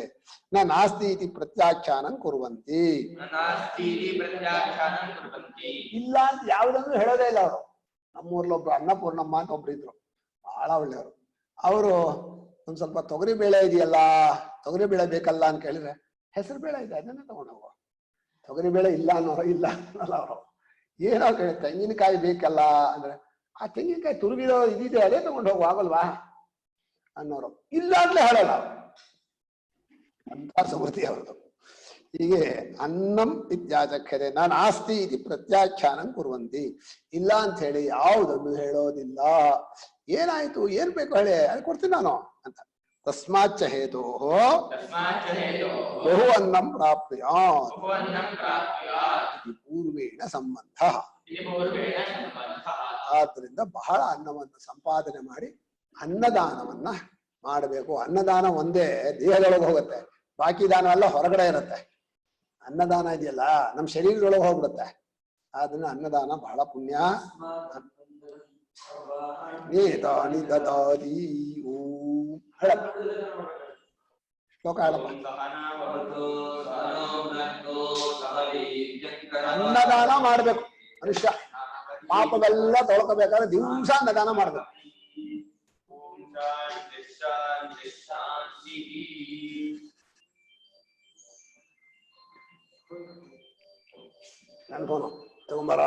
ನಾಸ್ತಿ ಇತಿ ಪ್ರತ್ಯಾಖ್ಯಾನಂ ಕುರುವಂತಿ, ಇಲ್ಲ ಅಂತ ಯಾವುದನ್ನು ಹೇಳೋದೇ ಇಲ್ಲ ಅವರು. ನಮ್ಮೂರ್ಲೊಬ್ರು ಅನ್ನಪೂರ್ಣಮ್ಮ ಅಂತ ಒಬ್ರು ಇದ್ರು, ಬಹಳ ಒಳ್ಳೆಯವರು. ಅವರು ಒಂದ್ ಸ್ವಲ್ಪ ತೊಗರಿ ಬೇಳೆ ಇದೆಯಲ್ಲ, ತೊಗರಿ ಬೇಳೆ ಬೇಕಲ್ಲ ಅಂತ ಕೇಳಿದ್ರೆ, ಹೆಸರು ಬೇಳೆ ಇದೆ ಅದನ್ನೇ ತಗೊಂಡೋಗುವ, ತೊಗರಿ ಬೇಳೆ ಇಲ್ಲ ಅನ್ನೋರು ಇಲ್ಲ ಅನ್ನಲ್ಲ ಅವರು. ಏನೋ ಕೇಳಿ ತೆಂಗಿನಕಾಯಿ ಬೇಕಲ್ಲ ಅಂದ್ರೆ, ಆ ತೆಂಗಿನಕಾಯಿ ತುರುಗಿರೋ ಇದಿದೆ ಅದೇ ತಗೊಂಡು ಹೋಗುವ ಆಗಲ್ವಾ ಅನ್ನೋರು, ಇಲ್ಲ ಅಂತಲೇ ಹೇಳಲ್ಲ ಅಂತ ಸಮೃದ್ಧಿ ಅವ್ರದ್ದು. ಹೀಗೆ ಅನ್ನಂ ಇತ್ಯಾಚಕ್ಷತೆ ನಾನು ಆಸ್ತಿ ಇತಿ ಪ್ರತ್ಯಾಖ್ಯಾನಂ ಕುರುವಂತಿ, ಇಲ್ಲ ಅಂತ ಹೇಳಿ ಯಾವುದನ್ನು ಹೇಳೋದಿಲ್ಲ. ಏನಾಯ್ತು, ಏನ್ ಬೇಕು ಹೇಳಿ, ಅದು ಕೊಡ್ತೀನಿ ನಾನು ಅಂತ. ತಸ್ಮಾಚ್ಚ ಹೇತೋ ಬಹು ಅನ್ನಂ ಪ್ರಾಪ್ನುಯಾತ್ ಪೂರ್ವೇಣ ಸಂಬಂಧ. ಆದ್ದರಿಂದ ಬಹಳ ಅನ್ನವನ್ನು ಸಂಪಾದನೆ ಮಾಡಿ ಅನ್ನದಾನವನ್ನ ಮಾಡಬೇಕು. ಅನ್ನದಾನ ಒಂದೇ ದೇಹದೊಳಗೆ ಹೋಗುತ್ತೆ, ಬಾಕಿ ದಾನ ಎಲ್ಲ ಹೊರಗಡೆ ಇರುತ್ತೆ. ಅನ್ನದಾನ ಇದೆಯಲ್ಲ ನಮ್ಮ ಶರೀರದೊಳಗೆ ಹೋಗ್ಬಿಡುತ್ತೆ, ಆದ್ರಿಂದ ಅನ್ನದಾನ ಬಹಳ ಪುಣ್ಯ. ನೇತಾನಿ ದದಾತಿ ಓಂ ಹೇಳಪ್ಪ, ಶ್ಲೋಕ ಹೇಳಪ್ಪ. ಅನ್ನದಾನ ಮಾಡ್ಬೇಕು ಮನುಷ್ಯ, ಪಾಪವೆಲ್ಲ ತೊಳ್ಕೋಬೇಕಾದ್ರೆ ದಿವಸ ಅನ್ನದಾನ ಮಾಡ್ಬೇಕು. ನನ್ಗೋನು ತಗೊಂಬರ